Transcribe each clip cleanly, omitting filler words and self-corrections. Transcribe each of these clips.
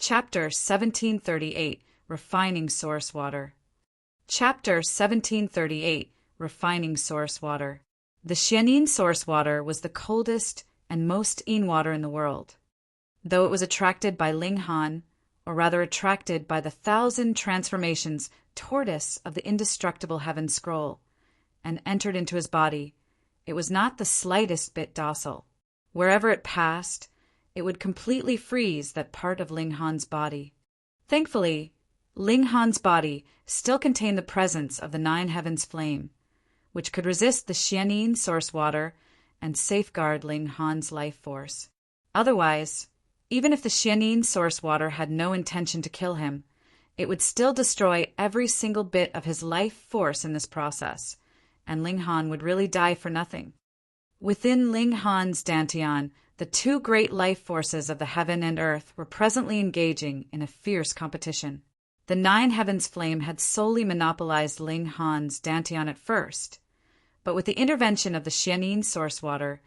Chapter 1738, Refining Source Water. Chapter 1738, Refining Source Water. The Xianin source water was the coldest and most clean water in the world. Though it was attracted by Ling Han, or rather attracted by the 1,000 transformations tortoise of the indestructible heaven scroll, and entered into his body, it was not the slightest bit docile. Wherever it passed, it would completely freeze that part of Ling Han's body. Thankfully, Ling Han's body still contained the presence of the nine heavens flame, which could resist the Xianin source water and safeguard Ling Han's life force. Otherwise, even if the Xianin source water had no intention to kill him, it would still destroy every single bit of his life force in this process, and Ling Han would really die for nothing. Within Ling Han's dantian, the two great life forces of the heaven and earth were presently engaging in a fierce competition. The nine heavens flame had solely monopolized Ling Han's dantian at first, but with the intervention of the Xianin source water,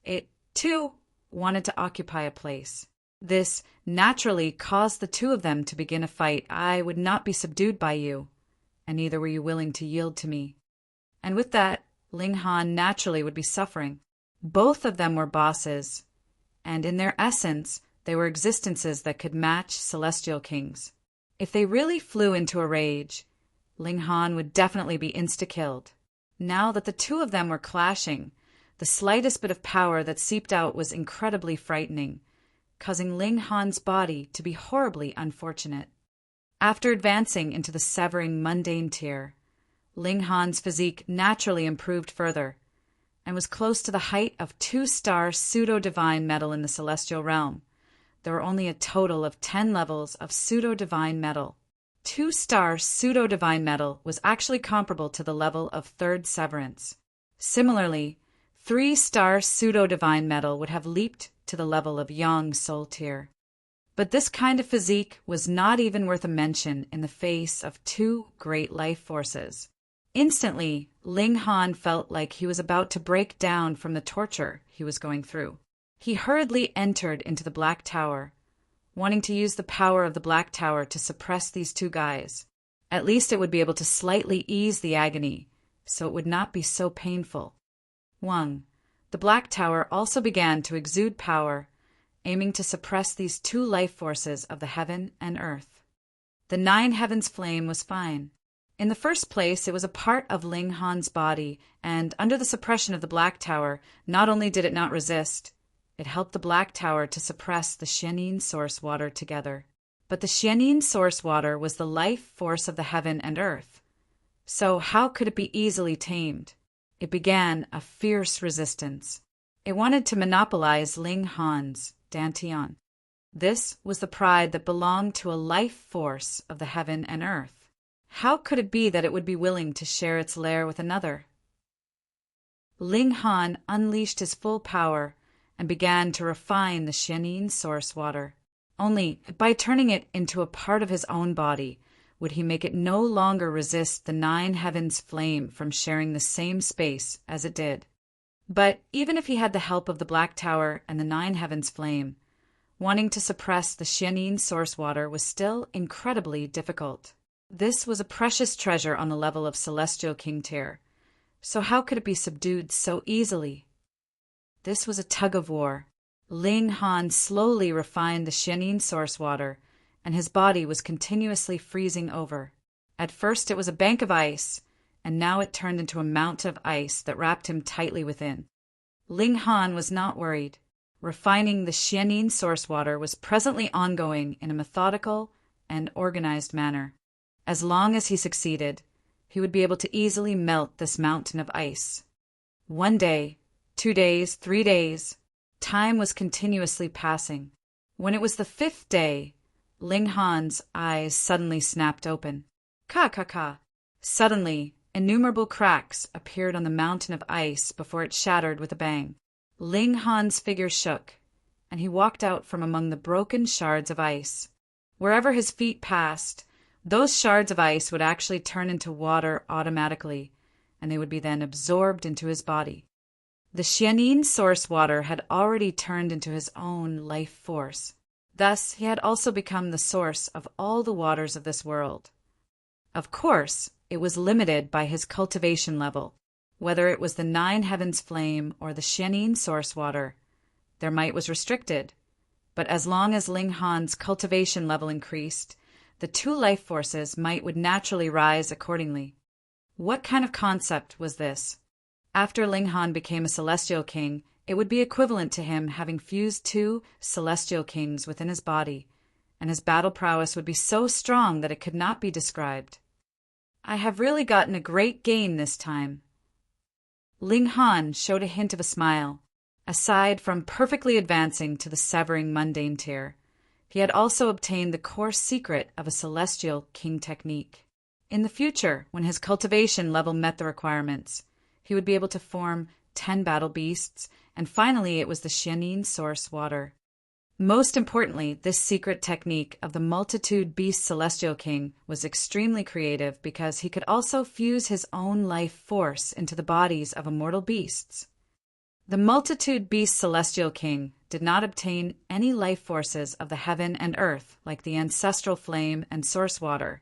it, too, wanted to occupy a place. This naturally caused the two of them to begin a fight. I would not be subdued by you, and neither were you willing to yield to me. And with that, Ling Han naturally would be suffering. Both of them were bosses, and in their essence, they were existences that could match celestial kings. If they really flew into a rage, Ling Han would definitely be insta-killed. Now that the two of them were clashing, the slightest bit of power that seeped out was incredibly frightening, causing Ling Han's body to be horribly unfortunate. After advancing into the severing mundane tier, Ling Han's physique naturally improved further, and was close to the height of 2-star pseudo-divine metal in the celestial realm. There were only a total of 10 levels of pseudo-divine metal. 2-star pseudo-divine metal was actually comparable to the level of third severance. Similarly, 3-star pseudo-divine metal would have leaped to the level of Yang soul tier. But this kind of physique was not even worth a mention in the face of two great life forces. Instantly, Ling Han felt like he was about to break down from the torture he was going through. He hurriedly entered into the Black Tower, wanting to use the power of the Black Tower to suppress these two guys. At least it would be able to slightly ease the agony, so it would not be so painful. 1. The Black Tower also began to exude power, aiming to suppress these two life forces of the heaven and earth. The nine heavens flame was fine. In the first place, it was a part of Ling Han's body, and under the suppression of the Black Tower, not only did it not resist, it helped the Black Tower to suppress the Xianin source water together. But the Xianin source water was the life force of the heaven and earth. So how could it be easily tamed? It began a fierce resistance. It wanted to monopolize Ling Han's dantian. This was the pride that belonged to a life force of the heaven and earth. How could it be that it would be willing to share its lair with another? Ling Han unleashed his full power and began to refine the Xianin source water. Only by turning it into a part of his own body would he make it no longer resist the nine heavens flame from sharing the same space as it did. But even if he had the help of the Black Tower and the nine heavens flame, wanting to suppress the Xianin source water was still incredibly difficult. This was a precious treasure on the level of Celestial King tier, so how could it be subdued so easily? This was a tug of war. Ling Han slowly refined the Xianin source water, and his body was continuously freezing over. At first it was a bank of ice, and now it turned into a mountain of ice that wrapped him tightly within. Ling Han was not worried. Refining the Xianin source water was presently ongoing in a methodical and organized manner. As long as he succeeded, he would be able to easily melt this mountain of ice. 1 day, 2 days, 3 days, time was continuously passing. When it was the 5th day, Ling Han's eyes suddenly snapped open. Ka. Suddenly, innumerable cracks appeared on the mountain of ice before it shattered with a bang. Ling Han's figure shook, and he walked out from among the broken shards of ice. Wherever his feet passed, those shards of ice would actually turn into water automatically, and they would be then absorbed into his body. The Xianin source water had already turned into his own life force. Thus, he had also become the source of all the waters of this world. Of course, it was limited by his cultivation level, whether it was the nine heavens flame or the Xianyin source water. Their might was restricted, but as long as Ling Han's cultivation level increased, the two life forces' might would naturally rise accordingly. What kind of concept was this? After Ling Han became a celestial king, it would be equivalent to him having fused two celestial kings within his body, and his battle prowess would be so strong that it could not be described. I have really gotten a great gain this time. Ling Han showed a hint of a smile. Aside from perfectly advancing to the severing mundane tier, he had also obtained the core secret of a celestial king technique. In the future, when his cultivation level met the requirements, he would be able to form 10 battle beasts, and finally it was the Xianyin source water. Most importantly, this secret technique of the multitude beast celestial king was extremely creative because he could also fuse his own life force into the bodies of immortal beasts. The multitude beast celestial king did not obtain any life forces of the heaven and earth like the ancestral flame and source water,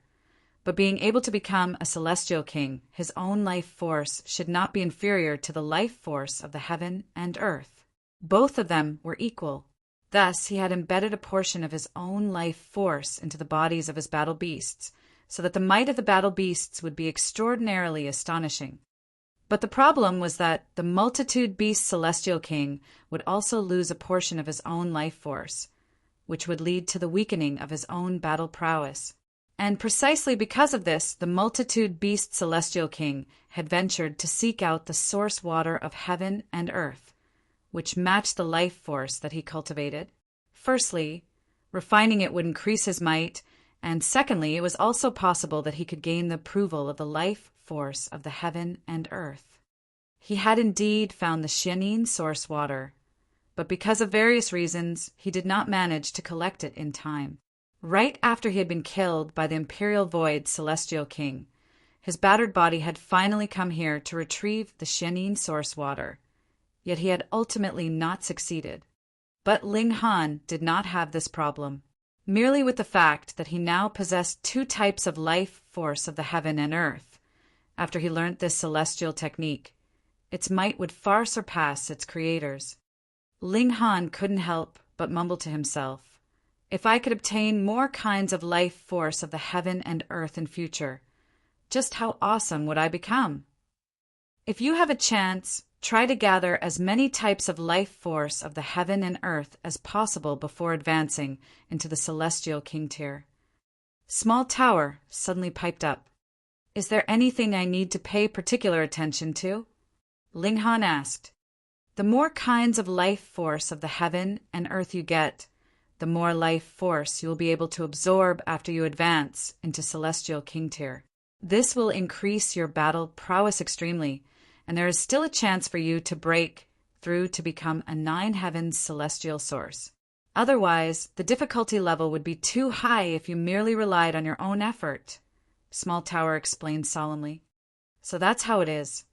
but being able to become a celestial king, his own life force should not be inferior to the life force of the heaven and earth. Both of them were equal. Thus, he had embedded a portion of his own life force into the bodies of his battle beasts, so that the might of the battle beasts would be extraordinarily astonishing. But the problem was that the multitude beast celestial king would also lose a portion of his own life force, which would lead to the weakening of his own battle prowess. And precisely because of this, the multitude beast celestial king had ventured to seek out the source water of heaven and earth, which matched the life force that he cultivated. Firstly, refining it would increase his might, and secondly, it was also possible that he could gain the approval of the life force of the heaven and earth. He had indeed found the Xianyin source water, but because of various reasons, he did not manage to collect it in time. Right after he had been killed by the Imperial Void Celestial King, his battered body had finally come here to retrieve the Xianyin source water, yet he had ultimately not succeeded. But Ling Han did not have this problem. Merely with the fact that he now possessed two types of life force of the heaven and earth, after he learnt this celestial technique, its might would far surpass its creators. Ling Han couldn't help but mumble to himself, if I could obtain more kinds of life force of the heaven and earth in future, just how awesome would I become? If you have a chance, try to gather as many types of life force of the heaven and earth as possible before advancing into the celestial king tier. Small Tower suddenly piped up. Is there anything I need to pay particular attention to? Ling Han asked. The more kinds of life force of the heaven and earth you get, the more life force you will be able to absorb after you advance into celestial king tier. This will increase your battle prowess extremely, and there is still a chance for you to break through to become a nine heavens celestial source. Otherwise, the difficulty level would be too high if you merely relied on your own effort, Small Tower explained solemnly. So that's how it is.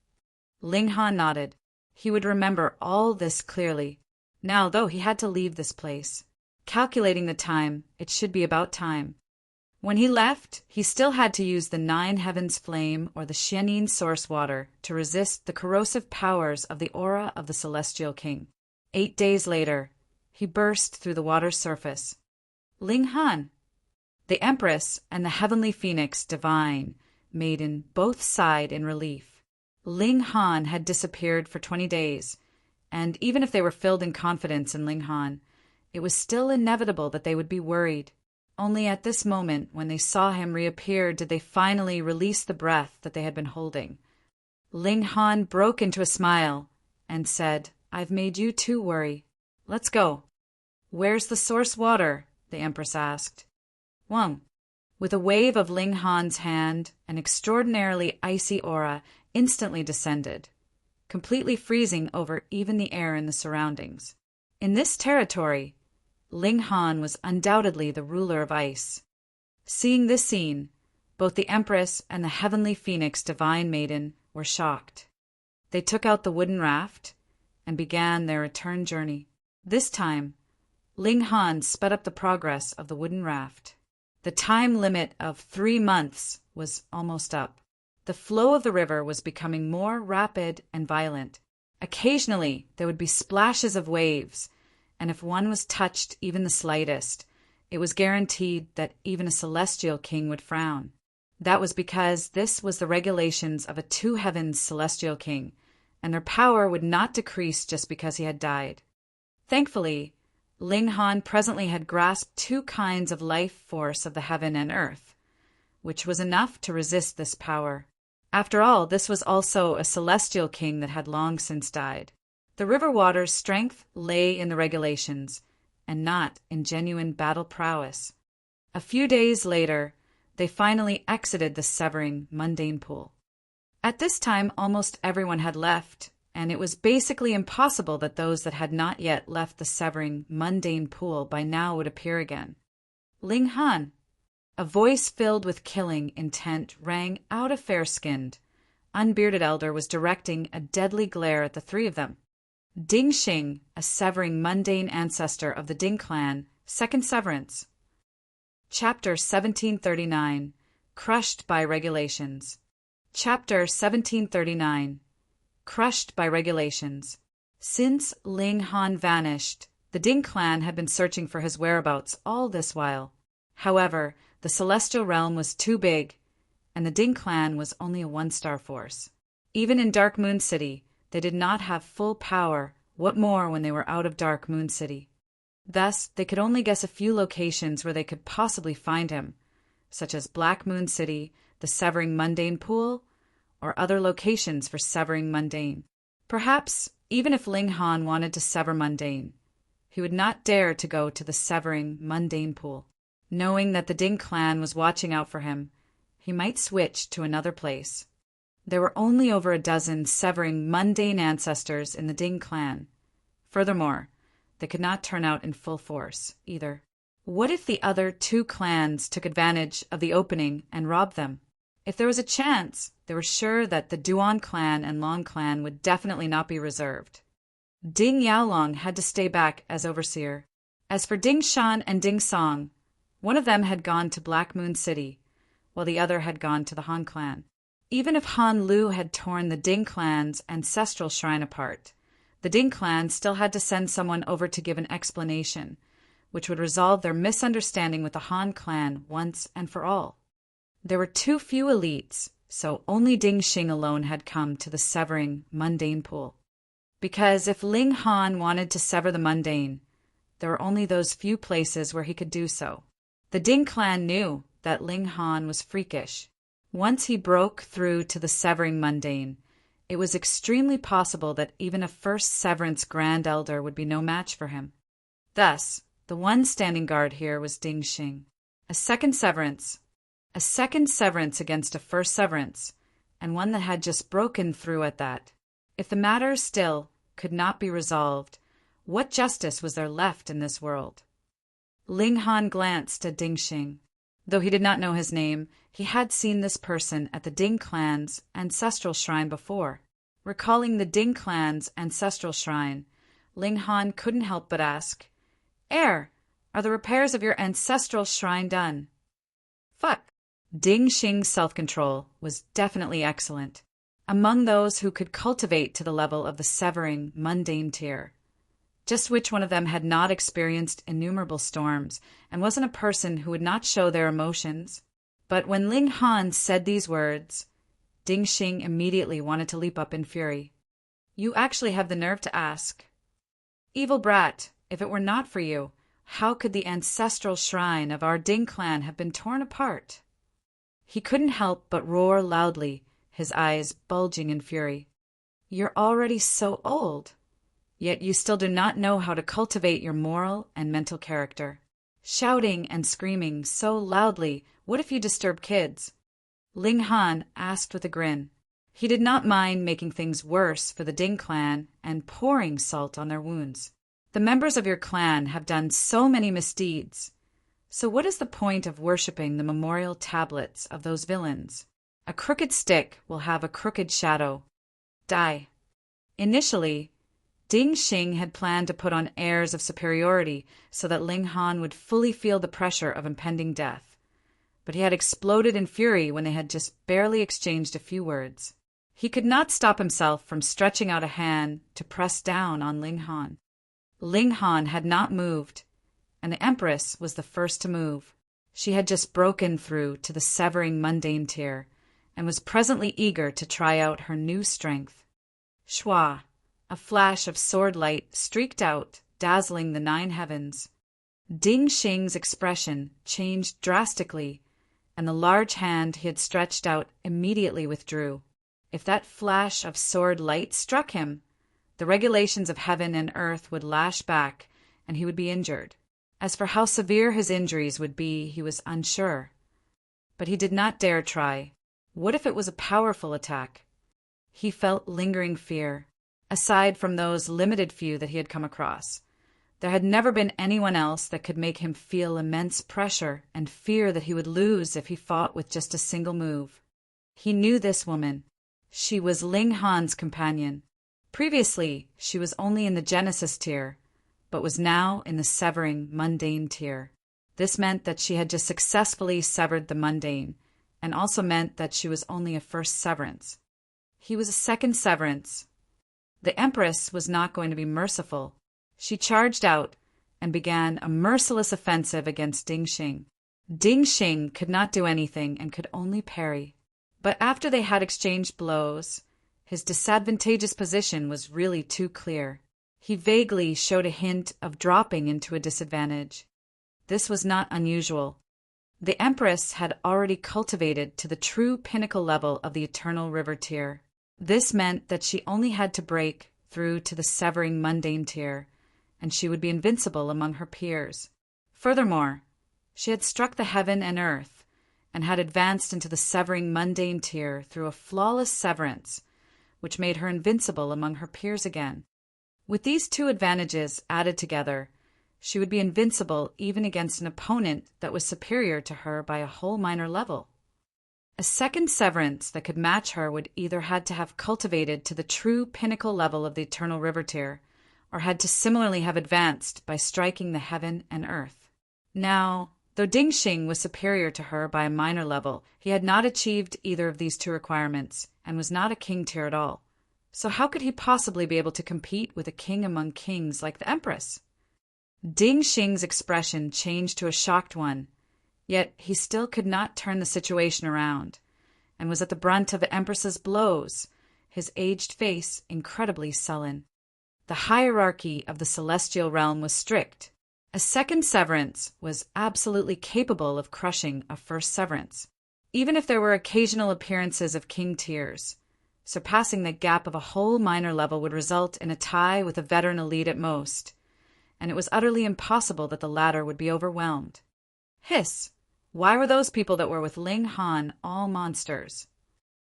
Ling Han nodded. He would remember all this clearly. Now, though, he had to leave this place. Calculating the time, it should be about time. When he left, he still had to use the nine heavens flame or the Xianyin source water to resist the corrosive powers of the aura of the celestial king. 8 days later, he burst through the water's surface. Ling Han! The Empress and the heavenly phoenix divine maiden both sighed in relief. Ling Han had disappeared for 20 days, and even if they were filled in confidence in Ling Han, it was still inevitable that they would be worried. Only at this moment, when they saw him reappear, did they finally release the breath that they had been holding. Ling Han broke into a smile and said, I've made you too worry. Let's go. Where's the source water? The Empress asked. Wang. With a wave of Ling Han's hand, an extraordinarily icy aura instantly descended, completely freezing over even the air in the surroundings. In this territory, Ling Han was undoubtedly the ruler of ice. Seeing this scene, both the Empress and the heavenly phoenix divine maiden were shocked. They took out the wooden raft and began their return journey. This time, Ling Han sped up the progress of the wooden raft. The time limit of 3 months was almost up. The flow of the river was becoming more rapid and violent. Occasionally, there would be splashes of waves, and if one was touched even the slightest, it was guaranteed that even a celestial king would frown. That was because this was the regulations of a two-heavens celestial king, and their power would not decrease just because he had died. Thankfully, Ling Han presently had grasped 2 kinds of life force of the heaven and earth, which was enough to resist this power. After all, this was also a celestial king that had long since died. The river water's strength lay in the regulations, and not in genuine battle prowess. A few days later, they finally exited the severing mundane pool. At this time, almost everyone had left, and it was basically impossible that those that had not yet left the severing mundane pool by now would appear again. Ling Han, a voice filled with killing intent, rang out. A fair-skinned, unbearded elder was directing a deadly glare at the 3 of them. Ding Xing, a severing mundane ancestor of the Ding clan, second severance. Chapter 1739, Crushed by Regulations. Chapter 1739, Crushed by Regulations. Since Ling Han vanished, the Ding clan had been searching for his whereabouts all this while. However, the celestial realm was too big, and the Ding clan was only a 1-star force. Even in Dark Moon City, they did not have full power, what more when they were out of Dark Moon City. Thus, they could only guess a few locations where they could possibly find him, such as Black Moon City, the Severing Mundane Pool, or other locations for Severing Mundane. Perhaps, even if Ling Han wanted to sever Mundane, he would not dare to go to the Severing Mundane Pool. Knowing that the Ding clan was watching out for him, he might switch to another place. There were only over a dozen severing mundane ancestors in the Ding clan. Furthermore, they could not turn out in full force, either. What if the other 2 clans took advantage of the opening and robbed them? If there was a chance, they were sure that the Duan clan and Long clan would definitely not be reserved. Ding Yaolong had to stay back as overseer. As for Ding Shan and Ding Song, one of them had gone to Black Moon City, while the other had gone to the Han clan. Even if Han Lu had torn the Ding clan's ancestral shrine apart, the Ding clan still had to send someone over to give an explanation, which would resolve their misunderstanding with the Han clan once and for all. There were too few elites, so only Ding Xing alone had come to the severing mundane pool. Because if Ling Han wanted to sever the mundane, there were only those few places where he could do so. The Ding clan knew that Ling Han was freakish. Once he broke through to the severing mundane, it was extremely possible that even a first severance grand elder would be no match for him. Thus, the one standing guard here was Ding Xing. A second severance against a first severance, and one that had just broken through at that. If the matter still could not be resolved, what justice was there left in this world? Ling Han glanced at Ding Xing. Though he did not know his name, he had seen this person at the Ding clan's ancestral shrine before. Recalling the Ding clan's ancestral shrine, Ling Han couldn't help but ask, "Heir, are the repairs of your ancestral shrine done?" Fuck. Ding Xing's self-control was definitely excellent, among those who could cultivate to the level of the severing mundane tier. Just which one of them had not experienced innumerable storms and wasn't a person who would not show their emotions? But when Ling Han said these words, Ding Xing immediately wanted to leap up in fury. "You actually have the nerve to ask. Evil brat, if it were not for you, how could the ancestral shrine of our Ding clan have been torn apart?" He couldn't help but roar loudly, his eyes bulging in fury. "You're already so old. Yet you still do not know how to cultivate your moral and mental character. Shouting and screaming so loudly, what if you disturb kids?" Ling Han asked with a grin. He did not mind making things worse for the Ding clan and pouring salt on their wounds. The members of your clan have done so many misdeeds. So what is the point of worshipping the memorial tablets of those villains? A crooked stick will have a crooked shadow. Die. Initially, Ding Xing had planned to put on airs of superiority so that Ling Han would fully feel the pressure of impending death. But he had exploded in fury when they had just barely exchanged a few words. He could not stop himself from stretching out a hand to press down on Ling Han. Ling Han had not moved, and the Empress was the first to move. She had just broken through to the severing mundane tier, and was presently eager to try out her new strength. Shwa! A flash of sword light streaked out, dazzling the 9 heavens. Ding Xing's expression changed drastically, and the large hand he had stretched out immediately withdrew. If that flash of sword light struck him, the regulations of heaven and earth would lash back, and he would be injured. As for how severe his injuries would be, he was unsure. But he did not dare try. What if it was a powerful attack? He felt lingering fear. Aside from those limited few that he had come across, there had never been anyone else that could make him feel immense pressure and fear that he would lose if he fought with just a single move. He knew this woman. She was Ling Han's companion. Previously, she was only in the Genesis tier, but was now in the severing mundane tier. This meant that she had just successfully severed the mundane, and also meant that she was only a first severance. He was a second severance. The Empress was not going to be merciful. She charged out and began a merciless offensive against Ding Xing. Ding Xing could not do anything and could only parry. But after they had exchanged blows, his disadvantageous position was really too clear. He vaguely showed a hint of dropping into a disadvantage. This was not unusual. The Empress had already cultivated to the true pinnacle level of the Eternal River tier. This meant that she only had to break through to the severing mundane tier, and she would be invincible among her peers. Furthermore, she had struck the heaven and earth, and had advanced into the severing mundane tier through a flawless severance, which made her invincible among her peers again. With these two advantages added together, she would be invincible even against an opponent that was superior to her by a whole minor level. A second severance that could match her would either had to have cultivated to the true pinnacle level of the Eternal River tier, or had to similarly have advanced by striking the heaven and earth. Now, though Ding Xing was superior to her by a minor level, he had not achieved either of these two requirements, and was not a king tier at all. So how could he possibly be able to compete with a king among kings like the Empress? Ding Xing's expression changed to a shocked one, yet he still could not turn the situation around, and was at the brunt of the Empress's blows, his aged face incredibly sullen. The hierarchy of the celestial realm was strict. A second severance was absolutely capable of crushing a first severance, even if there were occasional appearances of king tiers. Surpassing the gap of a whole minor level would result in a tie with a veteran elite at most, and it was utterly impossible that the latter would be overwhelmed. Hiss! Why were those people that were with Ling Han all monsters?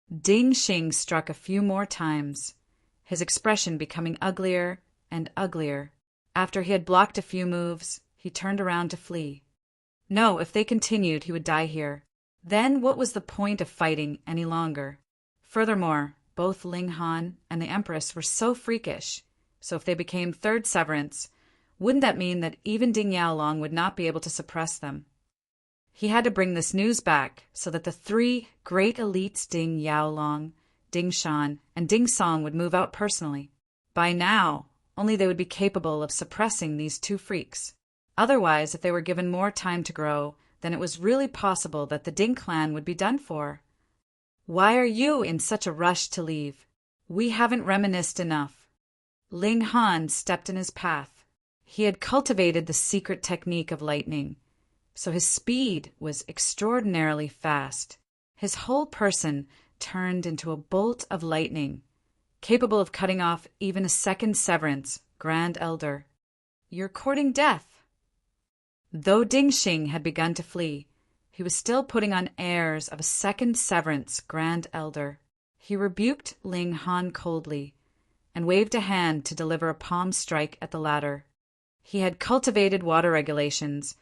Ding Xing struck a few more times, his expression becoming uglier and uglier. After he had blocked a few moves, he turned around to flee. No, if they continued, he would die here. Then what was the point of fighting any longer? Furthermore, both Ling Han and the Empress were so freakish, so if they became third severance, wouldn't that mean that even Ding Yaolong would not be able to suppress them? He had to bring this news back so that the three great elites Ding Yaolong, Ding Shan, and Ding Song would move out personally. By now, only they would be capable of suppressing these two freaks. Otherwise, if they were given more time to grow, then it was really possible that the Ding clan would be done for. Why are you in such a rush to leave? We haven't reminisced enough. Ling Han stepped in his path. He had cultivated the secret technique of lightning, so his speed was extraordinarily fast. His whole person turned into a bolt of lightning, capable of cutting off even a second severance, Grand Elder. You're courting death. Though Ding Xing had begun to flee, he was still putting on airs of a second severance, Grand Elder. He rebuked Ling Han coldly, and waved a hand to deliver a palm strike at the latter. He had cultivated water regulations,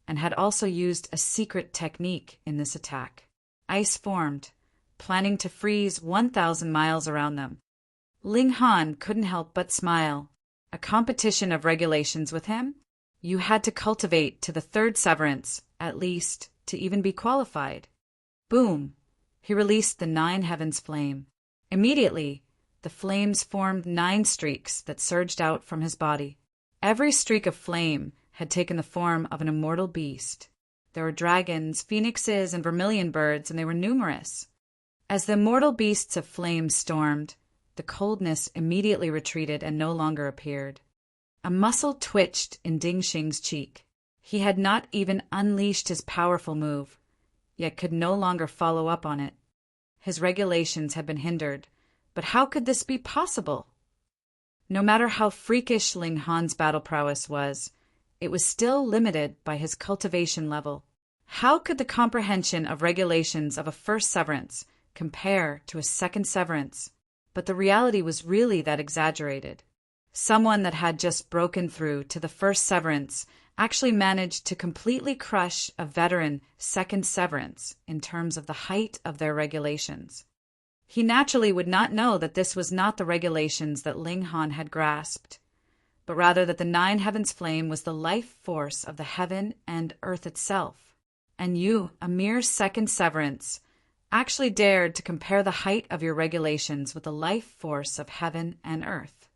and had also used a secret technique in this attack. Ice formed, planning to freeze 1,000 miles around them. Ling Han couldn't help but smile. A competition of regulations with him? You had to cultivate to the third severance, at least, to even be qualified. Boom! He released the 9 heavens flame. Immediately, the flames formed 9 streaks that surged out from his body. Every streak of flame had taken the form of an immortal beast. There were dragons, phoenixes, and vermilion birds, and they were numerous. As the immortal beasts of flame stormed, the coldness immediately retreated and no longer appeared. A muscle twitched in Ding Xing's cheek. He had not even unleashed his powerful move, yet could no longer follow up on it. His regulations had been hindered, but how could this be possible? No matter how freakish Ling Han's battle prowess was, it was still limited by his cultivation level. How could the comprehension of regulations of a first severance compare to a second severance? But the reality was really that exaggerated. Someone that had just broken through to the first severance actually managed to completely crush a veteran second severance in terms of the height of their regulations. He naturally would not know that this was not the regulations that Ling Han had grasped, but rather that the 9 heavens flame was the life force of the heaven and earth itself. And you, a mere second severance, actually dared to compare the height of your regulations with the life force of heaven and earth.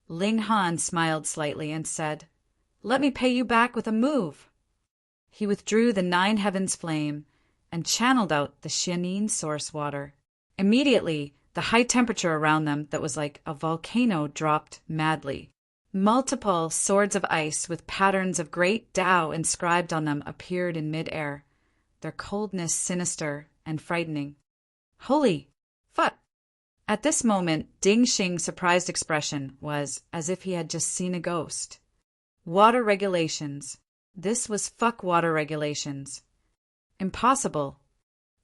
Ling Han smiled slightly and said, "Let me pay you back with a move." He withdrew the 9 heavens flame and channeled out the Xianin source water. Immediately, the high temperature around them that was like a volcano dropped madly. Multiple swords of ice with patterns of great Tao inscribed on them appeared in mid-air, their coldness sinister and frightening. Holy fuck! At this moment, Ding Xing's surprised expression was as if he had just seen a ghost. Water regulations. This was fuck water regulations. Impossible.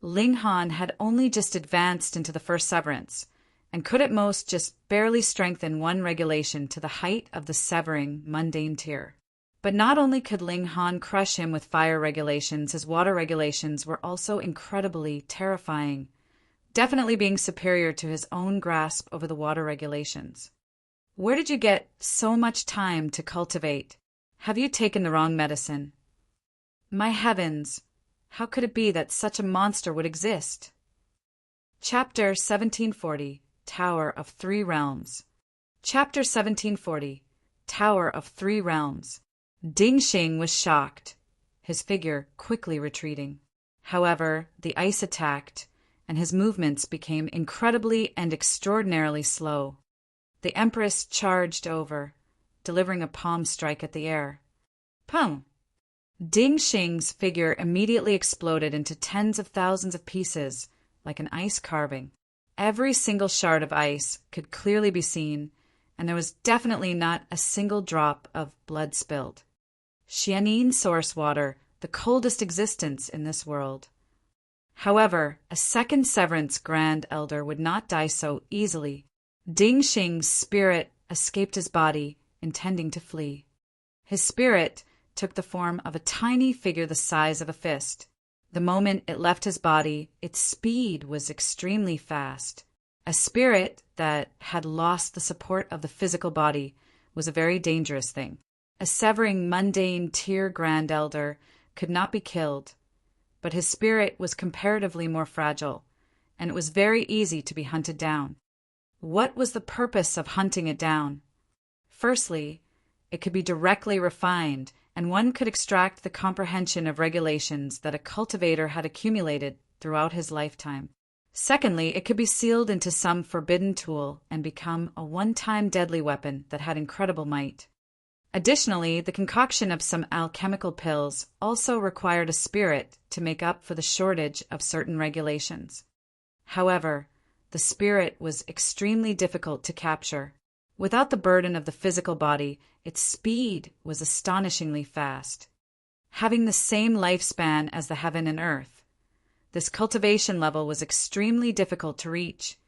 Ling Han had only just advanced into the first severance, and could at most just barely strengthen one regulation to the height of the severing mundane tier. But not only could Ling Han crush him with fire regulations, his water regulations were also incredibly terrifying, definitely being superior to his own grasp over the water regulations. Where did you get so much time to cultivate? Have you taken the wrong medicine? My heavens, how could it be that such a monster would exist? Chapter 1740, Tower of 3 Realms. Chapter 1740, Tower of 3 Realms. Ding Xing was shocked, his figure quickly retreating. However, the ice attacked, and his movements became incredibly and extraordinarily slow. The Empress charged over, delivering a palm strike at the air. Pum! Ding Xing's figure immediately exploded into tens of thousands of pieces, like an ice carving. Every single shard of ice could clearly be seen, and there was definitely not a single drop of blood spilled. Xianin source water, the coldest existence in this world. However, a second severance Grand Elder would not die so easily. Ding Xing's spirit escaped his body, intending to flee. His spirit took the form of a tiny figure the size of a fist. The moment it left his body, its speed was extremely fast. A spirit that had lost the support of the physical body was a very dangerous thing. A severing mundane tier Grand Elder could not be killed, but his spirit was comparatively more fragile, and it was very easy to be hunted down. What was the purpose of hunting it down? Firstly, it could be directly refined, and one could extract the comprehension of regulations that a cultivator had accumulated throughout his lifetime. Secondly, it could be sealed into some forbidden tool and become a one-time deadly weapon that had incredible might. Additionally, the concoction of some alchemical pills also required a spirit to make up for the shortage of certain regulations. However, the spirit was extremely difficult to capture. Without the burden of the physical body, its speed was astonishingly fast. Having the same lifespan as the heaven and earth, this cultivation level was extremely difficult to reach,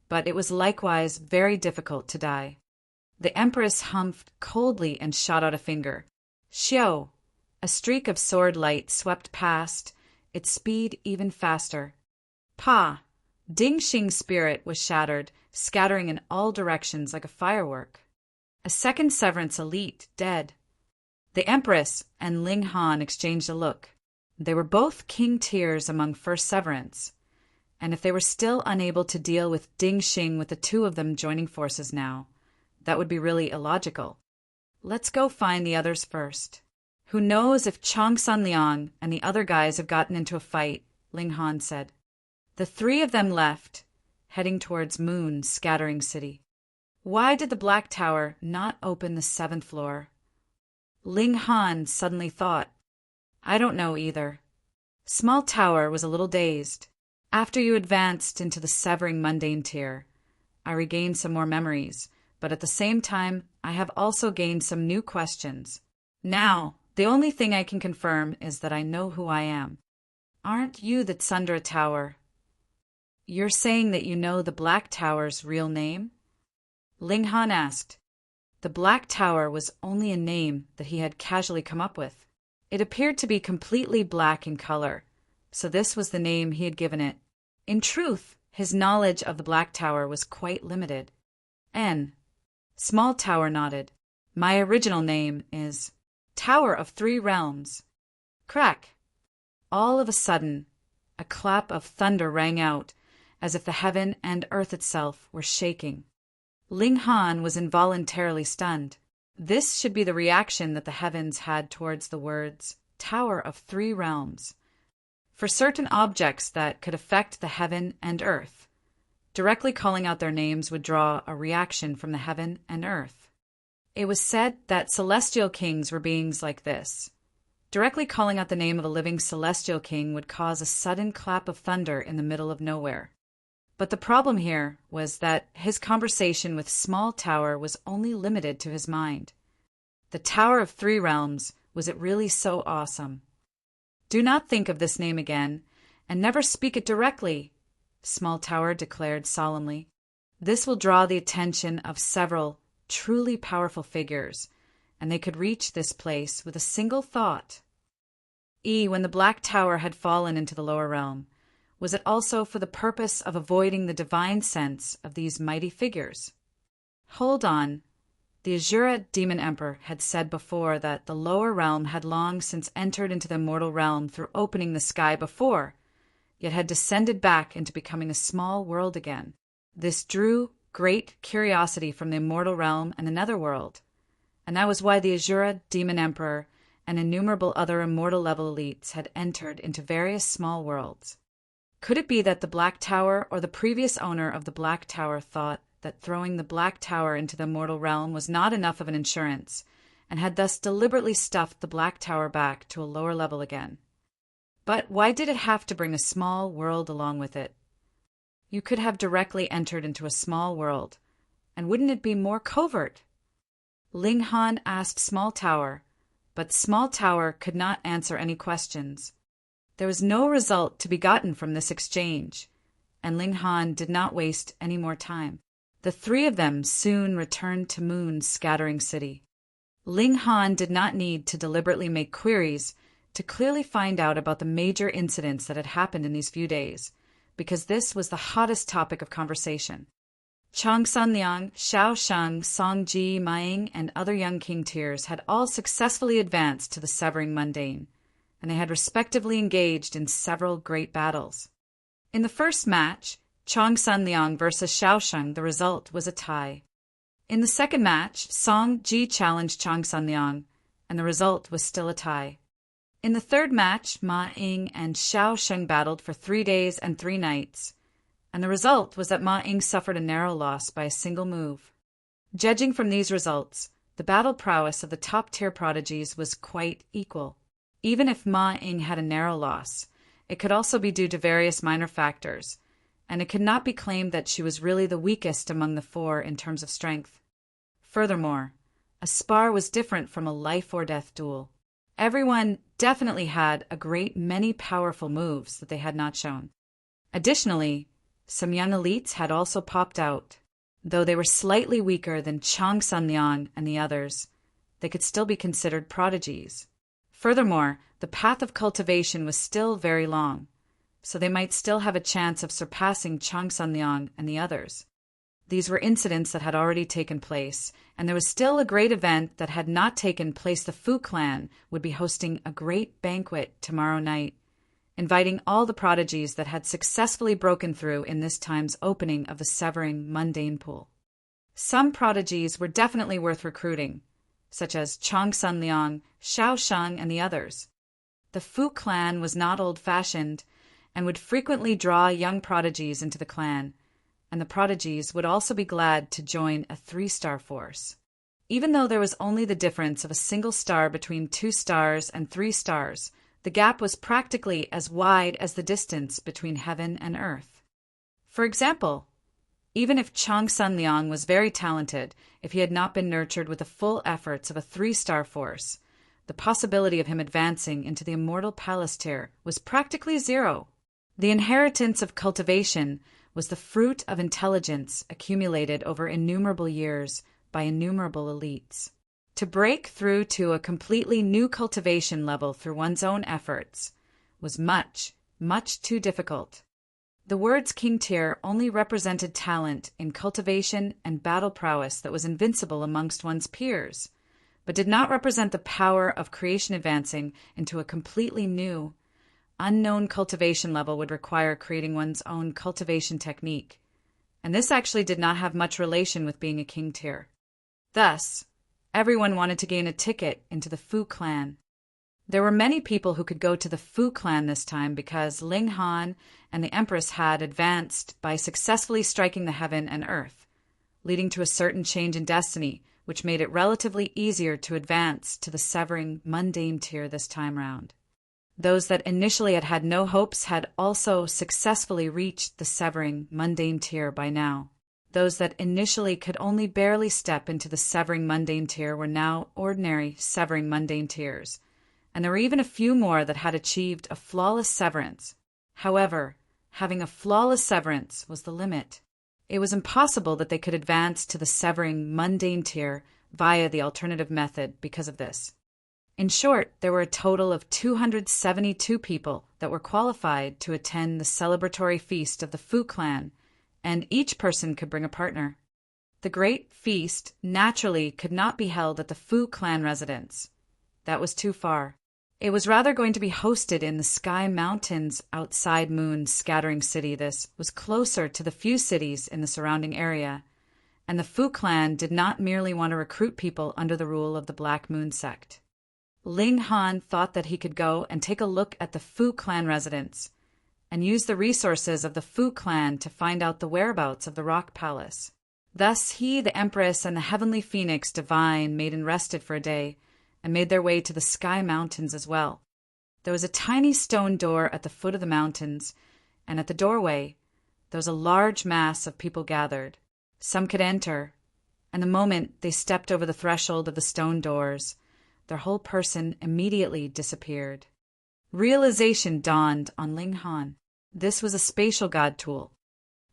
but it was likewise very difficult to die. The Empress humphed coldly and shot out a finger. Xiao! A streak of sword light swept past, its speed even faster. Pa! Ding Xing's spirit was shattered, scattering in all directions like a firework. A second severance elite dead. The Empress and Ling Han exchanged a look. They were both king tiers among first severance, and if they were still unable to deal with Ding Xing with the two of them joining forces now, that would be really illogical. Let's go find the others first. Who knows if Chong Sun Liang and the other guys have gotten into a fight, Ling Han said. The three of them left, heading towards Moon's scattering city. Why did the Black Tower not open the 7th floor? Ling Han suddenly thought. I don't know either. Small Tower was a little dazed. After you advanced into the severing mundane tier, I regained some more memories, but at the same time, I have also gained some new questions. Now, the only thing I can confirm is that I know who I am. Aren't you the Tsundra Tower? You're saying that you know the Black Tower's real name? Ling Han asked. The Black Tower was only a name that he had casually come up with. It appeared to be completely black in color, so this was the name he had given it. In truth, his knowledge of the Black Tower was quite limited. Small Tower nodded. My original name is Tower of 3 Realms. Crack! All of a sudden, a clap of thunder rang out, as if the heaven and earth itself were shaking. Ling Han was involuntarily stunned. This should be the reaction that the heavens had towards the words Tower of 3 Realms. For certain objects that could affect the heaven and earth, directly calling out their names would draw a reaction from the heaven and earth. It was said that celestial kings were beings like this. Directly calling out the name of a living celestial king would cause a sudden clap of thunder in the middle of nowhere. But the problem here was that his conversation with Small Tower was only limited to his mind. The Tower of 3 Realms, was it really so awesome? Do not think of this name again, and never speak it directly, Small Tower declared solemnly. This will draw the attention of several truly powerful figures, and they could reach this place with a single thought. When the Black Tower had fallen into the lower realm, was it also for the purpose of avoiding the divine sense of these mighty figures? Hold on. The Azura Demon Emperor had said before that the lower realm had long since entered into the immortal realm through opening the sky before, yet had descended back into becoming a small world again. This drew great curiosity from the immortal realm and the netherworld, and that was why the Azura Demon Emperor and innumerable other immortal level elites had entered into various small worlds. Could it be that the Black Tower or the previous owner of the Black Tower thought that throwing the Black Tower into the immortal realm was not enough of an insurance, and had thus deliberately stuffed the Black Tower back to a lower level again? But why did it have to bring a small world along with it? You could have directly entered into a small world, and wouldn't it be more covert? Ling Han asked Small Tower, but Small Tower could not answer any questions. There was no result to be gotten from this exchange, and Ling Han did not waste any more time. The three of them soon returned to Moon's scattering city. Ling Han did not need to deliberately make queries to clearly find out about the major incidents that had happened in these few days, because this was the hottest topic of conversation. Chong Sun Liang, Xiao Sheng, Song Ji, Ma Ying, and other young king tiers had all successfully advanced to the severing mundane, and they had respectively engaged in several great battles. In the first match, Chong Sun Liang versus Xiao Sheng, the result was a tie. In the second match, Song Ji challenged Chong Sun Liang, and the result was still a tie. In the third match, Ma Ying and Xiao Sheng battled for 3 days and 3 nights, and the result was that Ma Ying suffered a narrow loss by a single move. Judging from these results, the battle prowess of the top-tier prodigies was quite equal. Even if Ma Ying had a narrow loss, it could also be due to various minor factors, and it could not be claimed that she was really the weakest among the 4 in terms of strength. Furthermore, a spar was different from a life-or-death duel. Everyone definitely had a great many powerful moves that they had not shown. Additionally, some young elites had also popped out. Though they were slightly weaker than Chong Sun Liang and the others, they could still be considered prodigies. Furthermore, the path of cultivation was still very long, so they might still have a chance of surpassing Chong Sun Liang and the others. These were incidents that had already taken place, and there was still a great event that had not taken place. The Fu clan would be hosting a great banquet tomorrow night, inviting all the prodigies that had successfully broken through in this time's opening of the Severing Mundane Pool. Some prodigies were definitely worth recruiting, such as Chong Sun Liang, Xiao Shang, and the others. The Fu clan was not old-fashioned and would frequently draw young prodigies into the clan, and the prodigies would also be glad to join a 3-star force. Even though there was only the difference of a single star between 2 stars and 3 stars, the gap was practically as wide as the distance between heaven and earth. For example, even if Chong Sun Liang was very talented, if he had not been nurtured with the full efforts of a 3-star force, the possibility of him advancing into the immortal palace tier was practically zero. The inheritance of cultivation was the fruit of intelligence accumulated over innumerable years by innumerable elites. To break through to a completely new cultivation level through one's own efforts was much, much too difficult. The words king tier only represented talent in cultivation and battle prowess that was invincible amongst one's peers, but did not represent the power of creation. Advancing into a completely new, unknown cultivation level would require creating one's own cultivation technique, and this actually did not have much relation with being a king tier. Thus, everyone wanted to gain a ticket into the Fu clan. There were many people who could go to the Fu clan this time because Ling Han and the Empress had advanced by successfully striking the heaven and earth, leading to a certain change in destiny, which made it relatively easier to advance to the Severing Mundane tier this time round. Those that initially had had no hopes had also successfully reached the Severing Mundane tier by now. Those that initially could only barely step into the Severing Mundane tier were now ordinary Severing Mundane tiers, and there were even a few more that had achieved a flawless severance. However, having a flawless severance was the limit. It was impossible that they could advance to the Severing Mundane tier via the alternative method because of this. In short, there were a total of 272 people that were qualified to attend the celebratory feast of the Fu clan, and each person could bring a partner. The great feast naturally could not be held at the Fu clan residence. That was too far. It was rather going to be hosted in the Sky Mountains outside Moon's scattering city. This was closer to the few cities in the surrounding area, and the Fu clan did not merely want to recruit people under the rule of the Black Moon sect. Ling Han thought that he could go and take a look at the Fu clan residence and use the resources of the Fu clan to find out the whereabouts of the Rock Palace. Thus he, the Empress, and the Heavenly Phoenix Divine made and rested for a day and made their way to the Sky Mountains as well. There was a tiny stone door at the foot of the mountains, and at the doorway there was a large mass of people gathered. Some could enter, and the moment they stepped over the threshold of the stone doors, their whole person immediately disappeared. Realization dawned on Ling Han. This was a spatial god tool.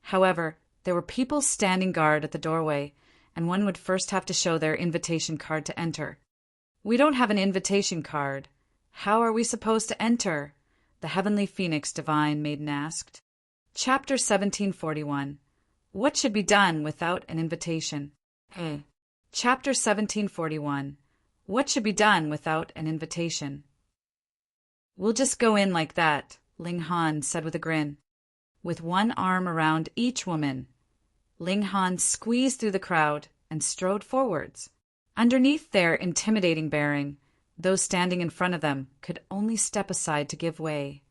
However, there were people standing guard at the doorway, and one would first have to show their invitation card to enter. "We don't have an invitation card. How are we supposed to enter?" the Heavenly Phoenix Divine Maiden asked. Chapter 1741. What should be done without an invitation? Chapter 1741. What should be done without an invitation? "We'll just go in like that," Ling Han said with a grin. With one arm around each woman, Ling Han squeezed through the crowd and strode forwards. Underneath their intimidating bearing, those standing in front of them could only step aside to give way.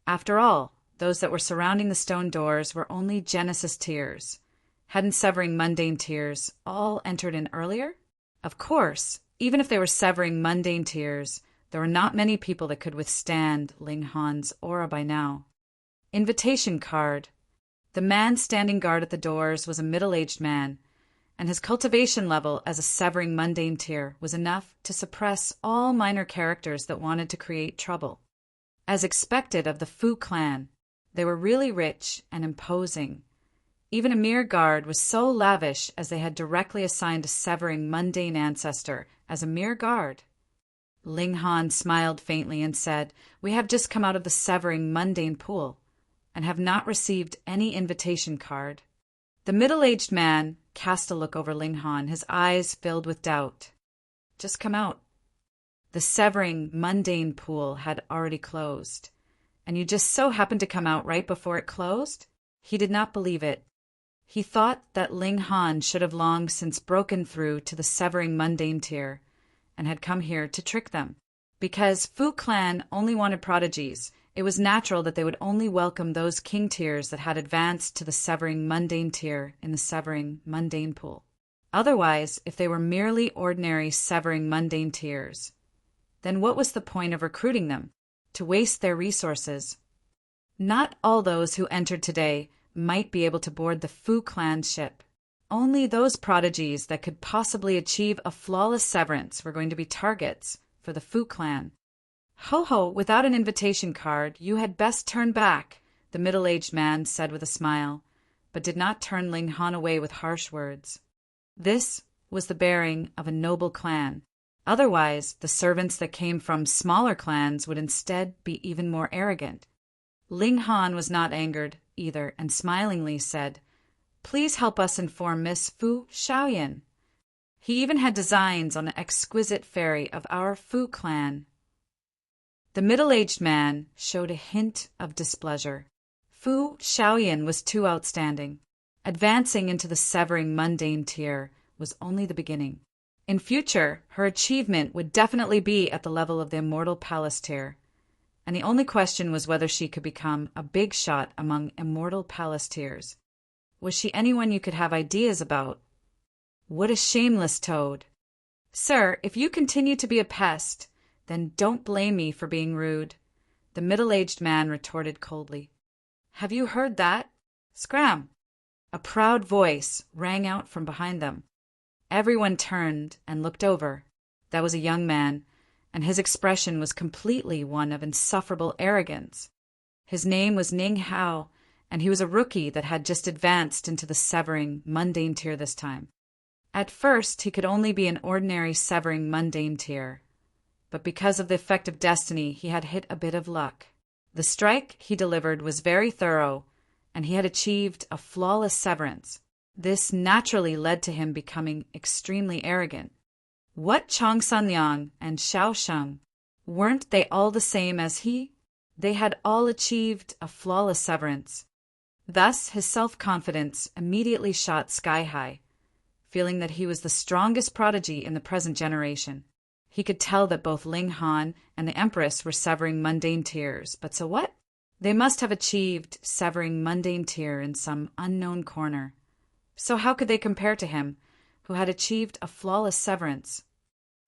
After all, those that were surrounding the stone doors were only Genesis tiers. Hadn't Severing Mundane tiers all entered in earlier? Of course, even if they were Severing Mundane tiers, there were not many people that could withstand Ling Han's aura by now. Invitation card. The man standing guard at the doors was a middle-aged man, and his cultivation level as a Severing Mundane tier was enough to suppress all minor characters that wanted to create trouble. As expected of the Fu clan, they were really rich and imposing. Even a mere guard was so lavish as they had directly assigned a Severing Mundane ancestor as a mere guard. Ling Han smiled faintly and said, "We have just come out of the Severing Mundane pool and have not received any invitation card." The middle-aged man cast a look over Ling Han, his eyes filled with doubt. Just come out. The severing, mundane pool had already closed. And you just so happened to come out right before it closed? He did not believe it. He thought that Ling Han should have long since broken through to the severing mundane tier and had come here to trick them. Because Fu clan only wanted prodigies, it was natural that they would only welcome those king tiers that had advanced to the severing mundane tier in the severing mundane pool. Otherwise, if they were merely ordinary severing mundane tiers, then what was the point of recruiting them? To waste their resources. Not all those who entered today might be able to board the Fu clan ship. Only those prodigies that could possibly achieve a flawless severance were going to be targets for the Fu clan. Ho-ho, without an invitation card, you had best turn back, the middle-aged man said with a smile, but did not turn Ling Han away with harsh words. This was the bearing of a noble clan. Otherwise, the servants that came from smaller clans would instead be even more arrogant. Ling Han was not angered either and smilingly said, "Please help us inform Miss Fu Xiaoyan." He even had designs on an exquisite fairy of our Fu clan. The middle-aged man showed a hint of displeasure. Fu Xiaoyan was too outstanding. Advancing into the severing mundane tier was only the beginning. In future, her achievement would definitely be at the level of the immortal palace tier, and the only question was whether she could become a big shot among immortal palace tiers. Was she anyone you could have ideas about? What a shameless toad! Sir, if you continue to be a pest, then don't blame me for being rude, the middle-aged man retorted coldly. Have you heard that? Scram! A proud voice rang out from behind them. Everyone turned and looked over. That was a young man, and his expression was completely one of insufferable arrogance. His name was Ning Hao, and he was a rookie that had just advanced into the severing mundane tier this time. At first, he could only be an ordinary severing mundane tier, but because of the effect of destiny, he had hit a bit of luck. The strike he delivered was very thorough, and he had achieved a flawless severance. This naturally led to him becoming extremely arrogant. What Chang Sanyang and Xiao Sheng? Weren't they all the same as he? They had all achieved a flawless severance. Thus his self-confidence immediately shot sky-high, feeling that he was the strongest prodigy in the present generation. He could tell that both Ling Han and the Empress were severing mundane tiers, but so what? They must have achieved severing mundane tier in some unknown corner. So how could they compare to him, who had achieved a flawless severance?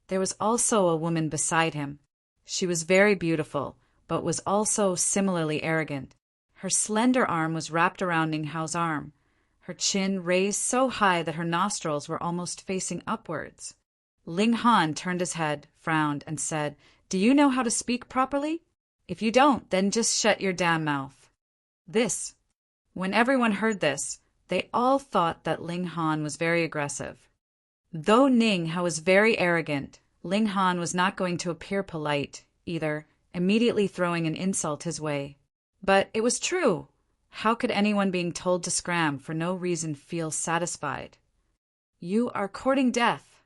There was also a woman beside him. She was very beautiful, but was also similarly arrogant. Her slender arm was wrapped around Ning Hao's arm, her chin raised so high that her nostrils were almost facing upwards. Ling Han turned his head, frowned, and said, "Do you know how to speak properly? If you don't, then just shut your damn mouth." When everyone heard this, they all thought that Ling Han was very aggressive. Though Ning Hao was very arrogant, Ling Han was not going to appear polite, either, immediately throwing an insult his way. But it was true. How could anyone being told to scram for no reason feel satisfied? You are courting death.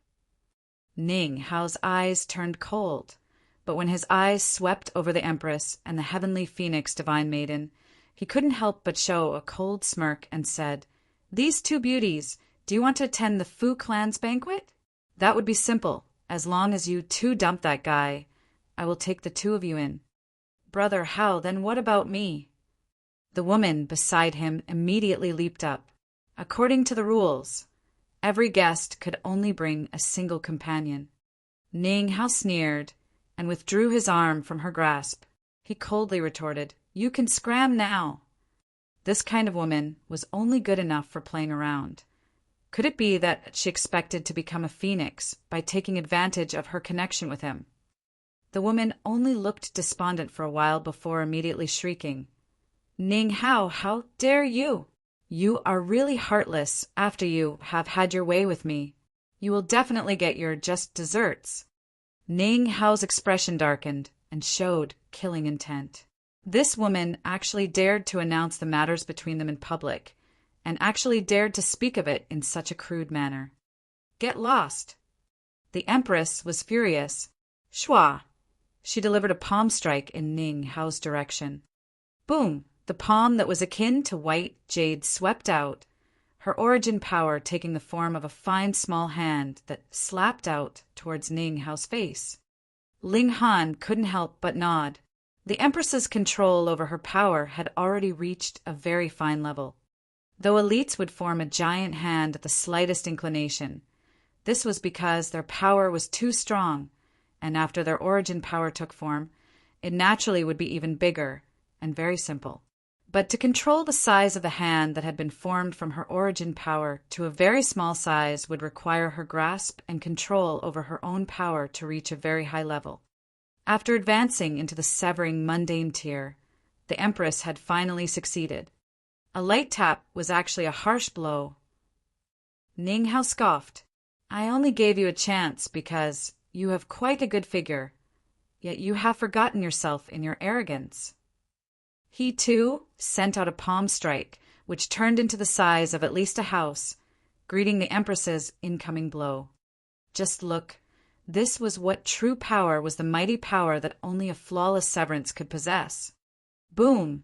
Ning Hao's eyes turned cold, but when his eyes swept over the Empress and the heavenly phoenix divine maiden, he couldn't help but show a cold smirk and said, "These two beauties, do you want to attend the Fu clan's banquet? That would be simple. As long as you two dump that guy, I will take the two of you in." "Brother Hao, then what about me?" The woman beside him immediately leaped up. According to the rules, every guest could only bring a single companion. Ning Hao sneered and withdrew his arm from her grasp. He coldly retorted, "You can scram now." This kind of woman was only good enough for playing around. Could it be that she expected to become a phoenix by taking advantage of her connection with him? The woman only looked despondent for a while before immediately shrieking, "Ning Hao, how dare you? You are really heartless after you have had your way with me. You will definitely get your just desserts." Ning Hao's expression darkened and showed killing intent. This woman actually dared to announce the matters between them in public, and actually dared to speak of it in such a crude manner. Get lost! The Empress was furious. Shwa! She delivered a palm strike in Ning Hao's direction. Boom! The palm that was akin to white jade swept out, her origin power taking the form of a fine small hand that slapped out towards Ning Hao's face. Ling Han couldn't help but nod. The Empress's control over her power had already reached a very fine level. Though elites would form a giant hand at the slightest inclination, this was because their power was too strong, and after their origin power took form, it naturally would be even bigger and very simple. But to control the size of the hand that had been formed from her origin power to a very small size would require her grasp and control over her own power to reach a very high level. After advancing into the severing mundane tier, the Empress had finally succeeded. A light tap was actually a harsh blow. Ning Hao scoffed. I only gave you a chance because you have quite a good figure, yet you have forgotten yourself in your arrogance. He, too, sent out a palm strike, which turned into the size of at least a house, greeting the Empress's incoming blow. Just look. This was what true power was, the mighty power that only a flawless severance could possess. Boom!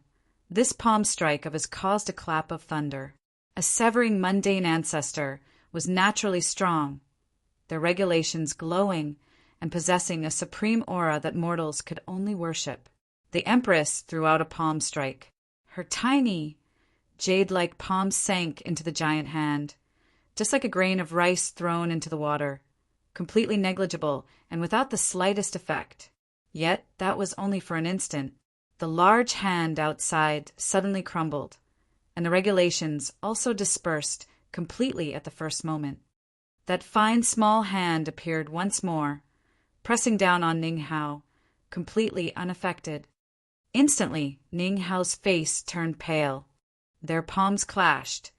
This palm strike of his caused a clap of thunder. A severing mundane ancestor was naturally strong, their regulations glowing and possessing a supreme aura that mortals could only worship. The Empress threw out a palm strike. Her tiny, jade-like palm sank into the giant hand, just like a grain of rice thrown into the water, completely negligible and without the slightest effect. Yet that was only for an instant. The large hand outside suddenly crumbled, and the regulations also dispersed completely at the first moment. That fine small hand appeared once more, pressing down on Ning Hao, completely unaffected. Instantly, Ning Hao's face turned pale. Their palms clashed,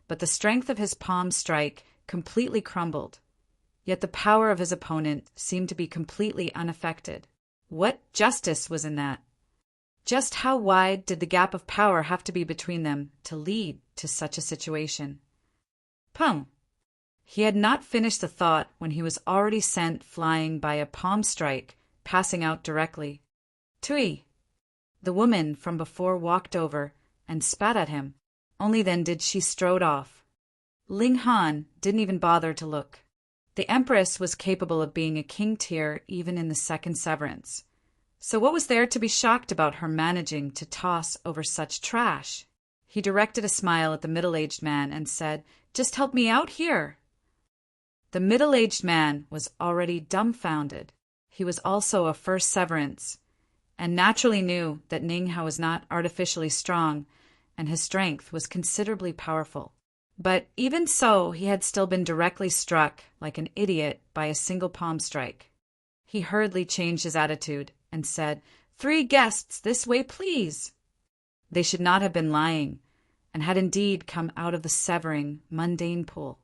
but the strength of his palm strike completely crumbled. Yet the power of his opponent seemed to be completely unaffected. What justice was in that? Just how wide did the gap of power have to be between them to lead to such a situation? Pum! He had not finished the thought when he was already sent flying by a palm strike, passing out directly. Tui! The woman from before walked over and spat at him. Only then did she strode off. Ling Han didn't even bother to look. The Empress was capable of being a king tier even in the second severance. So what was there to be shocked about her managing to toss over such trash? He directed a smile at the middle-aged man and said, "Just help me out here." The middle-aged man was already dumbfounded. He was also a first severance, and naturally knew that Ning Hao was not artificially strong, and his strength was considerably powerful. But even so, he had still been directly struck, like an idiot, by a single palm strike. He hurriedly changed his attitude and said, 3 guests this way, please." They should not have been lying, and had indeed come out of the severing mundane pool.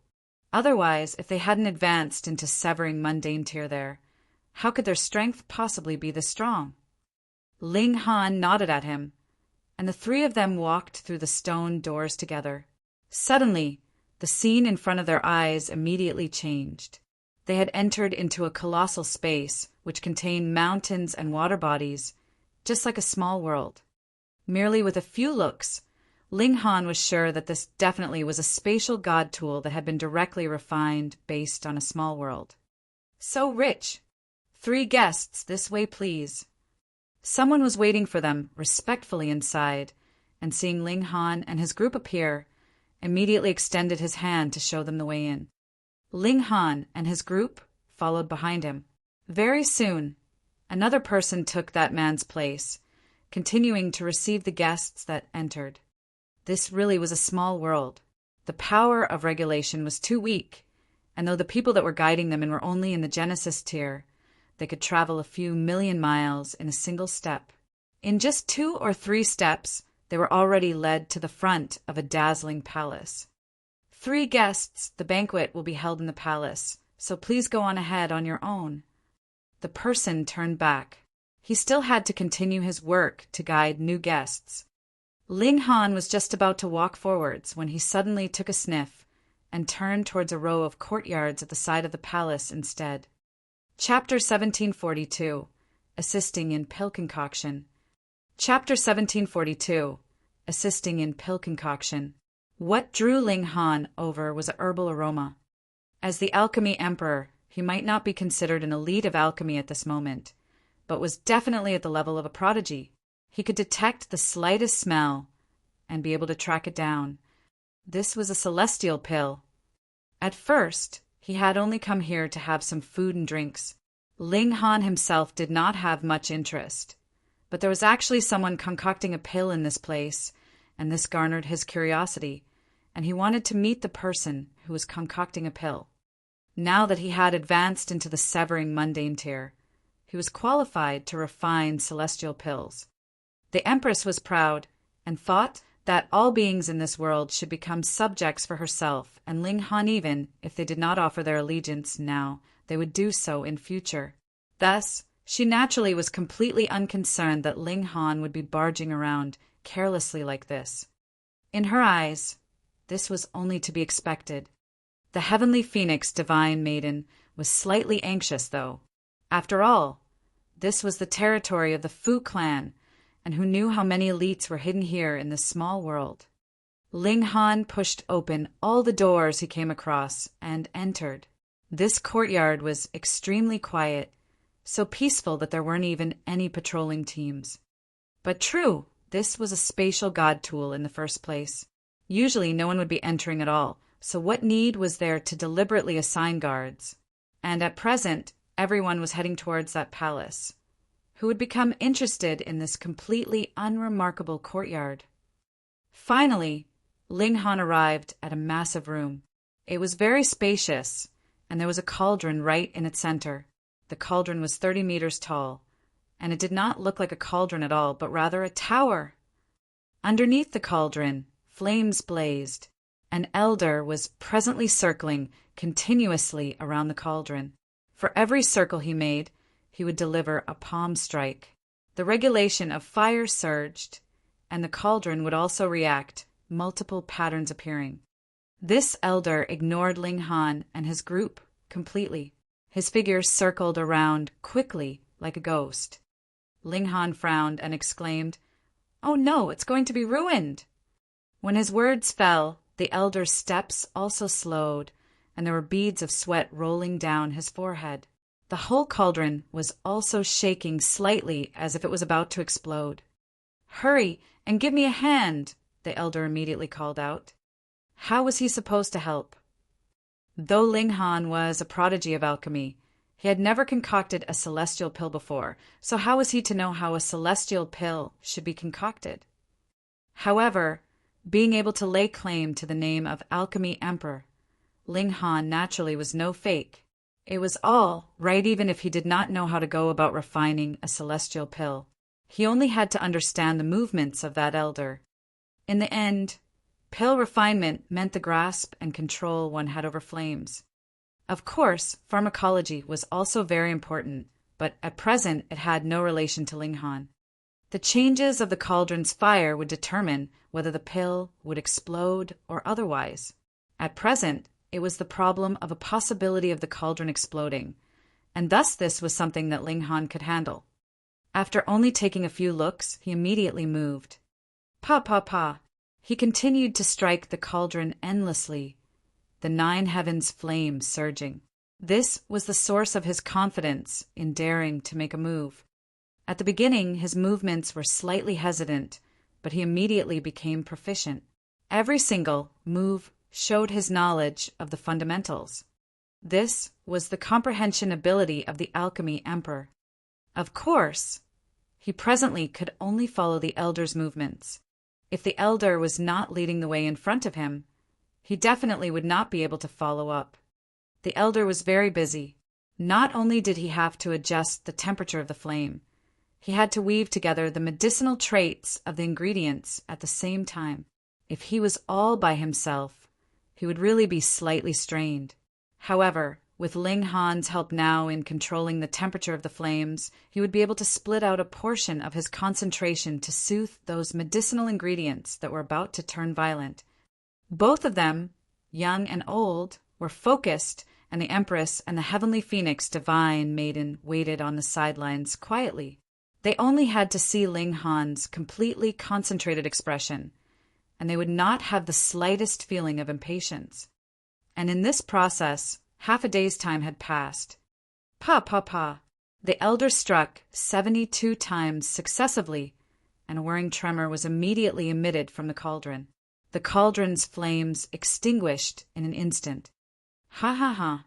Otherwise, if they hadn't advanced into severing mundane tier there, how could their strength possibly be this strong? Ling Han nodded at him, and the 3 of them walked through the stone doors together. Suddenly, the scene in front of their eyes immediately changed. They had entered into a colossal space which contained mountains and water bodies, just like a small world. Merely with a few looks, Ling Han was sure that this definitely was a spatial god tool that had been directly refined based on a small world. So rich! 3 guests this way, please. Someone was waiting for them respectfully inside, and seeing Ling Han and his group appear, immediately extended his hand to show them the way in. Ling Han and his group followed behind him. Very soon, another person took that man's place, continuing to receive the guests that entered. This really was a small world. The power of regulation was too weak, and though the people that were guiding them were only in the Genesis tier, they could travel a few million miles in a single step. In just 2 or 3 steps, they were already led to the front of a dazzling palace. 3 guests, the banquet will be held in the palace, so please go on ahead on your own. The person turned back. He still had to continue his work to guide new guests. Ling Han was just about to walk forwards when he suddenly took a sniff and turned towards a row of courtyards at the side of the palace instead. Chapter 1742. Assisting in Pill Concoction. Chapter 1742. Assisting in Pill Concoction. What drew Ling Han over was a herbal aroma. As the alchemy emperor, he might not be considered an elite of alchemy at this moment, but was definitely at the level of a prodigy. He could detect the slightest smell and be able to track it down. This was a celestial pill. At first, he had only come here to have some food and drinks. Ling Han himself did not have much interest, but there was actually someone concocting a pill in this place, and this garnered his curiosity, and he wanted to meet the person who was concocting a pill. Now that he had advanced into the severing mundane tier, he was qualified to refine celestial pills. The Empress was proud and thought that all beings in this world should become subjects for herself, and Ling Han, even if they did not offer their allegiance now, they would do so in future. Thus, she naturally was completely unconcerned that Ling Han would be barging around carelessly like this. In her eyes, this was only to be expected. The heavenly phoenix divine maiden was slightly anxious, though. After all, this was the territory of the Fu clan, and who knew how many elites were hidden here in this small world. Ling Han pushed open all the doors he came across and entered. This courtyard was extremely quiet, so peaceful that there weren't even any patrolling teams. But true, this was a spatial god tool in the first place. Usually no one would be entering at all, so what need was there to deliberately assign guards? And at present, everyone was heading towards that palace, who would become interested in this completely unremarkable courtyard. Finally, Ling Han arrived at a massive room. It was very spacious, and there was a cauldron right in its center. The cauldron was 30 meters tall, and it did not look like a cauldron at all, but rather a tower. Underneath the cauldron, flames blazed. An elder was presently circling continuously around the cauldron. For every circle he made, he would deliver a palm strike. The regulation of fire surged, and the cauldron would also react, multiple patterns appearing. This elder ignored Ling Han and his group completely. His figure circled around quickly like a ghost. Ling Han frowned and exclaimed, "Oh no, it's going to be ruined!" When his words fell, the elder's steps also slowed, and there were beads of sweat rolling down his forehead. The whole cauldron was also shaking slightly as if it was about to explode. "Hurry and give me a hand," the elder immediately called out. How was he supposed to help? Though Ling Han was a prodigy of alchemy, he had never concocted a celestial pill before, so how was he to know how a celestial pill should be concocted? However, being able to lay claim to the name of Alchemy Emperor, Ling Han naturally was no fake. It was all right even if he did not know how to go about refining a celestial pill. He only had to understand the movements of that elder. In the end, pill refinement meant the grasp and control one had over flames. Of course, pharmacology was also very important, but at present it had no relation to Ling Han. The changes of the cauldron's fire would determine whether the pill would explode or otherwise. At present, it was the problem of a possibility of the cauldron exploding, and thus this was something that Ling Han could handle. After only taking a few looks, he immediately moved. Pa pa pa! He continued to strike the cauldron endlessly, the 9 heavens flame surging. This was the source of his confidence in daring to make a move. At the beginning, his movements were slightly hesitant, but he immediately became proficient. Every single move showed his knowledge of the fundamentals. This was the comprehension ability of the Alchemy Emperor. Of course, he presently could only follow the elder's movements. If the elder was not leading the way in front of him, he definitely would not be able to follow up. The elder was very busy. Not only did he have to adjust the temperature of the flame, he had to weave together the medicinal traits of the ingredients at the same time. If he was all by himself, he would really be slightly strained. However, With Ling Han's help now in controlling the temperature of the flames, he would be able to split out a portion of his concentration to soothe those medicinal ingredients that were about to turn violent. Both of them, young and old, were focused, and the Empress and the Heavenly Phoenix Divine Maiden waited on the sidelines quietly. They only had to see Ling Han's completely concentrated expression, and they would not have the slightest feeling of impatience. And in this process, half a day's time had passed. Pa, pa, pa. The elder struck 72 times successively, and a whirring tremor was immediately emitted from the cauldron. The cauldron's flames extinguished in an instant. Ha ha ha.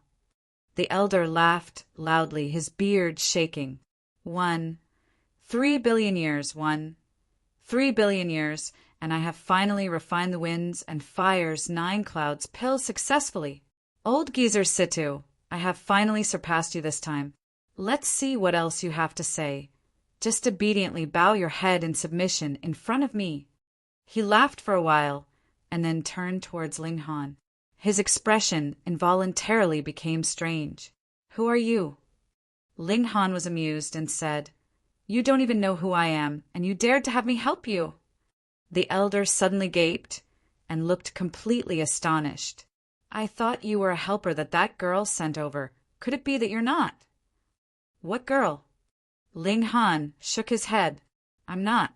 The elder laughed loudly, his beard shaking. 3 billion years, 3 billion years, and I have finally refined the winds and fire's 9 clouds pill successfully. Old geezer Situ, I have finally surpassed you this time. Let's see what else you have to say. Just obediently bow your head in submission in front of me. He laughed for a while, and then turned towards Ling Han. His expression involuntarily became strange. Who are you? Ling Han was amused and said, You don't even know who I am, and you dared to have me help you. The elder suddenly gaped and looked completely astonished. I thought you were a helper that girl sent over. Could it be that you're not? What girl? Ling Han shook his head. I'm not.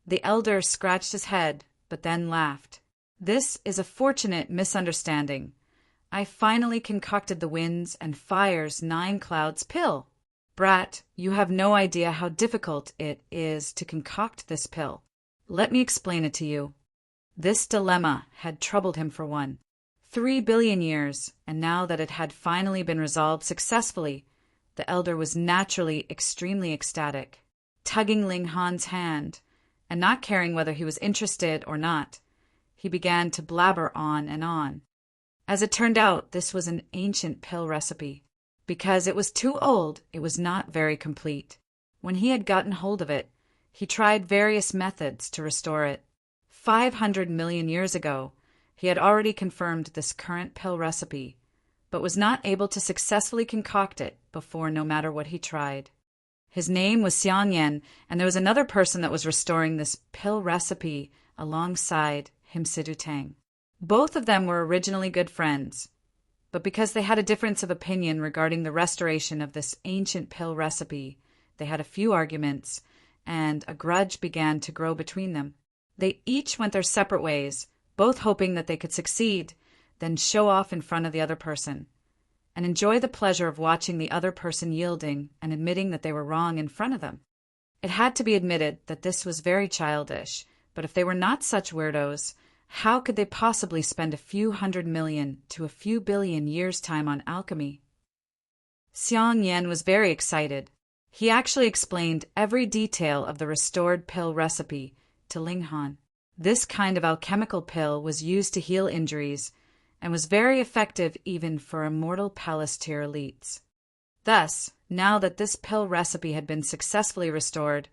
The elder scratched his head, but then laughed. This is a fortunate misunderstanding. I finally concocted the winds and fire's 9 clouds pill. Brat, you have no idea how difficult it is to concoct this pill. Let me explain it to you. This dilemma had troubled him for 3 billion years, and now that it had finally been resolved successfully, the elder was naturally extremely ecstatic. Tugging Ling Han's hand, and not caring whether he was interested or not, he began to blabber on and on. As it turned out, this was an ancient pill recipe. Because it was too old, it was not very complete. When he had gotten hold of it, he tried various methods to restore it. 500 million years ago, he had already confirmed this current pill recipe, but was not able to successfully concoct it before no matter what he tried. His name was Xiang Yan, and there was another person that was restoring this pill recipe alongside him, Sidu Tang. Both of them were originally good friends, but because they had a difference of opinion regarding the restoration of this ancient pill recipe, they had a few arguments, and a grudge began to grow between them. They each went their separate ways, both hoping that they could succeed, then show off in front of the other person, and enjoy the pleasure of watching the other person yielding and admitting that they were wrong in front of them. It had to be admitted that this was very childish, but if they were not such weirdos, how could they possibly spend a few 100 million to a few billion years' time on alchemy? Xiang Yan was very excited. He actually explained every detail of the restored pill recipe to Ling Han. This kind of alchemical pill was used to heal injuries and was very effective even for immortal palace tier elites. Thus, now that this pill recipe had been successfully restored,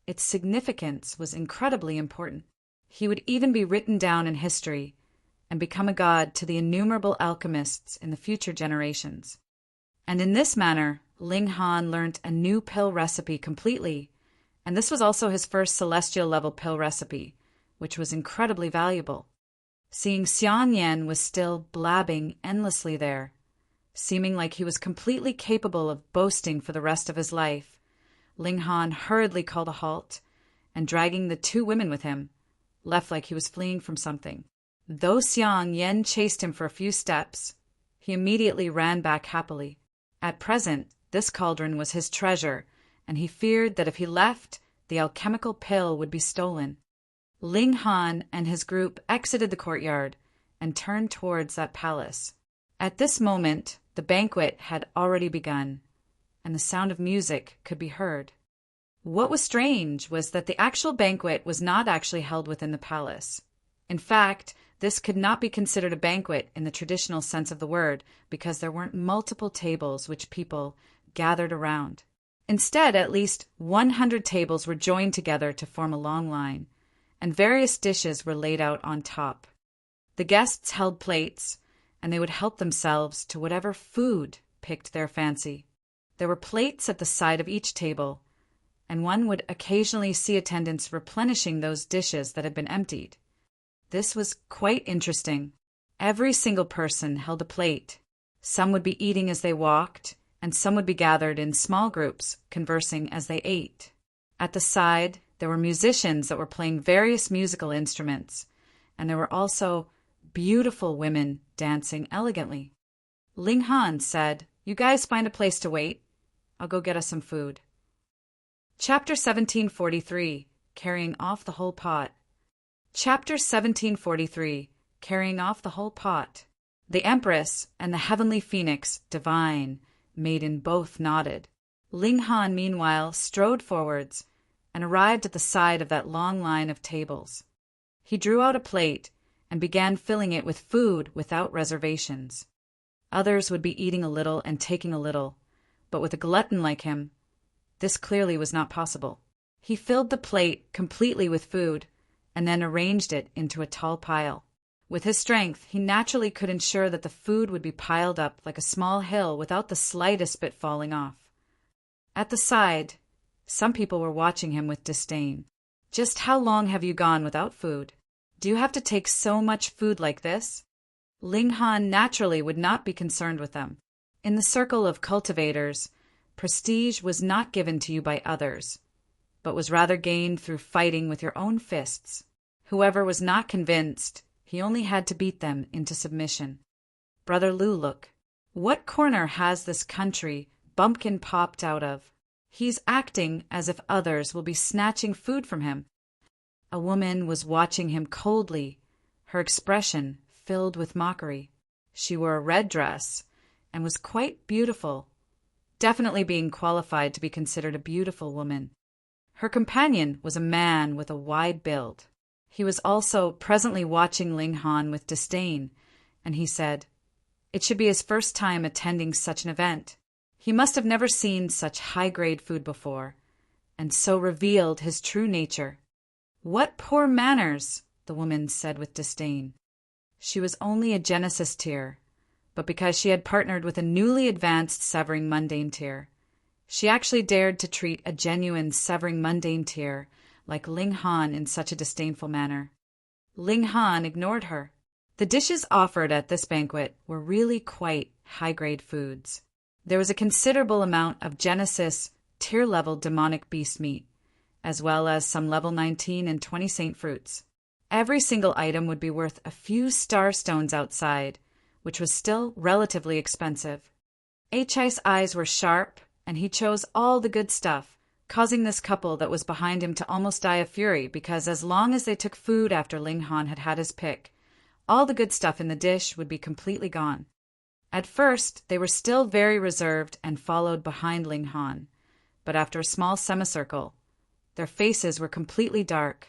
its significance was incredibly important. He would even be written down in history and become a god to the innumerable alchemists in the future generations. And in this manner, Ling Han learnt a new pill recipe completely, and this was also his first celestial level pill recipe, which was incredibly valuable. Seeing Xiang Yan was still blabbing endlessly there, seeming like he was completely capable of boasting for the rest of his life, Ling Han hurriedly called a halt, and dragging the 2 women with him, left like he was fleeing from something. Though Xiang Yan chased him for a few steps, he immediately ran back happily. At present, this cauldron was his treasure, and he feared that if he left, the alchemical pill would be stolen. Ling Han and his group exited the courtyard and turned towards that palace. At this moment, the banquet had already begun, and the sound of music could be heard. What was strange was that the actual banquet was not actually held within the palace. In fact, this could not be considered a banquet in the traditional sense of the word because there weren't multiple tables which people gathered around. Instead, at least 100 tables were joined together to form a long line, and various dishes were laid out on top. The guests held plates, and they would help themselves to whatever food piqued their fancy. There were plates at the side of each table, and one would occasionally see attendants replenishing those dishes that had been emptied. This was quite interesting. Every single person held a plate. Some would be eating as they walked, and some would be gathered in small groups, conversing as they ate. At the side, there were musicians that were playing various musical instruments, and there were also beautiful women dancing elegantly. Ling Han said, "You guys find a place to wait. I'll go get us some food." Chapter 1743, Carrying Off the Whole Pot. Chapter 1743, Carrying Off the Whole Pot. The Empress and the heavenly phoenix, divine, maiden both nodded. Ling Han, meanwhile, strode forwards and arrived at the side of that long line of tables. He drew out a plate and began filling it with food without reservations. Others would be eating a little and taking a little, but with a glutton like him, this clearly was not possible. He filled the plate completely with food and then arranged it into a tall pile. With his strength, he naturally could ensure that the food would be piled up like a small hill without the slightest bit falling off. At the side, some people were watching him with disdain. "Just how long have you gone without food? Do you have to take so much food like this?" Ling Han naturally would not be concerned with them. In the circle of cultivators, prestige was not given to you by others, but was rather gained through fighting with your own fists. Whoever was not convinced, he only had to beat them into submission. "Brother Lu, look. What corner has this country bumpkin popped out of? He's acting as if others will be snatching food from him." A woman was watching him coldly, her expression filled with mockery. She wore a red dress and was quite beautiful, definitely being qualified to be considered a beautiful woman. Her companion was a man with a wide build. He was also presently watching Ling Han with disdain, and he said, it should be his first time attending such an event. He must have never seen such high-grade food before, and so revealed his true nature. "What poor manners," the woman said with disdain. She was only a Genesis tier, but because she had partnered with a newly advanced Severing Mundane tier, she actually dared to treat a genuine Severing Mundane tier like Ling Han in such a disdainful manner. Ling Han ignored her. The dishes offered at this banquet were really quite high-grade foods. There was a considerable amount of Genesis tier-level demonic beast meat, as well as some level 19 and 20 saint fruits. Every single item would be worth a few star stones outside, which was still relatively expensive. H.I.'s eyes were sharp, and he chose all the good stuff, causing this couple that was behind him to almost die of fury because as long as they took food after Ling Han had had his pick, all the good stuff in the dish would be completely gone. At first, they were still very reserved and followed behind Ling Han, but after a small semicircle, their faces were completely dark.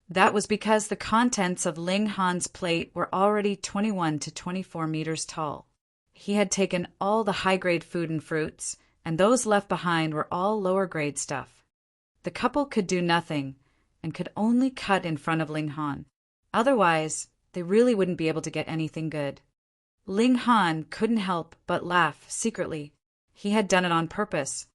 That was because the contents of Ling Han's plate were already 21 to 24 meters tall. He had taken all the high-grade food and fruits, and those left behind were all lower-grade stuff. The couple could do nothing and could only cut in front of Ling Han. Otherwise, they really wouldn't be able to get anything good. Ling Han couldn't help but laugh secretly. He had done it on purpose.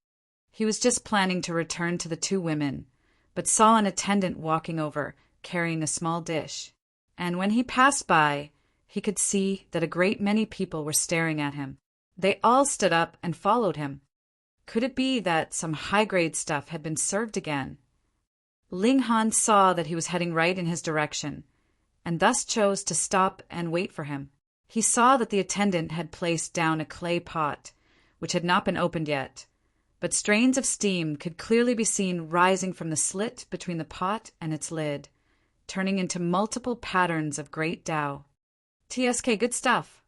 He was just planning to return to the two women, but saw an attendant walking over, carrying a small dish. And when he passed by, he could see that a great many people were staring at him. They all stood up and followed him. Could it be that some high-grade stuff had been served again? Ling Han saw that he was heading right in his direction, and thus chose to stop and wait for him. He saw that the attendant had placed down a clay pot, which had not been opened yet, but strains of steam could clearly be seen rising from the slit between the pot and its lid, turning into multiple patterns of great Tao. "TSK, good stuff."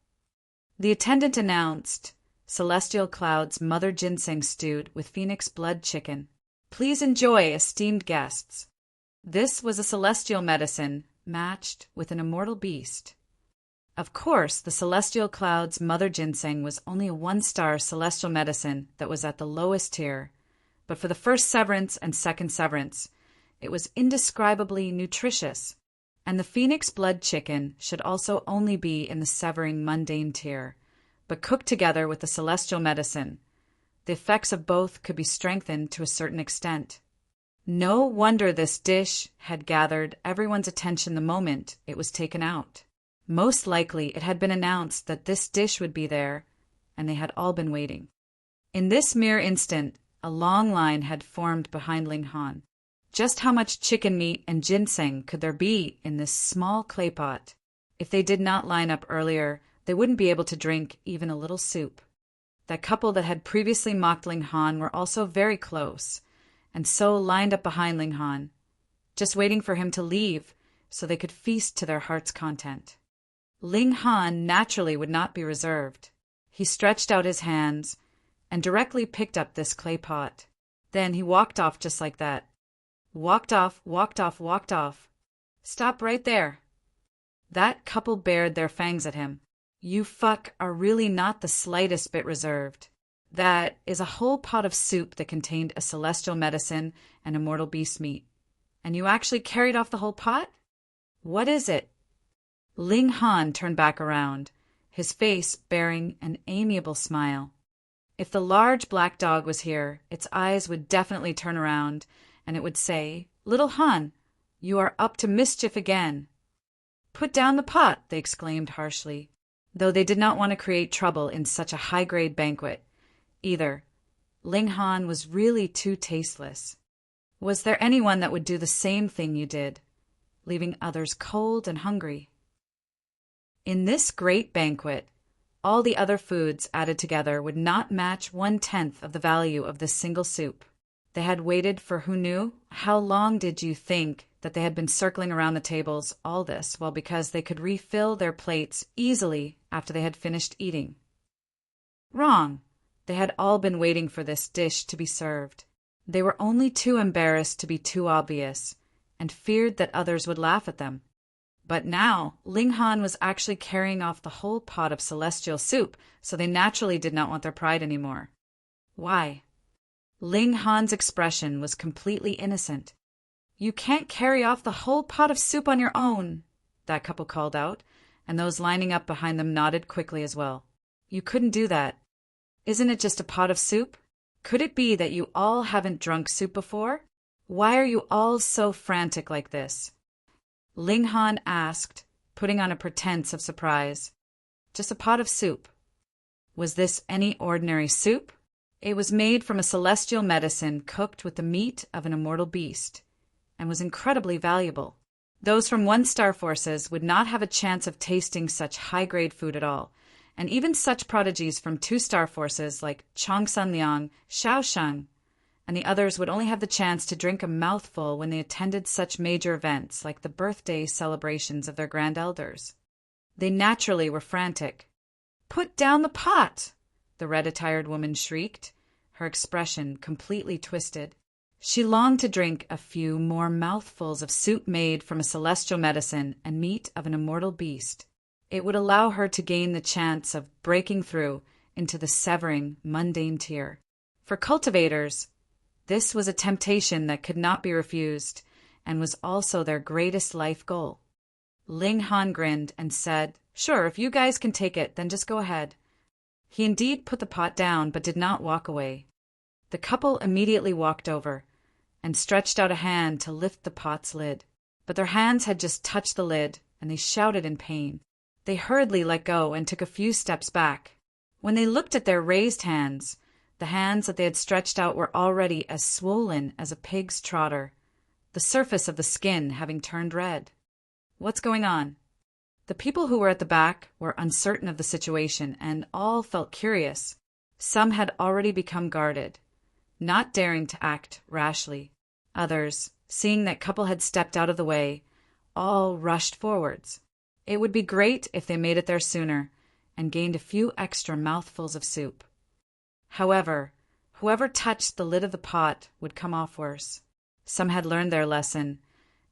The attendant announced, "Celestial Cloud's Mother Ginseng stewed with Phoenix blood chicken. Please enjoy, esteemed guests." This was a celestial medicine matched with an immortal beast. Of course, the Celestial Cloud's Mother Ginseng was only a 1-star celestial medicine that was at the lowest tier, but for the first severance and second severance, it was indescribably nutritious, And the phoenix blood chicken should also only be in the severing mundane tier, but cooked together with the celestial medicine. The effects of both could be strengthened to a certain extent. No wonder this dish had gathered everyone's attention the moment it was taken out. Most likely it had been announced that this dish would be there, and they had all been waiting. In this mere instant, a long line had formed behind Ling Han. Just how much chicken meat and ginseng could there be in this small clay pot? If they did not line up earlier, they wouldn't be able to drink even a little soup. That couple that had previously mocked Ling Han were also very close, and so lined up behind Ling Han, just waiting for him to leave so they could feast to their heart's content. Ling Han naturally would not be reserved. He stretched out his hands and directly picked up this clay pot. Then he walked off just like that. Walked off, walked off, walked off. Stop right there. That couple bared their fangs at him. You fuck are really not the slightest bit reserved. That is a whole pot of soup that contained a celestial medicine and immortal beast meat. And you actually carried off the whole pot? What is it? Ling Han turned back around, his face bearing an amiable smile. If the large black dog was here, its eyes would definitely turn around, and it would say, "Little Han, you are up to mischief again." "Put down the pot," they exclaimed harshly, though they did not want to create trouble in such a high-grade banquet. Either. Ling Han was really too tasteless. Was there anyone that would do the same thing you did, leaving others cold and hungry? In this great banquet, all the other foods added together would not match 1/10 of the value of this single soup. They had waited for who knew? How long did you think that they had been circling around the tables all this, well, because they could refill their plates easily after they had finished eating? Wrong. They had all been waiting for this dish to be served. They were only too embarrassed to be too obvious, and feared that others would laugh at them. But now, Ling Han was actually carrying off the whole pot of celestial soup, so they naturally did not want their pride anymore. Why? Ling Han's expression was completely innocent. "You can't carry off the whole pot of soup on your own," that couple called out, and those lining up behind them nodded quickly as well. "You couldn't do that. Isn't it just a pot of soup? Could it be that you all haven't drunk soup before? Why are you all so frantic like this?" Ling Han asked, putting on a pretense of surprise. "Just a pot of soup." Was this any ordinary soup? It was made from a celestial medicine cooked with the meat of an immortal beast, and was incredibly valuable. Those from 1-star forces would not have a chance of tasting such high-grade food at all, and even such prodigies from 2-star forces like Chongsun Liang, Shaoshang, and the others would only have the chance to drink a mouthful when they attended such major events like the birthday celebrations of their grand elders. They naturally were frantic. "Put down the pot!" the red-attired woman shrieked, her expression completely twisted. She longed to drink a few more mouthfuls of soup made from a celestial medicine and meat of an immortal beast. It would allow her to gain the chance of breaking through into the severing, mundane tier. For cultivators, this was a temptation that could not be refused, and was also their greatest life goal. Ling Han grinned and said, "Sure, if you guys can take it, then just go ahead." He indeed put the pot down, but did not walk away. The couple immediately walked over, and stretched out a hand to lift the pot's lid. But their hands had just touched the lid, and they shouted in pain. They hurriedly let go and took a few steps back. When they looked at their raised hands, the hands that they had stretched out were already as swollen as a pig's trotter, the surface of the skin having turned red. What's going on? The people who were at the back were uncertain of the situation, and all felt curious. Some had already become guarded, not daring to act rashly. Others, seeing that couple had stepped out of the way, all rushed forwards. It would be great if they made it there sooner, and gained a few extra mouthfuls of soup. However, whoever touched the lid of the pot would come off worse. Some had learned their lesson,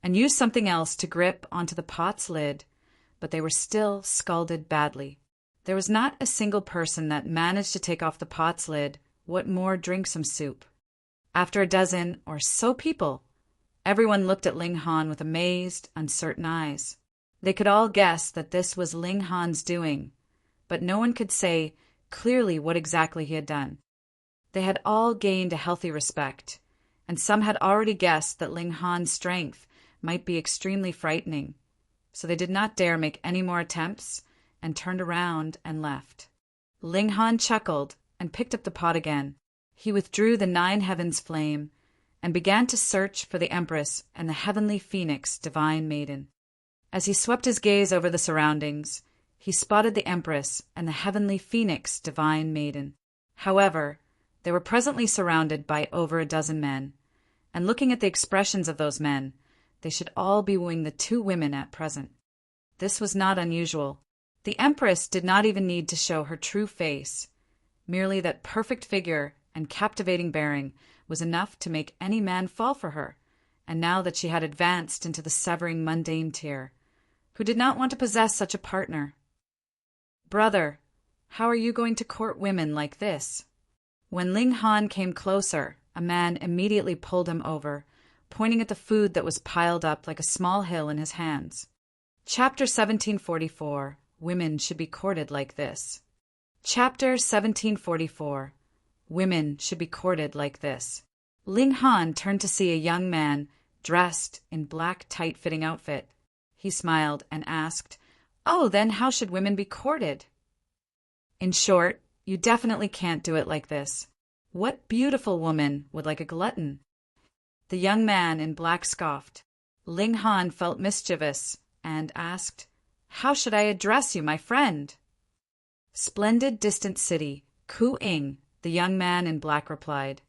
and used something else to grip onto the pot's lid, but they were still scalded badly. There was not a single person that managed to take off the pot's lid, what more drink some soup. After a dozen or so people, Everyone looked at Ling Han with amazed, uncertain eyes. They could all guess that this was Ling Han's doing, but no one could say clearly what exactly he had done. They had all gained a healthy respect, and some had already guessed that Ling Han's strength might be extremely frightening, so they did not dare make any more attempts and turned around and left. Ling Han chuckled and picked up the pot again. He withdrew the 9 heavens flame and began to search for the Empress and the heavenly phoenix, divine maiden. As he swept his gaze over the surroundings, he spotted the Empress and the heavenly phoenix, divine maiden. However, they were presently surrounded by over a dozen men, and looking at the expressions of those men, they should all be wooing the 2 women at present. This was not unusual. The Empress did not even need to show her true face. Merely that perfect figure and captivating bearing was enough to make any man fall for her, and now that she had advanced into the severing mundane tier, who did not want to possess such a partner? "Brother, how are you going to court women like this?" When Ling Han came closer, a man immediately pulled him over, pointing at the food that was piled up like a small hill in his hands. Chapter 1744. Women should be courted like this. Chapter 1744. Women should be courted like this. Ling Han turned to see a young man dressed in black tight-fitting outfit. He smiled and asked, "Oh, then how should women be courted?" "In short, you definitely can't do it like this. What beautiful woman would like a glutton?" The young man in black scoffed. Ling Han felt mischievous and asked, "How should I address you, my friend?" "Splendid distant city, Ku-ing," the young man in black replied.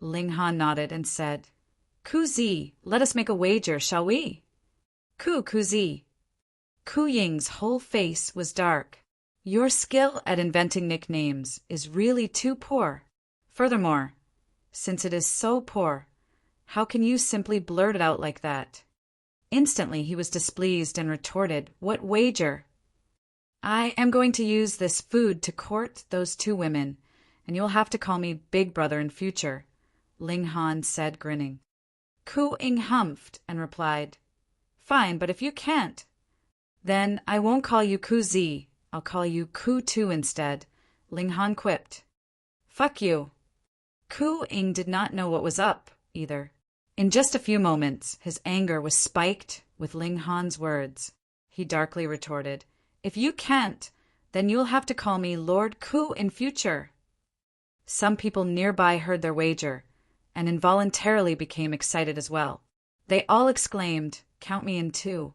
Ling Han nodded and said, "Ku-zi, let us make a wager, shall we?" Ku-zi. Ku-ying's whole face was dark. "Your skill at inventing nicknames is really too poor. Furthermore, since it is so poor, how can you simply blurt it out like that?" Instantly he was displeased and retorted, "What wager?" "I am going to use this food to court those 2 women, and you will have to call me Big Brother in future," Ling Han said, grinning. Ku-ing humphed and replied, "Fine, but if you can't, then I won't call you Ku-zi, I'll call you Ku-tu instead," Ling Han quipped. "Fuck you." Ku-ing did not know what was up, either. In just a few moments, his anger was spiked with Ling Han's words. He darkly retorted, "If you can't, then you'll have to call me Lord Ku in future." Some people nearby heard their wager, and involuntarily became excited as well. They all exclaimed, "Count me in too."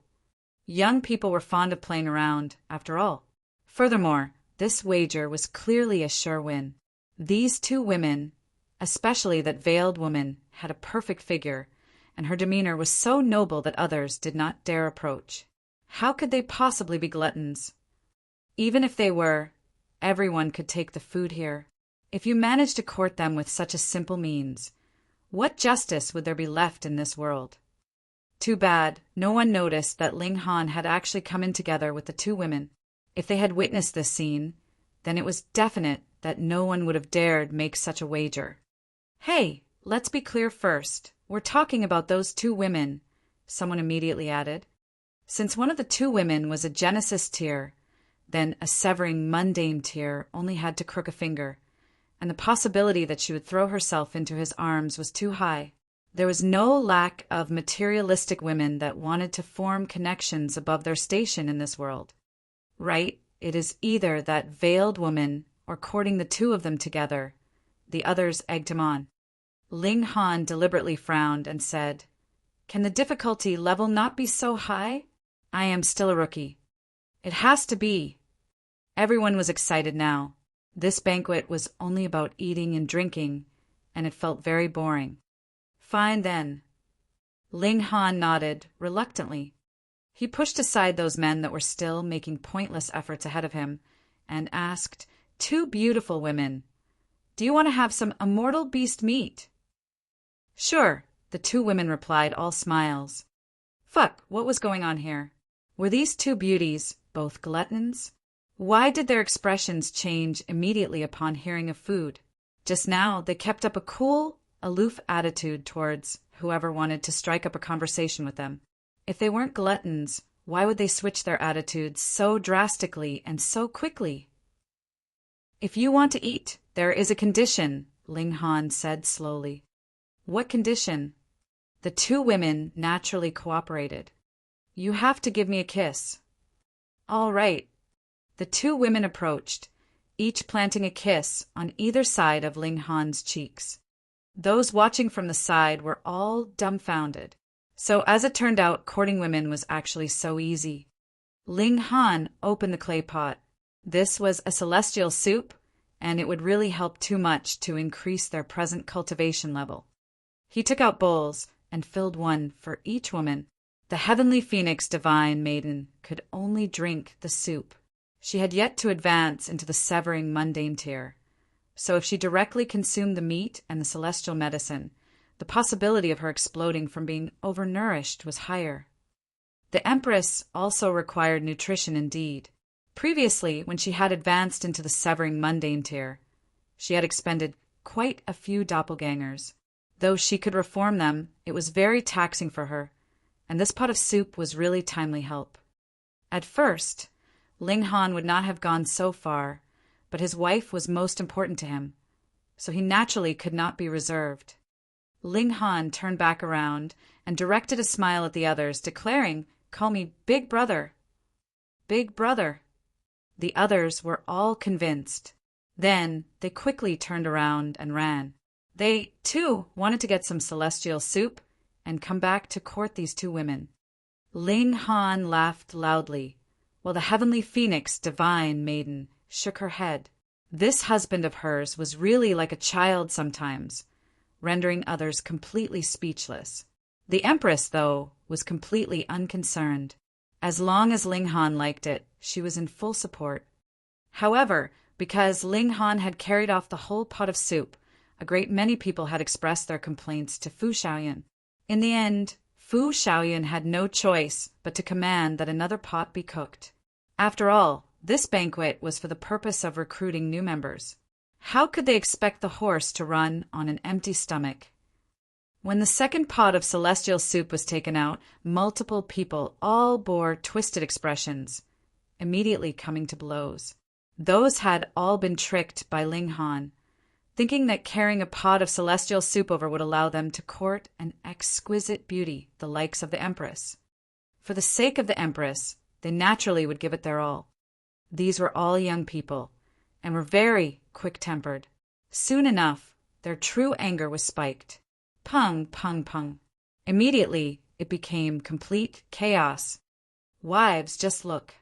Young people were fond of playing around, after all. Furthermore, this wager was clearly a sure win. These 2 women, especially that veiled woman, had a perfect figure, and her demeanor was so noble that others did not dare approach. How could they possibly be gluttons? Even if they were, everyone could take the food here. If you managed to court them with such a simple means, what justice would there be left in this world? Too bad no one noticed that Ling Han had actually come in together with the 2 women. If they had witnessed this scene, then it was definite that no one would have dared make such a wager. "Hey, let's be clear first. We're talking about those 2 women," someone immediately added. Since one of the 2 women was a Genesis tier, then a severing mundane tier only had to crook a finger, and the possibility that she would throw herself into his arms was too high. There was no lack of materialistic women that wanted to form connections above their station in this world. Right, it is either that veiled woman or courting the 2 of them together. The others egged him on. Ling Han deliberately frowned and said, "Can the difficulty level not be so high? I am still a rookie. It has to be." Everyone was excited now. This banquet was only about eating and drinking, and it felt very boring. "Fine then." Ling Han nodded reluctantly. He pushed aside those men that were still making pointless efforts ahead of him and asked 2 beautiful women, "Do you want to have some immortal beast meat?" "Sure," the 2 women replied, all smiles. Fuck, what was going on here? Were these 2 beauties both gluttons? Why did their expressions change immediately upon hearing of food? Just now they kept up a cool, aloof attitude towards whoever wanted to strike up a conversation with them. If they weren't gluttons, why would they switch their attitudes so drastically and so quickly? "If you want to eat, there is a condition," Ling Han said slowly. "What condition?" The two women naturally cooperated. "You have to give me a kiss." "All right." The two women approached, each planting a kiss on either side of Ling Han's cheeks. Those watching from the side were all dumbfounded. So as it turned out, courting women was actually so easy. Ling Han opened the clay pot. This was a celestial soup, and it would really help too much to increase their present cultivation level. He took out bowls and filled one for each woman. The heavenly phoenix divine maiden could only drink the soup. She had yet to advance into the severing mundane tier. So if she directly consumed the meat and the celestial medicine, the possibility of her exploding from being overnourished was higher. The Empress also required nutrition indeed. Previously, when she had advanced into the severing mundane tier, she had expended quite a few doppelgangers. Though she could reform them, it was very taxing for her, and this pot of soup was really timely help. At first, Ling Han would not have gone so far, but his wife was most important to him, so he naturally could not be reserved. Ling Han turned back around and directed a smile at the others, declaring, "Call me Big Brother." Big Brother. The others were all convinced. Then they quickly turned around and ran. They, too, wanted to get some celestial soup and come back to court these two women. Ling Han laughed loudly, while the heavenly phoenix divine maiden shook her head. This husband of hers was really like a child sometimes, rendering others completely speechless. The Empress, though, was completely unconcerned. As long as Ling Han liked it, she was in full support. However, because Ling Han had carried off the whole pot of soup, a great many people had expressed their complaints to Fu Xiaoyan. In the end, Fu Xiaoyan had no choice but to command that another pot be cooked. After all, this banquet was for the purpose of recruiting new members. How could they expect the horse to run on an empty stomach? When the second pot of celestial soup was taken out, multiple people all bore twisted expressions, immediately coming to blows. Those had all been tricked by Ling Han, thinking that carrying a pot of celestial soup over would allow them to court an exquisite beauty, the likes of the Empress. For the sake of the Empress, they naturally would give it their all. These were all young people, and were very quick-tempered. Soon enough, their true anger was spiked. Pung, pung, pung. Immediately, it became complete chaos. Wives, just look.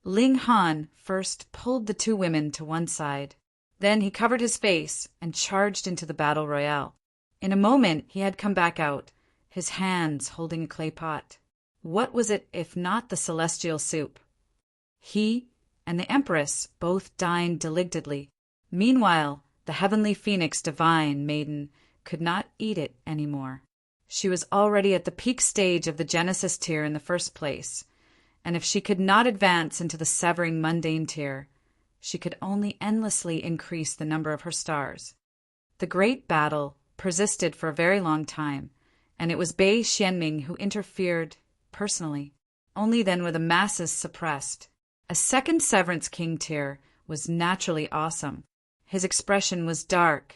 Ling Han first pulled the two women to one side. Then he covered his face and charged into the battle royale. In a moment, he had come back out, his hands holding a clay pot. What was it if not the celestial soup? He and the Empress both dined delightedly. Meanwhile, the heavenly phoenix divine maiden could not eat it any more. She was already at the peak stage of the Genesis tier in the first place, and if she could not advance into the severing mundane tier, she could only endlessly increase the number of her stars. The great battle persisted for a very long time, and it was Bei Xianming who interfered personally. Only then were the masses suppressed. A second Severance King tier was naturally awesome. His expression was dark,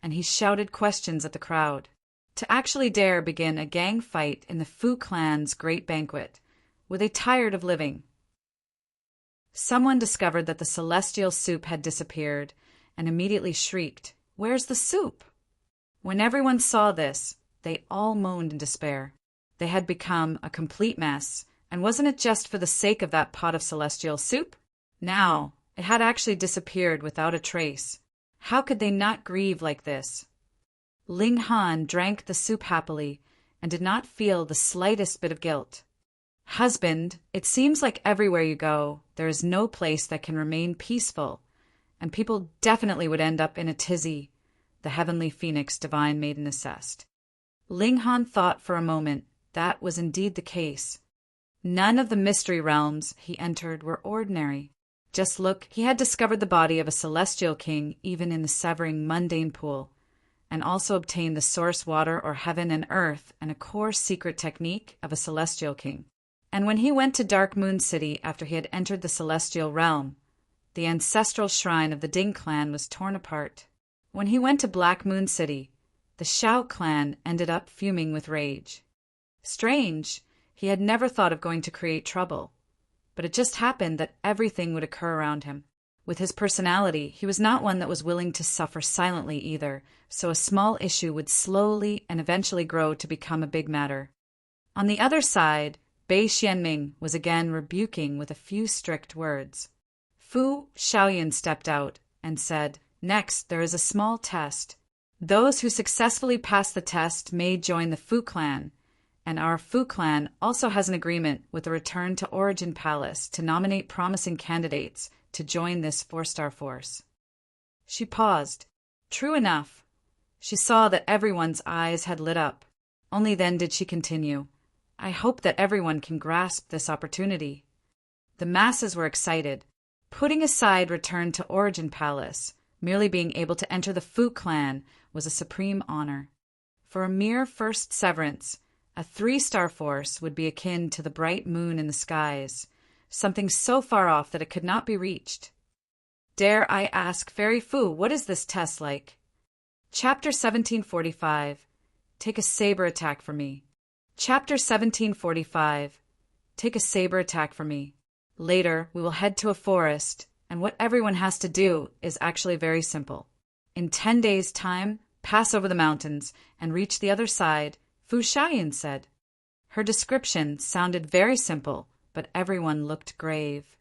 and he shouted questions at the crowd. To actually dare begin a gang fight in the Fu clan's great banquet, were they tired of living? Someone discovered that the celestial soup had disappeared, and immediately shrieked, "Where's the soup?" When everyone saw this, they all moaned in despair. They had become a complete mess, and wasn't it just for the sake of that pot of celestial soup? Now, it had actually disappeared without a trace. How could they not grieve like this? Ling Han drank the soup happily and did not feel the slightest bit of guilt. "Husband, it seems like everywhere you go, there is no place that can remain peaceful, and people definitely would end up in a tizzy," the heavenly phoenix divine maiden assessed. Ling Han thought for a moment that was indeed the case. None of the mystery realms he entered were ordinary. Just look, he had discovered the body of a celestial king even in the severing mundane pool, and also obtain the source water or heaven and earth and a core secret technique of a celestial king. And when he went to Dark Moon City after he had entered the celestial realm, the ancestral shrine of the Ding clan was torn apart. When he went to Black Moon City, the Shao clan ended up fuming with rage. Strange, he had never thought of going to create trouble, but it just happened that everything would occur around him. With his personality, he was not one that was willing to suffer silently either, so a small issue would slowly and eventually grow to become a big matter. On the other side, Bei Xianming was again rebuking with a few strict words. Fu Shaoyan stepped out and said, "Next, there is a small test. Those who successfully pass the test may join the Fu clan, and our Fu clan also has an agreement with the Return to Origin Palace to nominate promising candidates to join this 4-star force." She paused. True enough, she saw that everyone's eyes had lit up. Only then did she continue, "I hope that everyone can grasp this opportunity." The masses were excited. Putting aside Return to Origin Palace, merely being able to enter the Fu clan was a supreme honor. For a mere first severance, a 3-star force would be akin to the bright moon in the skies, something so far off that it could not be reached. "Dare I ask, Fairy Fu, what is this test like?" Chapter 1745. Take a saber attack for me. Chapter 1745. Take a saber attack for me. Later, we will head to a forest, and what everyone has to do is actually very simple. In 10 days' time, pass over the mountains and reach the other side, Fu Shaoyan said. Her description sounded very simple, but everyone looked grave.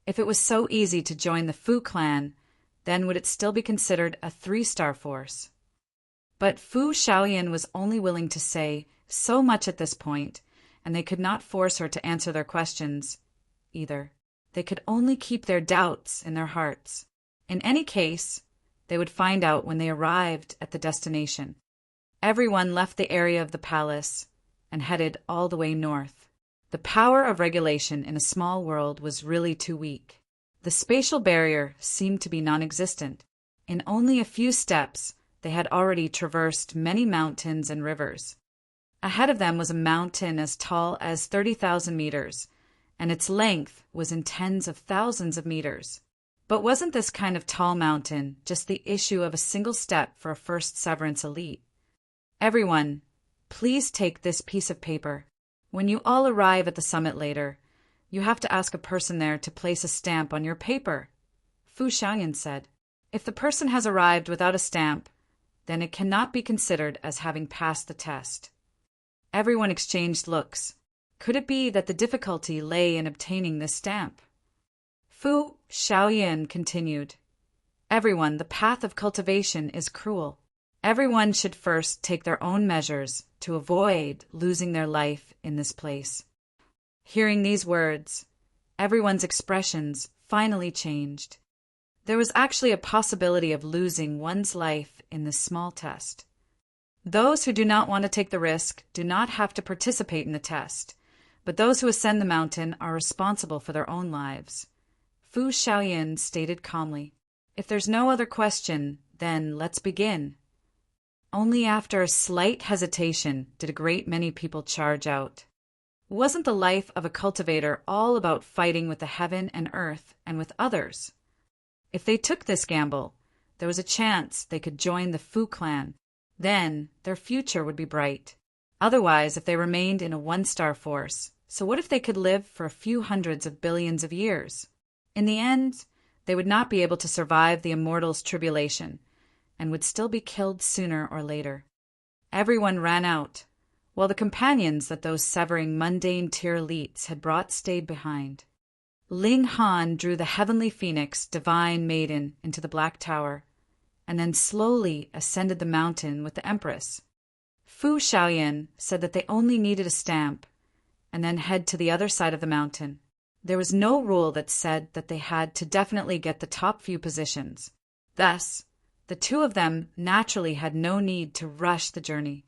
If it was so easy to join the Fu clan, then would it still be considered a 3-star force? But Fu Shaoyan was only willing to say so much at this point, and they could not force her to answer their questions either. They could only keep their doubts in their hearts. In any case, they would find out when they arrived at the destination. Everyone left the area of the palace and headed all the way north. The power of regulation in a small world was really too weak. The spatial barrier seemed to be non-existent. In only a few steps, they had already traversed many mountains and rivers. Ahead of them was a mountain as tall as 30,000 meters, and its length was in tens of thousands of meters. But wasn't this kind of tall mountain just the issue of a single step for a first severance elite? Everyone, please take this piece of paper. When you all arrive at the summit later, you have to ask a person there to place a stamp on your paper, Fu Shaoyan said. If the person has arrived without a stamp, then it cannot be considered as having passed the test. Everyone exchanged looks. Could it be that the difficulty lay in obtaining this stamp? Fu Shaoyan continued, "Everyone, the path of cultivation is cruel. Everyone should first take their own measures to avoid losing their life in this place." Hearing these words, everyone's expressions finally changed. There was actually a possibility of losing one's life in this small test. Those who do not want to take the risk do not have to participate in the test, but those who ascend the mountain are responsible for their own lives. Fu Shaoyan stated calmly, "If there's no other question, then let's begin." Only after a slight hesitation did a great many people charge out. Wasn't the life of a cultivator all about fighting with the heaven and earth and with others? If they took this gamble, there was a chance they could join the Fu clan. Then their future would be bright. Otherwise, if they remained in a 1-star force, so what if they could live for a few hundreds of billions of years? In the end, they would not be able to survive the immortals' tribulation, and would still be killed sooner or later. Everyone ran out, while the companions that those severing mundane tier elites had brought stayed behind. Ling Han drew the heavenly phoenix, divine maiden, into the Black Tower, and then slowly ascended the mountain with the Empress. Fu Shaoyan said that they only needed a stamp, and then head to the other side of the mountain. There was no rule that said that they had to definitely get the top few positions. Thus, the two of them naturally had no need to rush the journey.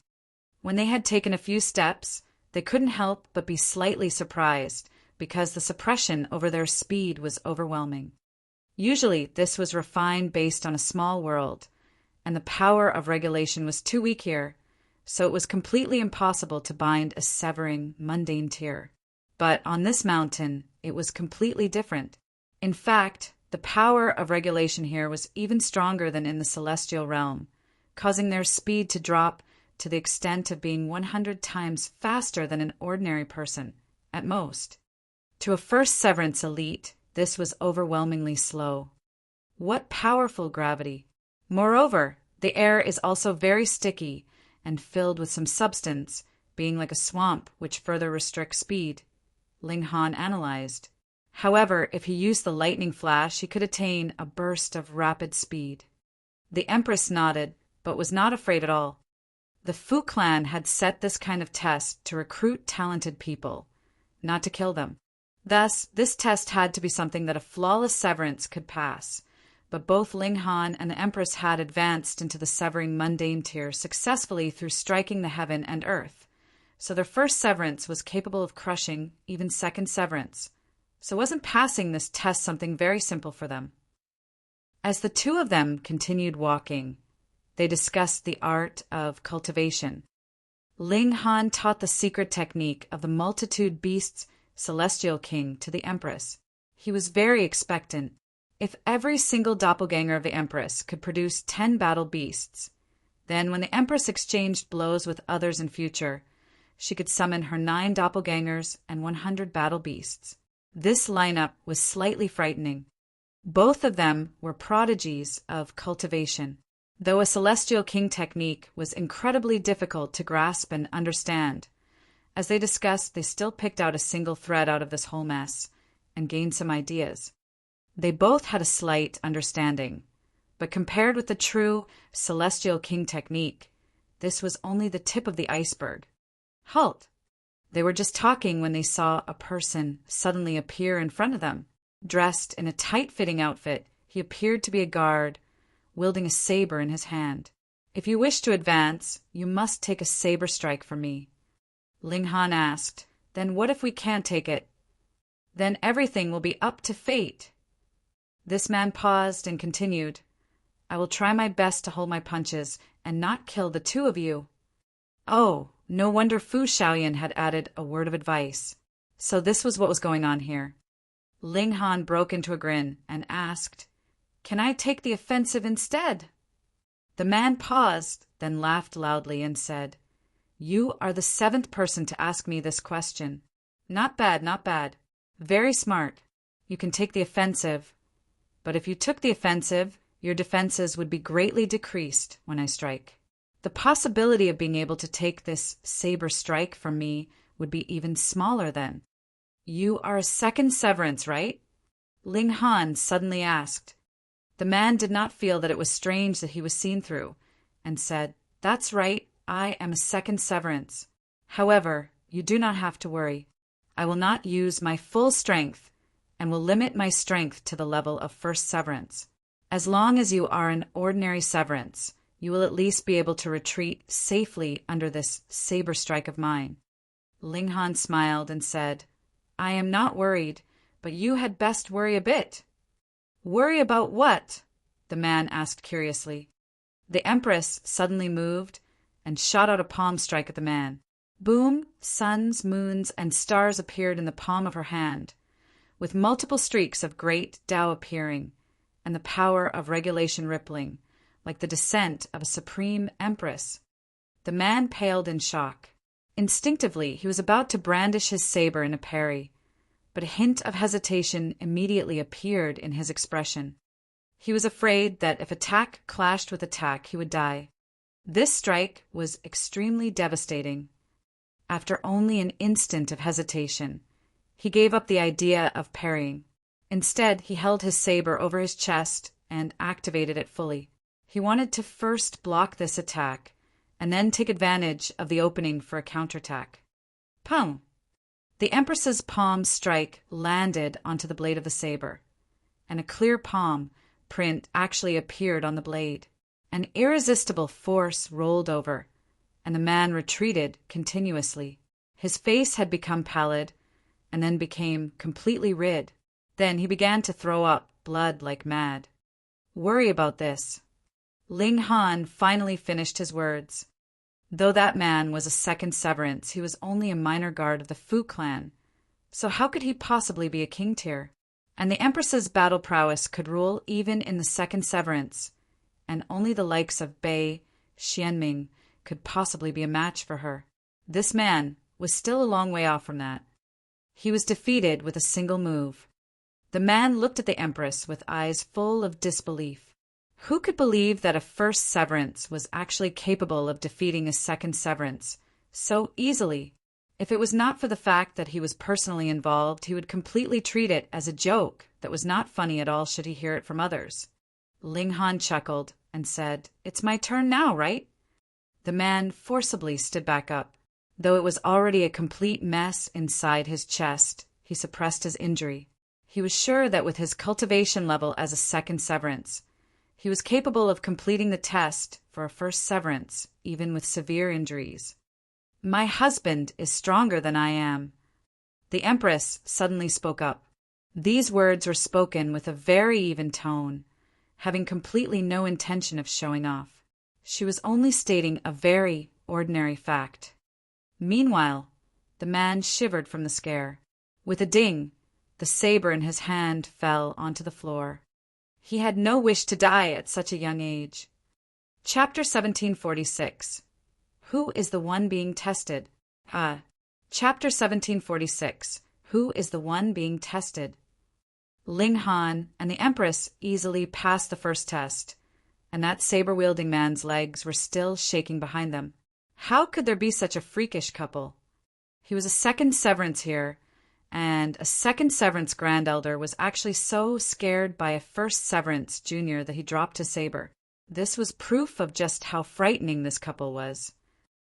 When they had taken a few steps, they couldn't help but be slightly surprised because the suppression over their speed was overwhelming. Usually, this was refined based on a small world, and the power of regulation was too weak here, so it was completely impossible to bind a severing, mundane tear. But on this mountain, it was completely different. In fact, the power of regulation here was even stronger than in the celestial realm, causing their speed to drop to the extent of being 100 times faster than an ordinary person, at most. To a first severance elite, this was overwhelmingly slow. What powerful gravity! Moreover, the air is also very sticky and filled with some substance, being like a swamp, which further restricts speed, Ling Han analyzed. However, if he used the lightning flash, he could attain a burst of rapid speed. The Empress nodded, but was not afraid at all. The Fu clan had set this kind of test to recruit talented people, not to kill them. Thus, this test had to be something that a flawless severance could pass, but both Ling Han and the Empress had advanced into the severing mundane tier successfully through striking the heaven and earth, so their first severance was capable of crushing even second severance. So wasn't passing this test something very simple for them? As the two of them continued walking, they discussed the art of cultivation. Ling Han taught the secret technique of the multitude beasts celestial king to the Empress. He was very expectant. If every single doppelganger of the Empress could produce 10 battle beasts, then when the Empress exchanged blows with others in future, she could summon her 9 doppelgangers and 100 battle beasts. This lineup was slightly frightening. Both of them were prodigies of cultivation, though a celestial king technique was incredibly difficult to grasp and understand. As they discussed, they still picked out a single thread out of this whole mess and gained some ideas. They both had a slight understanding, but compared with the true celestial king technique, this was only the tip of the iceberg. Halt! They were just talking when they saw a person suddenly appear in front of them. Dressed in a tight-fitting outfit, he appeared to be a guard, wielding a saber in his hand. "If you wish to advance, you must take a saber strike from me." Ling Han asked, "Then what if we can't take it?" "Then everything will be up to fate." This man paused and continued, "I will try my best to hold my punches and not kill the two of you." Oh, no wonder Fu Shaoyan had added a word of advice. So this was what was going on here. Ling Han broke into a grin and asked, "Can I take the offensive instead?" The man paused, then laughed loudly and said, "You are the 7th person to ask me this question. Not bad, not bad. Very smart. You can take the offensive. But if you took the offensive, your defenses would be greatly decreased when I strike. The possibility of being able to take this saber strike from me would be even smaller then. You are a second severance, right?" Ling Han suddenly asked. The man did not feel that it was strange that he was seen through, and said, "That's right, I am a second severance. However, you do not have to worry. I will not use my full strength and will limit my strength to the level of first severance. As long as you are an ordinary severance, you will at least be able to retreat safely under this saber strike of mine." Ling Han smiled and said, "I am not worried, but you had best worry a bit." "Worry about what?" the man asked curiously. The Empress suddenly moved and shot out a palm strike at the man. Boom, suns, moons, and stars appeared in the palm of her hand, with multiple streaks of great Tao appearing, and the power of regulation rippling, like the descent of a supreme empress. The man paled in shock. Instinctively, he was about to brandish his saber in a parry, but a hint of hesitation immediately appeared in his expression. He was afraid that if attack clashed with attack, he would die. This strike was extremely devastating. After only an instant of hesitation, he gave up the idea of parrying. Instead, he held his saber over his chest and activated it fully. He wanted to first block this attack, and then take advantage of the opening for a counterattack. Pum! The Empress's palm strike landed onto the blade of the saber, and a clear palm print actually appeared on the blade. An irresistible force rolled over, and the man retreated continuously. His face had become pallid, and then became completely red. Then he began to throw up blood like mad. "Worry about this." Ling Han finally finished his words. Though that man was a second severance, he was only a minor guard of the Fu clan, so how could he possibly be a king tier? And the Empress's battle prowess could rule even in the second severance, and only the likes of Bei Xianming could possibly be a match for her. This man was still a long way off from that. He was defeated with a single move. The man looked at the Empress with eyes full of disbelief. Who could believe that a first severance was actually capable of defeating a second severance so easily? If it was not for the fact that he was personally involved, he would completely treat it as a joke that was not funny at all should he hear it from others. Ling Han chuckled and said, "It's my turn now, right?" The man forcibly stood back up. Though it was already a complete mess inside his chest, he suppressed his injury. He was sure that with his cultivation level as a second severance, he was capable of completing the test for a first severance, even with severe injuries. "My husband is stronger than I am." The Empress suddenly spoke up. These words were spoken with a very even tone, having completely no intention of showing off. She was only stating a very ordinary fact. Meanwhile, the man shivered from the scare. With a ding, the saber in his hand fell onto the floor. He had no wish to die at such a young age. Chapter 1746. Who is the one being tested? Chapter 1746. Who is the one being tested? Ling Han and the Empress easily passed the first test, and that saber-wielding man's legs were still shaking behind them. How could there be such a freakish couple? He was a second severance here, and a second severance grand elder was actually so scared by a first severance junior that he dropped his saber. This was proof of just how frightening this couple was.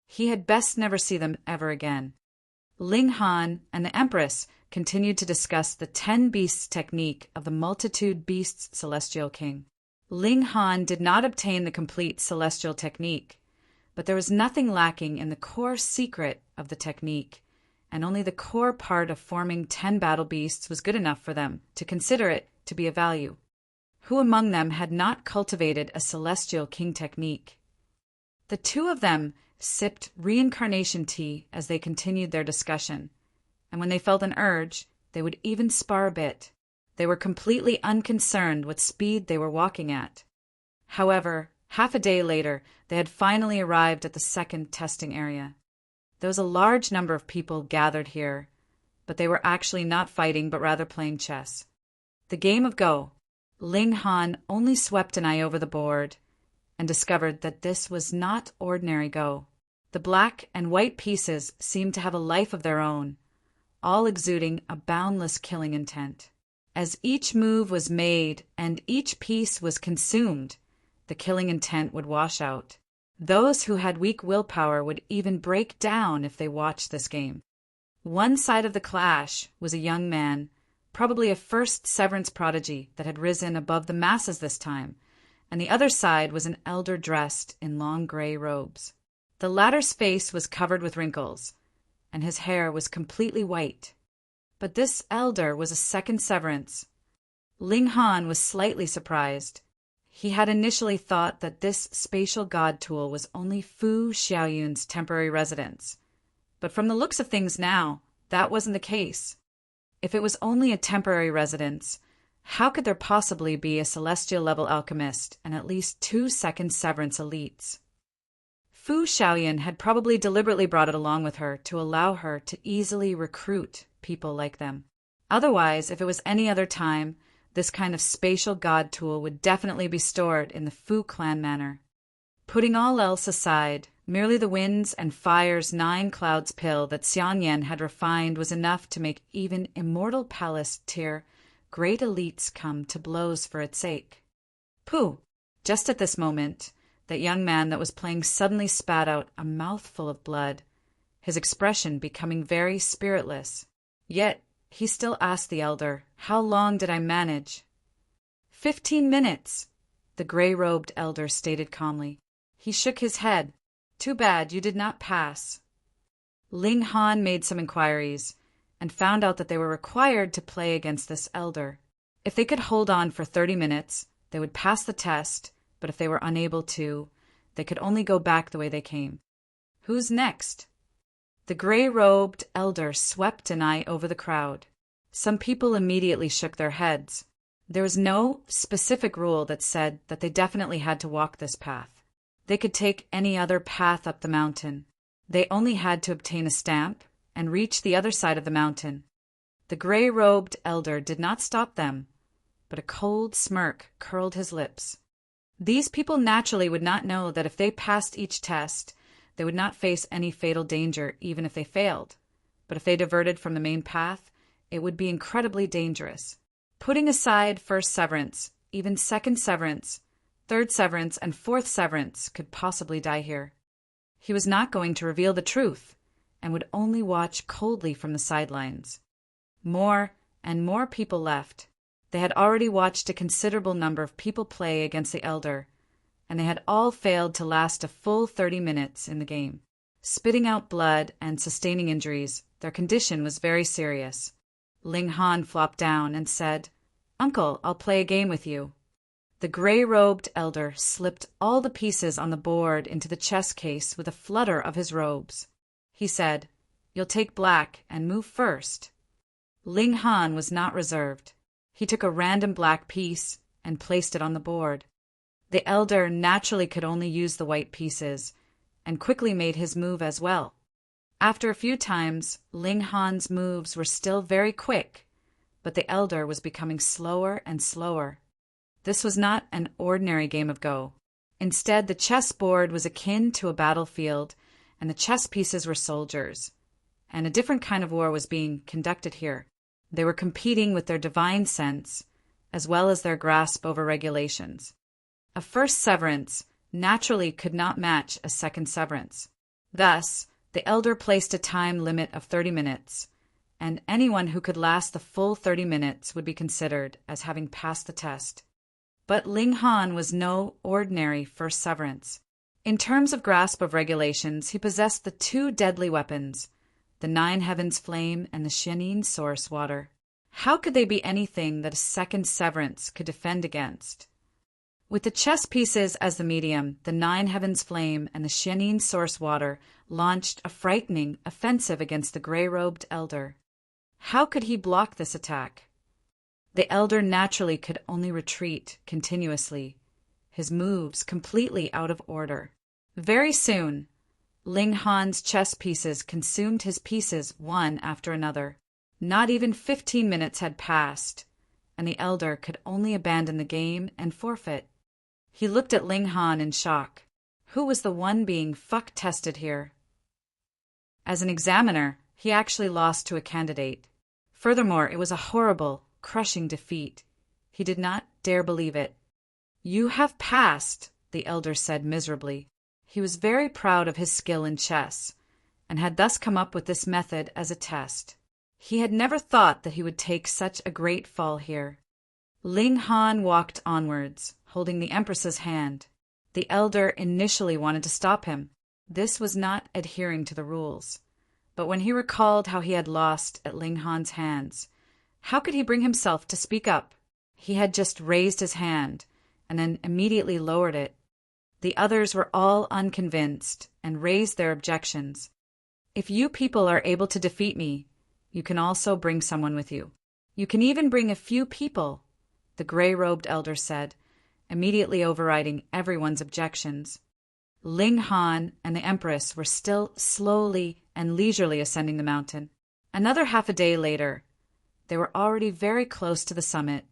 He had best never see them ever again. Ling Han and the Empress continued to discuss the 10 beasts technique of the multitude beasts celestial king. Ling Han did not obtain the complete celestial technique, but there was nothing lacking in the core secret of the technique, and only the core part of forming 10 battle beasts was good enough for them to consider it to be of value. Who among them had not cultivated a celestial king technique? The two of them sipped reincarnation tea as they continued their discussion, and when they felt an urge, they would even spar a bit. They were completely unconcerned what speed they were walking at. However, half a day later, they had finally arrived at the second testing area. There was a large number of people gathered here, but they were actually not fighting but rather playing chess. The game of Go. Ling Han only swept an eye over the board and discovered that this was not ordinary Go. The black and white pieces seemed to have a life of their own, all exuding a boundless killing intent. As each move was made and each piece was consumed, the killing intent would wash out. Those who had weak willpower would even break down if they watched this game. One side of the clash was a young man, probably a first severance prodigy that had risen above the masses this time, and the other side was an elder dressed in long gray robes. The latter's face was covered with wrinkles, and his hair was completely white. But this elder was a second severance. Ling Han was slightly surprised. He had initially thought that this spatial god tool was only Fu Xiaoyun's temporary residence, but from the looks of things now, that wasn't the case. If it was only a temporary residence, how could there possibly be a celestial-level alchemist and at least 2 second severance elites? Fu Xiaoyun had probably deliberately brought it along with her to allow her to easily recruit people like them. Otherwise, if it was any other time, this kind of spatial god tool would definitely be stored in the Fu clan manor. Putting all else aside, merely the winds and fire's 9 clouds pill that Xianyan had refined was enough to make even immortal palace tier great elites come to blows for its sake. Pooh! Just at this moment, that young man that was playing suddenly spat out a mouthful of blood, his expression becoming very spiritless. Yet he still asked the elder, "How long did I manage?" 15 minutes, the gray-robed elder stated calmly. He shook his head. "Too bad you did not pass." Ling Han made some inquiries and found out that they were required to play against this elder. If they could hold on for 30 minutes, they would pass the test, but if they were unable to, they could only go back the way they came. Who's next? The gray-robed elder swept an eye over the crowd. Some people immediately shook their heads. There was no specific rule that said that they definitely had to walk this path. They could take any other path up the mountain. They only had to obtain a stamp and reach the other side of the mountain. The gray-robed elder did not stop them, but a cold smirk curled his lips. These people naturally would not know that if they passed each test, they would not face any fatal danger even if they failed. But if they diverted from the main path, it would be incredibly dangerous. Putting aside first severance, even second severance, third severance, and fourth severance could possibly die here. He was not going to reveal the truth and would only watch coldly from the sidelines. More and more people left. They had already watched a considerable number of people play against the elder, and they had all failed to last a full 30 minutes in the game. Spitting out blood and sustaining injuries, their condition was very serious. Ling Han flopped down and said, "Uncle, I'll play a game with you." The gray-robed elder slipped all the pieces on the board into the chess case with a flutter of his robes. He said, "You'll take black and move first." Ling Han was not reserved. He took a random black piece and placed it on the board. The elder naturally could only use the white pieces, and quickly made his move as well. After a few times, Ling Han's moves were still very quick, but the elder was becoming slower and slower. This was not an ordinary game of Go. Instead, the chessboard was akin to a battlefield, and the chess pieces were soldiers. And a different kind of war was being conducted here. They were competing with their divine sense, as well as their grasp over regulations. A first severance naturally could not match a second severance. Thus, the elder placed a time limit of 30 minutes, and anyone who could last the full 30 minutes would be considered as having passed the test. But Ling Han was no ordinary first severance. In terms of grasp of regulations, he possessed the two deadly weapons, the Nine Heavens Flame and the Xianin Source Water. How could they be anything that a second severance could defend against? With the chess pieces as the medium, the Nine Heavens Flame and the Xianin Source Water launched a frightening offensive against the gray-robed elder. How could he block this attack? The elder naturally could only retreat continuously, his moves completely out of order. Very soon, Ling Han's chess pieces consumed his pieces one after another. Not even 15 minutes had passed, and the elder could only abandon the game and forfeit. He looked at Ling Han in shock. Who was the one being fuck-tested here? As an examiner, he actually lost to a candidate. Furthermore, it was a horrible, crushing defeat. He did not dare believe it. "You have passed," the elder said miserably. He was very proud of his skill in chess, and had thus come up with this method as a test. He had never thought that he would take such a great fall here. Ling Han walked onwards, holding the Empress's hand. The elder initially wanted to stop him. This was not adhering to the rules. But when he recalled how he had lost at Ling Han's hands, how could he bring himself to speak up? He had just raised his hand, and then immediately lowered it. The others were all unconvinced, and raised their objections. "If you people are able to defeat me, you can also bring someone with you. You can even bring a few people," the gray-robed elder said, immediately overriding everyone's objections. Ling Han and the Empress were still slowly and leisurely ascending the mountain. Another half a day later, they were already very close to the summit,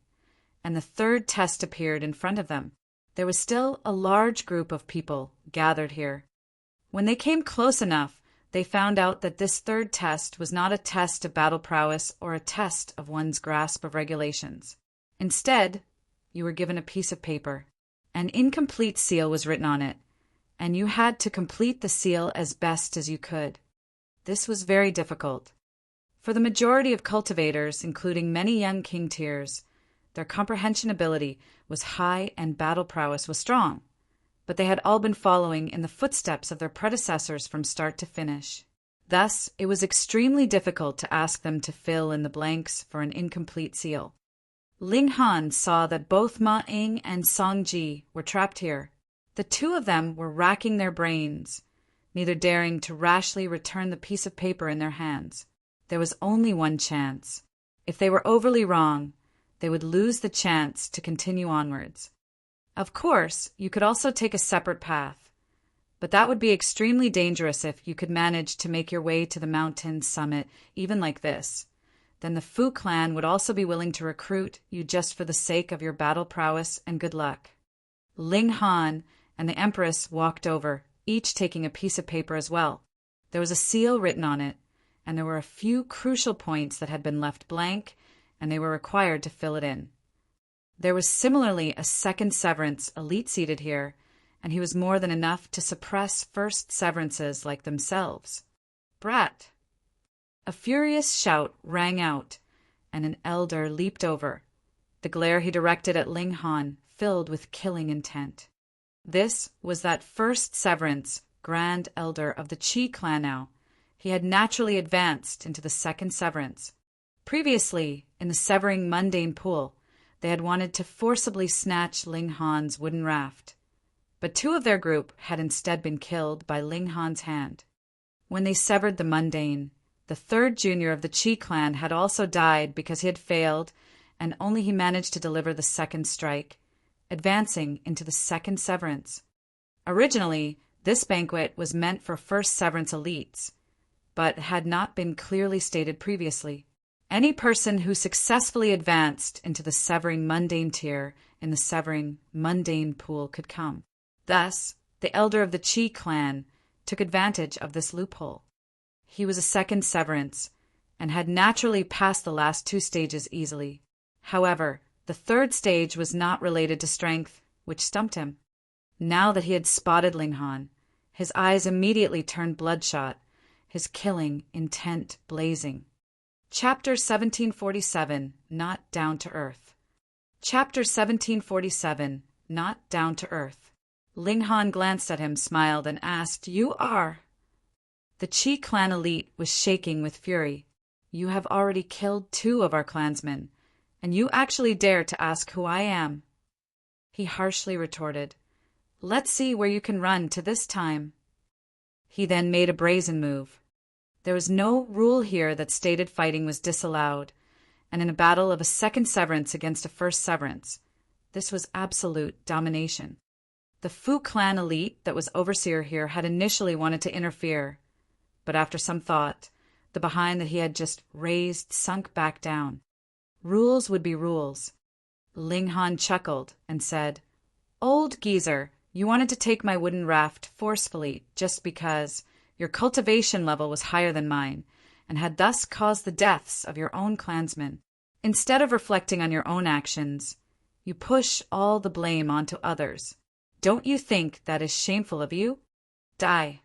and the third test appeared in front of them. There was still a large group of people gathered here. When they came close enough, they found out that this third test was not a test of battle prowess or a test of one's grasp of regulations. Instead, you were given a piece of paper. An incomplete seal was written on it, and you had to complete the seal as best as you could. This was very difficult. For the majority of cultivators, including many young king tiers, their comprehension ability was high and battle prowess was strong, but they had all been following in the footsteps of their predecessors from start to finish. Thus, it was extremely difficult to ask them to fill in the blanks for an incomplete seal. Ling Han saw that both Ma Ying and Song Ji were trapped here. The two of them were racking their brains, neither daring to rashly return the piece of paper in their hands. There was only one chance. If they were overly wrong, they would lose the chance to continue onwards. Of course, you could also take a separate path, but that would be extremely dangerous if you could manage to make your way to the mountain summit even like this. Then the Fu clan would also be willing to recruit you just for the sake of your battle prowess and good luck. Ling Han and the Empress walked over, each taking a piece of paper as well. There was a seal written on it, and there were a few crucial points that had been left blank, and they were required to fill it in. There was similarly a second Severance elite seated here, and he was more than enough to suppress first Severances like themselves. Brat! A furious shout rang out, and an elder leaped over. The glare he directed at Ling Han filled with killing intent. This was that first Severance, Grand Elder of the Qi clan now. He had naturally advanced into the second Severance. Previously, in the Severing Mundane Pool, they had wanted to forcibly snatch Ling Han's wooden raft, but two of their group had instead been killed by Ling Han's hand. When they severed the Mundane, the third junior of the Qi clan had also died because he had failed, and only he managed to deliver the second strike, advancing into the second Severance. Originally, this banquet was meant for first Severance elites, but had not been clearly stated previously. Any person who successfully advanced into the Severing Mundane tier in the Severing Mundane Pool could come. Thus, the elder of the Qi clan took advantage of this loophole. He was a second Severance, and had naturally passed the last two stages easily. However, the third stage was not related to strength, which stumped him. Now that he had spotted Ling Han, his eyes immediately turned bloodshot, his killing intent blazing. Chapter 1747, Not Down to Earth. Chapter 1747, Not Down to Earth. Ling Han glanced at him, smiled, and asked, "You are?" The Qi clan elite was shaking with fury. "You have already killed two of our clansmen, and you actually dare to ask who I am?" He harshly retorted, "Let's see where you can run to this time." He then made a brazen move. There was no rule here that stated fighting was disallowed, and in a battle of a second Severance against a first Severance, this was absolute domination. The Fu clan elite that was overseer here had initially wanted to interfere, but after some thought, the behind that he had just raised sunk back down. Rules would be rules. Ling Han chuckled and said, "Old geezer, you wanted to take my wooden raft forcefully just because your cultivation level was higher than mine, and had thus caused the deaths of your own clansmen. Instead of reflecting on your own actions, you push all the blame onto others. Don't you think that is shameful of you? Die."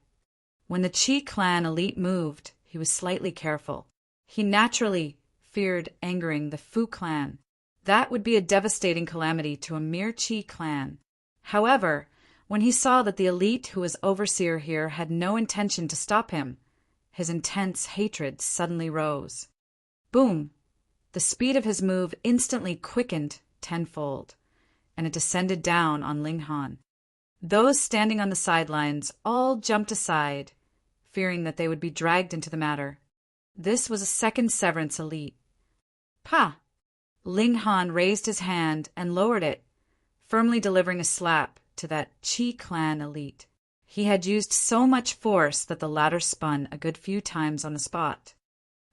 When the Qi clan elite moved, he was slightly careful. He naturally feared angering the Fu clan. That would be a devastating calamity to a mere Qi clan. However, when he saw that the elite who was overseer here had no intention to stop him, his intense hatred suddenly rose. Boom! The speed of his move instantly quickened tenfold, and it descended down on Ling Han. Those standing on the sidelines all jumped aside, fearing that they would be dragged into the matter. This was a second Severance elite. "Pah!" Ling Han raised his hand and lowered it, firmly delivering a slap to that Qi clan elite. He had used so much force that the latter spun a good few times on the spot.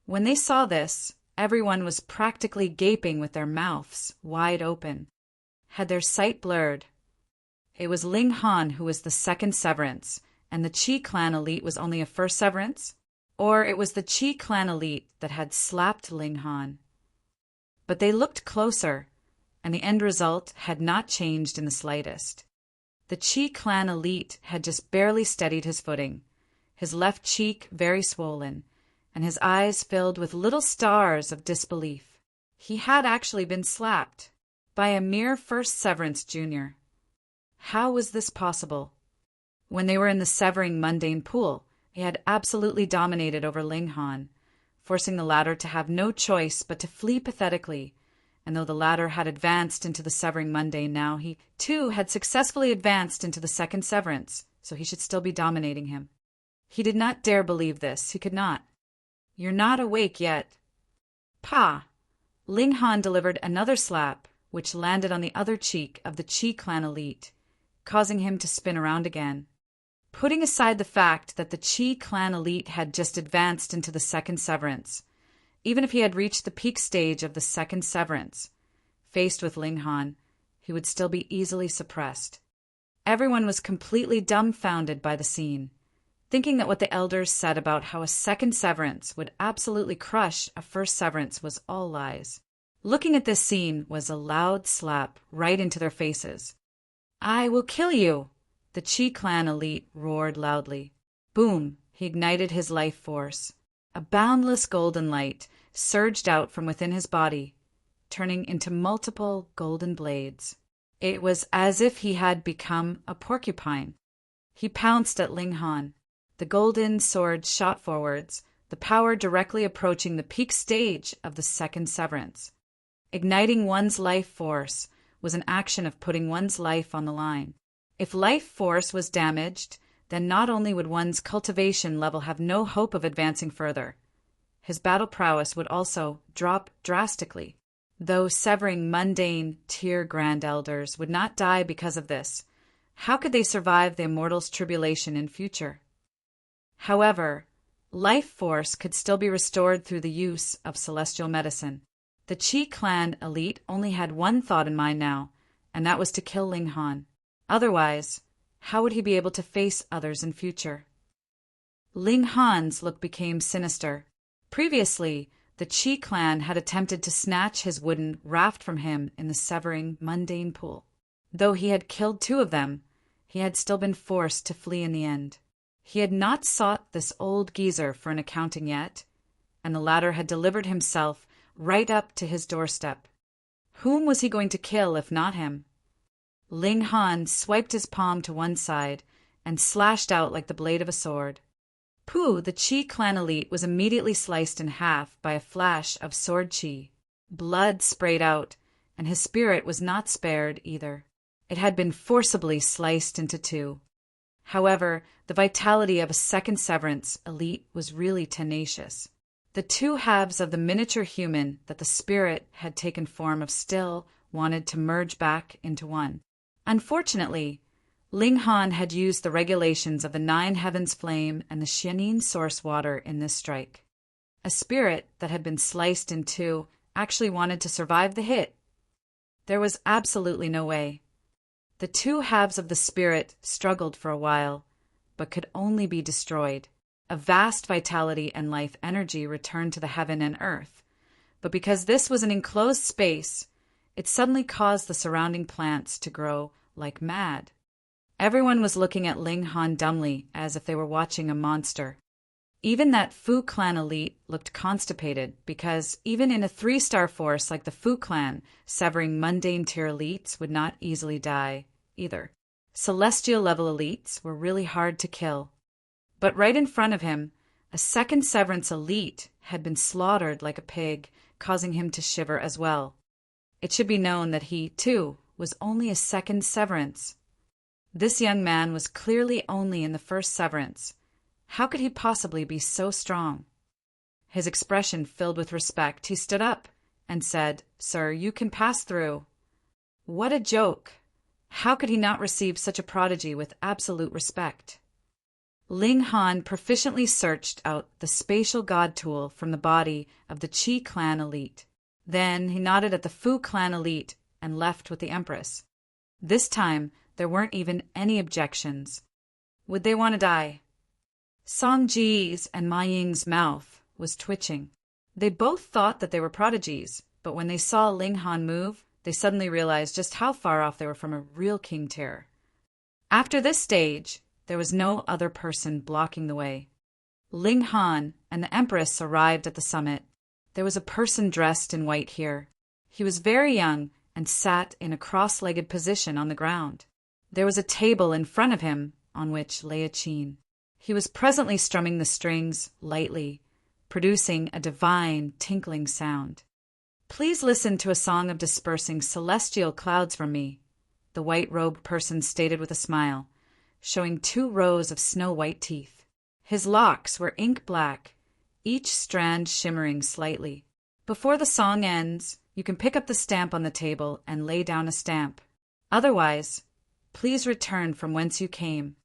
When they saw this, everyone was practically gaping with their mouths wide open. Had their sight blurred? It was Ling Han who was the second Severance, and the Qi clan elite was only a first Severance? Or it was the Qi clan elite that had slapped Ling Han? But they looked closer, and the end result had not changed in the slightest. The Qi clan elite had just barely steadied his footing, his left cheek very swollen, and his eyes filled with little stars of disbelief. He had actually been slapped by a mere first Severance junior. How was this possible? When they were in the Severing Mundane Pool, he had absolutely dominated over Ling Han, forcing the latter to have no choice but to flee pathetically, and though the latter had advanced into the severing mundane now, he, too, had successfully advanced into the second severance, so he should still be dominating him. He did not dare believe this. He could not. "You're not awake yet." "Pah!" Ling Han delivered another slap, which landed on the other cheek of the Qi clan elite, causing him to spin around again. Putting aside the fact that the Qi clan elite had just advanced into the second severance, even if he had reached the peak stage of the second severance, faced with Ling Han, he would still be easily suppressed. Everyone was completely dumbfounded by the scene, thinking that what the elders said about how a second severance would absolutely crush a first severance was all lies. Looking at this scene was a loud slap right into their faces. "I will kill you!" The Qi clan elite roared loudly. Boom! He ignited his life force. A boundless golden light surged out from within his body, turning into multiple golden blades. It was as if he had become a porcupine. He pounced at Ling Han. The golden sword shot forwards, the power directly approaching the peak stage of the second severance. Igniting one's life force was an action of putting one's life on the line. If life force was damaged, then not only would one's cultivation level have no hope of advancing further, his battle prowess would also drop drastically. Though severing mundane tier grand elders would not die because of this, how could they survive the immortal's tribulation in future? However, life force could still be restored through the use of celestial medicine. The Qi clan elite only had one thought in mind now, and that was to kill Ling Han. Otherwise, how would he be able to face others in future? Ling Han's look became sinister. Previously, the Qi clan had attempted to snatch his wooden raft from him in the severing mundane pool. Though he had killed 2 of them, he had still been forced to flee in the end. He had not sought this old geezer for an accounting yet, and the latter had delivered himself right up to his doorstep. Whom was he going to kill if not him? Ling Han swiped his palm to one side and slashed out like the blade of a sword. Pu, the Qi clan elite, was immediately sliced in half by a flash of sword qi. Blood sprayed out, and his spirit was not spared either. It had been forcibly sliced into 2. However, the vitality of a second severance elite was really tenacious. The 2 halves of the miniature human that the spirit had taken form of still wanted to merge back into one. Unfortunately, Ling Han had used the regulations of the 9 heavens flame and the Xianin source water in this strike. A spirit that had been sliced in 2 actually wanted to survive the hit. There was absolutely no way. The 2 halves of the spirit struggled for a while, but could only be destroyed. A vast vitality and life energy returned to the heaven and earth, but because this was an enclosed space, it suddenly caused the surrounding plants to grow like mad. Everyone was looking at Ling Han dumbly, as if they were watching a monster. Even that Fu clan elite looked constipated, because even in a 3-star force like the Fu clan, severing mundane tier elites would not easily die either. Celestial level elites were really hard to kill. But right in front of him, a second severance elite had been slaughtered like a pig, causing him to shiver as well. It should be known that he, too, was only a second severance. This young man was clearly only in the first severance. How could he possibly be so strong? His expression filled with respect. He stood up and said, "Sir, you can pass through." What a joke! How could he not receive such a prodigy with absolute respect? Ling Han proficiently searched out the spatial god tool from the body of the Qi clan elite. Then he nodded at the Fu clan elite and left with the Empress. This time, there weren't even any objections. Would they want to die? Song Ji's and Ma Ying's mouth was twitching. They both thought that they were prodigies, but when they saw Ling Han move, they suddenly realized just how far off they were from a real king tier. After this stage, there was no other person blocking the way. Ling Han and the Empress arrived at the summit. There was a person dressed in white here. He was very young and sat in a cross-legged position on the ground. There was a table in front of him on which lay a qin. He was presently strumming the strings lightly, producing a divine tinkling sound. Please listen to a song of dispersing celestial clouds from me, the white-robed person stated with a smile, showing 2 rows of snow-white teeth. His locks were ink-black, each strand shimmering slightly. Before the song ends, you can pick up the stamp on the table and lay down a stamp. Otherwise, please return from whence you came.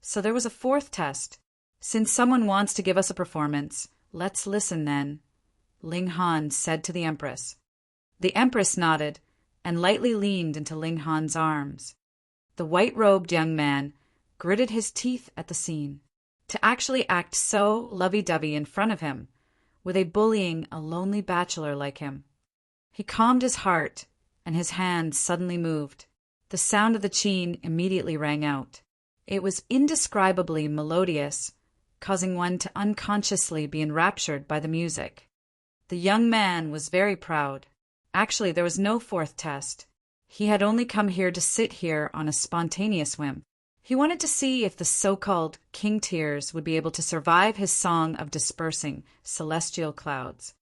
So there was a 4th test. Since someone wants to give us a performance, let's listen then, Ling Han said to the Empress. The Empress nodded and lightly leaned into Ling Han's arms. The white-robed young man gritted his teeth at the scene. To actually act so lovey-dovey in front of him, were they bullying a lonely bachelor like him? He calmed his heart, and his hand suddenly moved. The sound of the qin immediately rang out. It was indescribably melodious, causing one to unconsciously be enraptured by the music. The young man was very proud. Actually, there was no 4th test. He had only come here to sit here on a spontaneous whim. He wanted to see if the so-called King Tears would be able to survive his song of dispersing celestial clouds.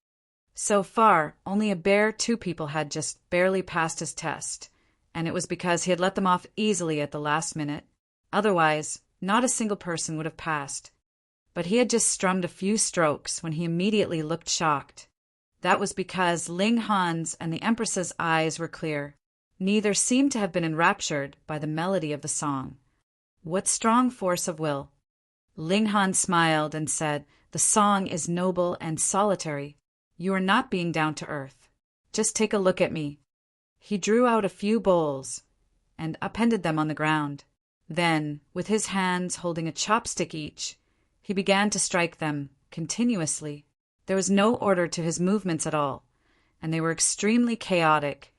So far, only a bare 2 people had just barely passed his test, and it was because he had let them off easily at the last minute. Otherwise, not a single person would have passed. But he had just strummed a few strokes when he immediately looked shocked. That was because Ling Han's and the Empress's eyes were clear. Neither seemed to have been enraptured by the melody of the song. What strong force of will! Ling Han smiled and said, "The song is noble and solitary. You are not being down to earth. Just take a look at me." He drew out a few bowls and upended them on the ground. Then, with his hands holding a chopstick each, he began to strike them continuously. There was no order to his movements at all, and they were extremely chaotic,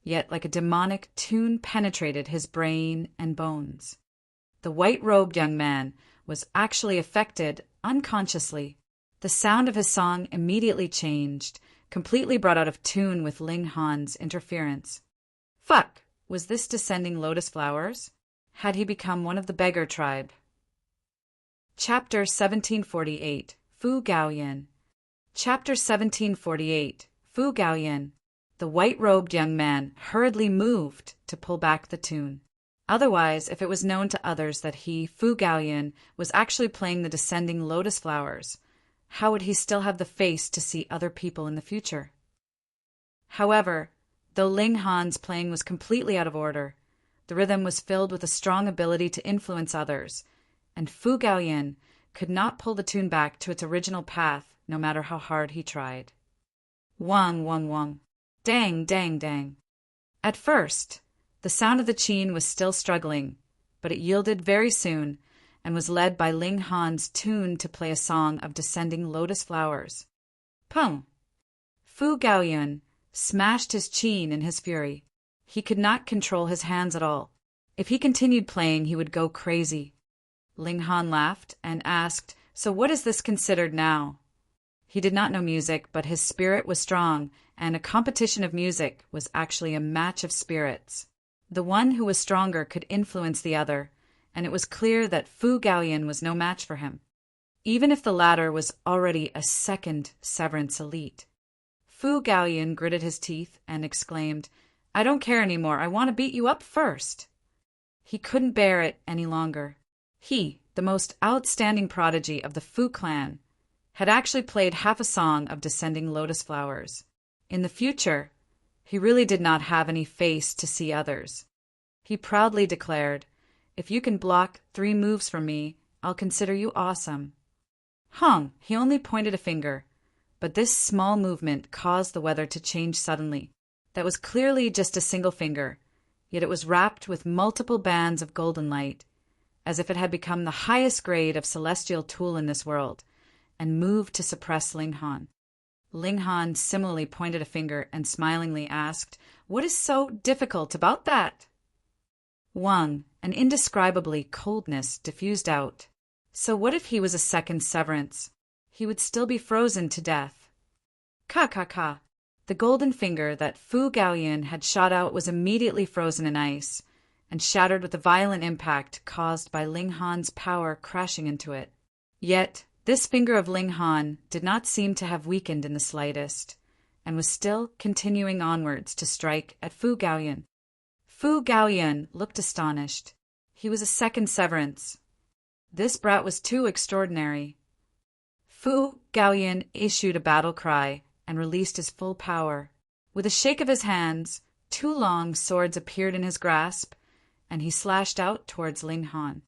yet like a demonic tune penetrated his brain and bones. The white-robed young man was actually affected unconsciously. The sound of his song immediately changed, completely brought out of tune with Ling Han's interference. Fuck! Was this descending lotus flowers? Had he become one of the beggar tribe? Chapter 1748 Fu Gaoyan. Chapter 1748 Fu Gaoyan. The white-robed young man hurriedly moved to pull back the tune. Otherwise, if it was known to others that he, Fu Gaoyan, was actually playing the descending lotus flowers, how would he still have the face to see other people in the future? However, though Ling Han's playing was completely out of order, the rhythm was filled with a strong ability to influence others, and Fu Gaoyan could not pull the tune back to its original path no matter how hard he tried. Wang, wang, wang. Dang, dang, dang. At first, the sound of the qin was still struggling, but it yielded very soon and was led by Ling Han's tune to play a song of descending lotus flowers. Pum! Fu Gaoyan smashed his qin in his fury. He could not control his hands at all. If he continued playing, he would go crazy. Ling Han laughed and asked, "So what is this considered now?" He did not know music, but his spirit was strong, and a competition of music was actually a match of spirits. The one who was stronger could influence the other, and it was clear that Fu Gaoyan was no match for him, even if the latter was already a second Severance elite. Fu Gaoyan gritted his teeth and exclaimed, "I don't care anymore. I want to beat you up first." He couldn't bear it any longer. He, the most outstanding prodigy of the Fu clan, had actually played half a song of descending lotus flowers. In the future, he really did not have any face to see others. He proudly declared, "If you can block 3 moves from me, I'll consider you awesome." He only pointed a finger, but this small movement caused the weather to change suddenly. That was clearly just a single finger, yet it was wrapped with multiple bands of golden light, as if it had become the highest grade of celestial tool in this world, and moved to suppress Ling Han. Ling Han similarly pointed a finger and smilingly asked, "What is so difficult about that?" An indescribably coldness diffused out. So what if he was a second Severance? He would still be frozen to death. Ka. The golden finger that Fu Gaoyan had shot out was immediately frozen in ice, and shattered with a violent impact caused by Ling Han's power crashing into it. Yet, this finger of Ling Han did not seem to have weakened in the slightest. and was still continuing onwards to strike at Fu Gaoyun. Fu Gaoyun looked astonished. He was a second severance. This brat was too extraordinary. Fu Gaoyun issued a battle cry and released his full power. With a shake of his hands, 2 long swords appeared in his grasp, and he slashed out towards Ling Han.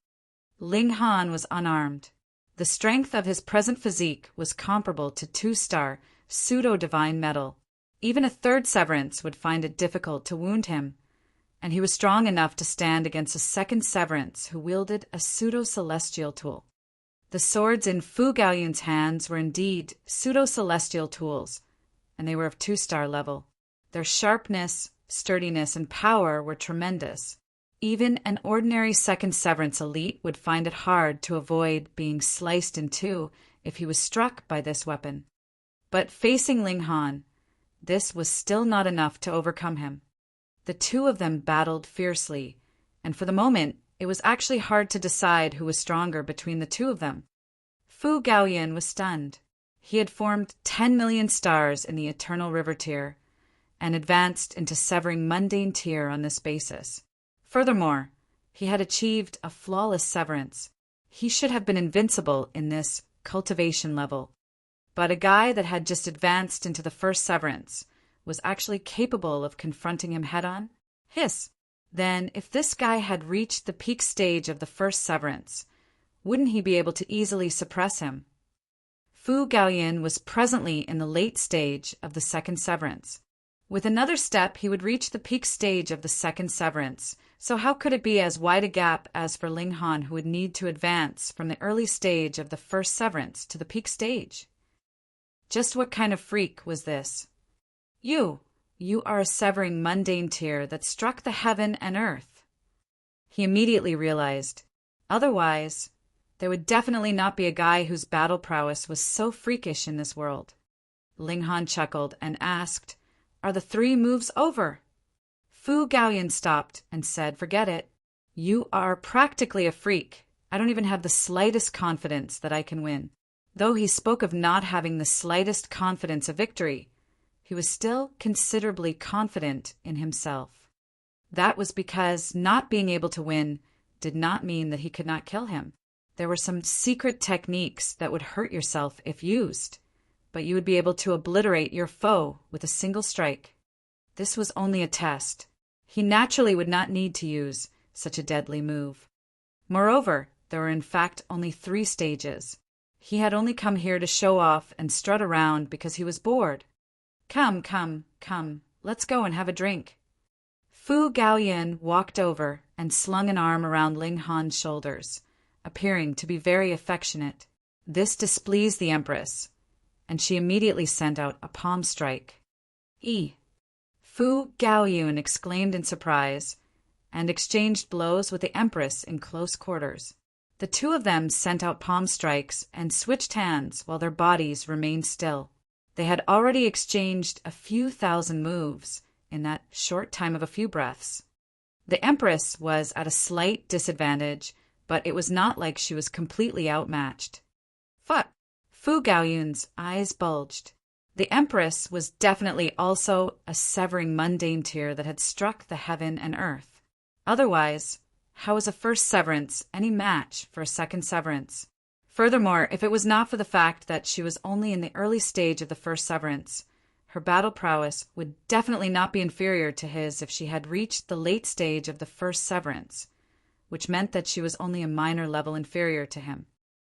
Ling Han was unarmed. The strength of his present physique was comparable to 2-star pseudo-divine metal. Even a third severance would find it difficult to wound him, and he was strong enough to stand against a second severance who wielded a pseudo-celestial tool. The swords in Fu Gaoyun's hands were indeed pseudo-celestial tools, and they were of 2-star level. Their sharpness, sturdiness, and power were tremendous. Even an ordinary second severance elite would find it hard to avoid being sliced in two if he was struck by this weapon. But facing Ling Han, this was still not enough to overcome him. The two of them battled fiercely, and for the moment it was actually hard to decide who was stronger between the two of them. Fu Gaoyun was stunned. He had formed 10 million stars in the Eternal River tier, and advanced into severing mundane tier on this basis. Furthermore, he had achieved a flawless severance. He should have been invincible in this cultivation level. But a guy that had just advanced into the first severance was actually capable of confronting him head-on? Hiss! Then, if this guy had reached the peak stage of the first severance, wouldn't he be able to easily suppress him? Fu Gaoyun was presently in the late stage of the second severance. With another step, he would reach the peak stage of the second severance, so how could it be as wide a gap as for Ling Han, who would need to advance from the early stage of the first severance to the peak stage? Just what kind of freak was this? You are a severing mundane tier that struck the heaven and earth. He immediately realized. Otherwise, there would definitely not be a guy whose battle prowess was so freakish in this world. Ling Han chuckled and asked, "Are the 3 moves over?" Fu Gaoyun stopped and said, "Forget it. You are practically a freak. I don't even have the slightest confidence that I can win." Though he spoke of not having the slightest confidence of victory, he was still considerably confident in himself. That was because not being able to win did not mean that he could not kill him. There were some secret techniques that would hurt yourself if used, but you would be able to obliterate your foe with a single strike. This was only a test. He naturally would not need to use such a deadly move. Moreover, there were in fact only 3 stages. He had only come here to show off and strut around because he was bored. Come, let's go and have a drink." Fu Gaoyun walked over and slung an arm around Ling Han's shoulders, appearing to be very affectionate. This displeased the Empress, and she immediately sent out a palm strike. Fu Gaoyun exclaimed in surprise, and exchanged blows with the Empress in close quarters. The two of them sent out palm strikes and switched hands while their bodies remained still. They had already exchanged a few thousand moves in that short time of a few breaths. The Empress was at a slight disadvantage, but it was not like she was completely outmatched. Fuck! Fu Gaoyun's eyes bulged. The Empress was definitely also a severing mundane tier that had struck the heaven and earth. Otherwise, how was a first severance any match for a second severance? Furthermore, if it was not for the fact that she was only in the early stage of the first severance, her battle prowess would definitely not be inferior to his if she had reached the late stage of the first severance, which meant that she was only a minor level inferior to him.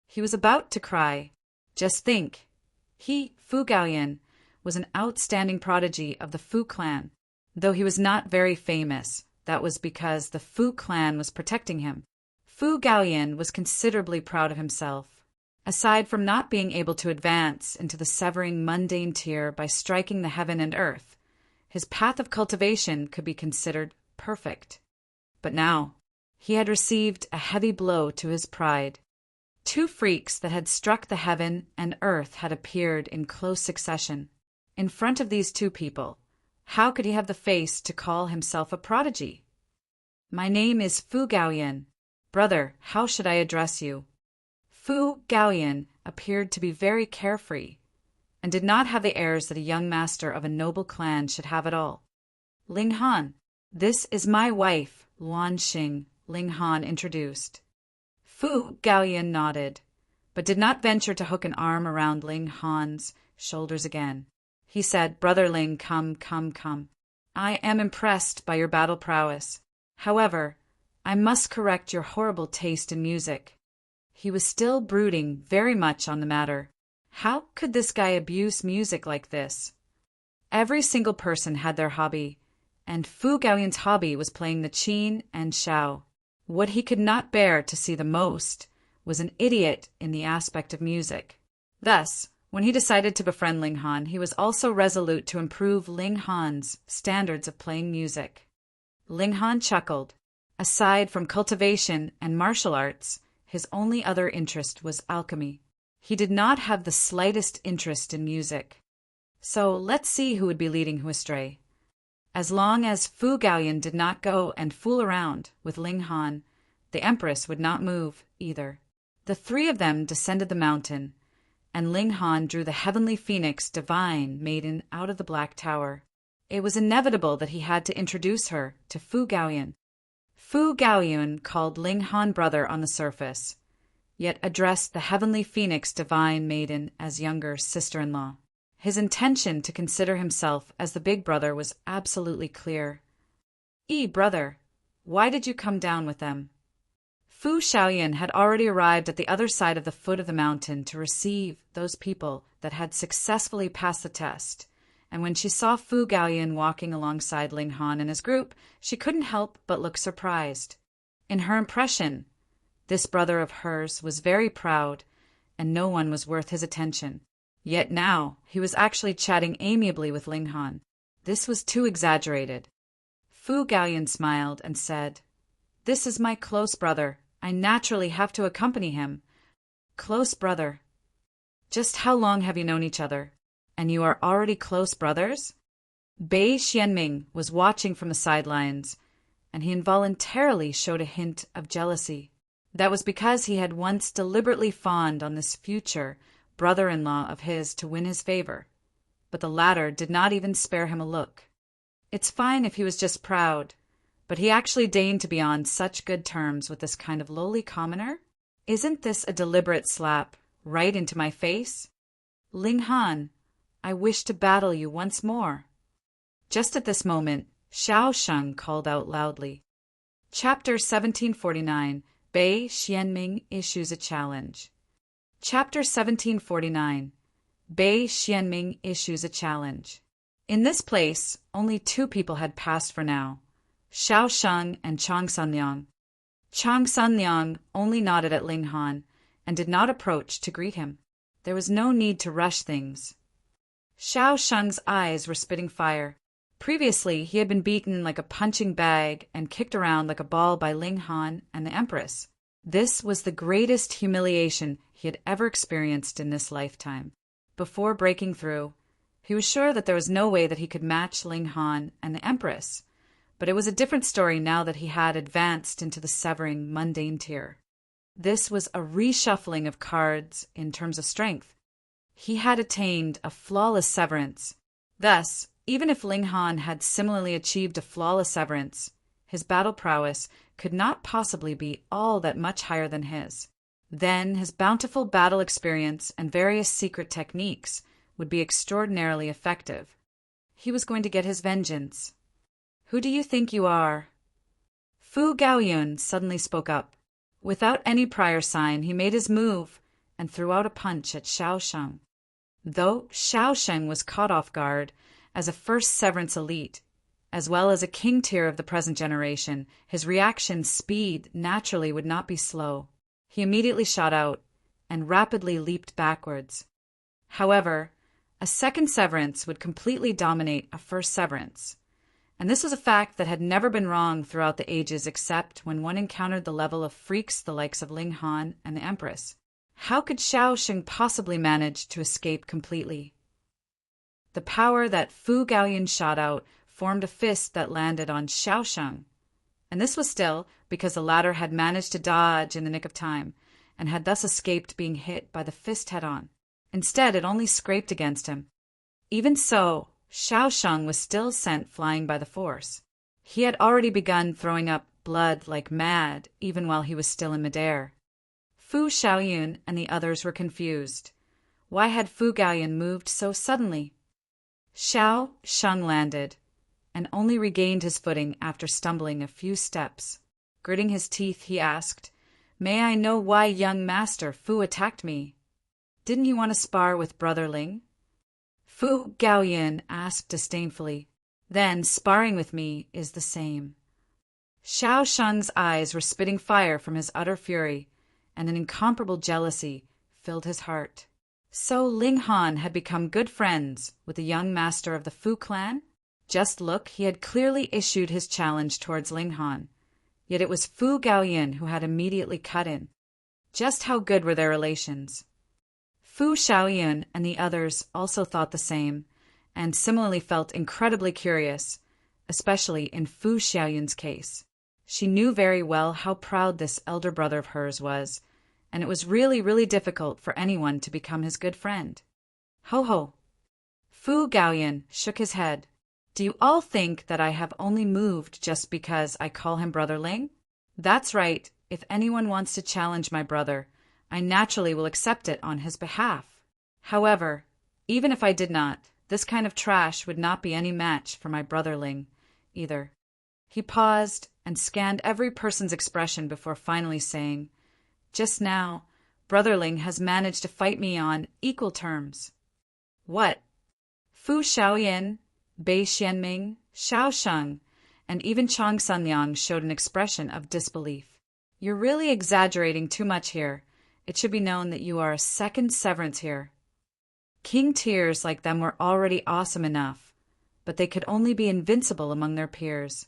He was about to cry. Just think. He, Fu Gaoyun, was an outstanding prodigy of the Fu clan. Though he was not very famous, that was because the Fu clan was protecting him. Fu Gaoyun was considerably proud of himself. Aside from not being able to advance into the severing mundane tier by striking the heaven and earth, his path of cultivation could be considered perfect. But now, he had received a heavy blow to his pride. 2 freaks that had struck the heaven and earth had appeared in close succession. In front of these 2 people, how could he have the face to call himself a prodigy? "My name is Fu Gaoyun. Brother, how should I address you?" Fu Gaoyun appeared to be very carefree, and did not have the airs that a young master of a noble clan should have at all. Ling Han, this is my wife, Luan Xing, Ling Han introduced. Fu Gaoyan nodded, but did not venture to hook an arm around Ling Han's shoulders again. He said, Brother Ling, come. I am impressed by your battle prowess. However, I must correct your horrible taste in music. He was still brooding very much on the matter. How could this guy abuse music like this? Every single person had their hobby, and Fu Gaoyan's hobby was playing the qin and xiao. What he could not bear to see the most was an idiot in the aspect of music. Thus, when he decided to befriend Ling Han, he was also resolute to improve Ling Han's standards of playing music. Ling Han chuckled. Aside from cultivation and martial arts, his only other interest was alchemy. He did not have the slightest interest in music. So let's see who would be leading who astray. As long as Fu Gaoyan did not go and fool around with Ling Han, the Empress would not move either. The three of them descended the mountain, and Ling Han drew the heavenly phoenix divine maiden out of the black tower. It was inevitable that he had to introduce her to Fu Gaoyan. Fu Gaoyan called Ling Han brother on the surface, yet addressed the heavenly phoenix divine maiden as younger sister-in-law. His intention to consider himself as the big brother was absolutely clear. Brother, why did you come down with them? Fu Shaoyan had already arrived at the other side of the foot of the mountain to receive those people that had successfully passed the test, and when she saw Fu Gaoyan walking alongside Ling Han and his group, she couldn't help but look surprised. In her impression, this brother of hers was very proud, and no one was worth his attention. Yet now he was actually chatting amiably with Ling Han. This was too exaggerated. Fu Gaoyan smiled and said, This is my close brother. I naturally have to accompany him. Close brother. Just how long have you known each other? And you are already close brothers? Bei Xianming was watching from the sidelines, and he involuntarily showed a hint of jealousy. That was because he had once deliberately fawned on this future brother-in-law of his to win his favor, but the latter did not even spare him a look. It's fine if he was just proud, but he actually deigned to be on such good terms with this kind of lowly commoner? Isn't this a deliberate slap right into my face? Ling Han, I wish to battle you once more. Just at this moment, Xiao Sheng called out loudly. Chapter 1749, Bei Xianming issues a challenge. Chapter 1749, Bei Xianming issues a challenge. In this place, only two people had passed for now, Xiao Sheng and Chang Sanliang. Chang Sanliang only nodded at Ling Han and did not approach to greet him. There was no need to rush things. Xiao Sheng's eyes were spitting fire. Previously, he had been beaten like a punching bag and kicked around like a ball by Ling Han and the Empress. This was the greatest humiliation he had ever experienced in this lifetime. Before breaking through, he was sure that there was no way that he could match Ling Han and the Empress, but it was a different story now that he had advanced into the severing mundane tier. This was a reshuffling of cards in terms of strength. He had attained a flawless severance. Thus, even if Ling Han had similarly achieved a flawless severance, his battle prowess could not possibly be all that much higher than his. Then his bountiful battle experience and various secret techniques would be extraordinarily effective. He was going to get his vengeance. Who do you think you are? Fu Gaoyun suddenly spoke up. Without any prior sign, he made his move and threw out a punch at Xiao Sheng. Though Xiao Sheng was caught off guard as a first severance elite, as well as a king tier of the present generation, his reaction speed naturally would not be slow. He immediately shot out and rapidly leaped backwards. However, a second severance would completely dominate a first severance, and this was a fact that had never been wrong throughout the ages except when one encountered the level of freaks the likes of Ling Han and the Empress. How could Xiao Sheng possibly manage to escape completely? The power that Fu Gaoyun shot out formed a fist that landed on Xiao Sheng, and this was still because the latter had managed to dodge in the nick of time and had thus escaped being hit by the fist head-on. Instead, it only scraped against him. Even so, Xiao Sheng was still sent flying by the force. He had already begun throwing up blood like mad, even while he was still in midair. Fu Xiaoyun and the others were confused. Why had Fu Gaoyun moved so suddenly? Xiao Sheng landed, and only regained his footing after stumbling a few steps. Gritting his teeth, he asked, "May I know why young master Fu attacked me? Didn't you want to spar with Brother Ling?" Fu Gaoyun asked disdainfully. "Then sparring with me is the same." Xiao Sheng's eyes were spitting fire from his utter fury, and an incomparable jealousy filled his heart. So Ling Han had become good friends with the young master of the Fu clan? Just look, he had clearly issued his challenge towards Ling Han, yet it was Fu Gaoyun who had immediately cut in. Just how good were their relations? Fu Xiaoyun and the others also thought the same, and similarly felt incredibly curious, especially in Fu Xiaoyun's case. She knew very well how proud this elder brother of hers was, and it was really, really difficult for anyone to become his good friend. Ho ho! Fu Gaoyun shook his head. "Do you all think that I have only moved just because I call him Brother Ling? That's right, if anyone wants to challenge my brother, I naturally will accept it on his behalf. However, even if I did not, this kind of trash would not be any match for my Brother Ling, either." He paused and scanned every person's expression before finally saying, "Just now, Brother Ling has managed to fight me on equal terms." "What?" Fu Xiaoyan, Bei Xianming, Xiao Sheng, and even Chang Sunyang showed an expression of disbelief. "You're really exaggerating too much here. It should be known that you are a second severance here." King tiers like them were already awesome enough, but they could only be invincible among their peers.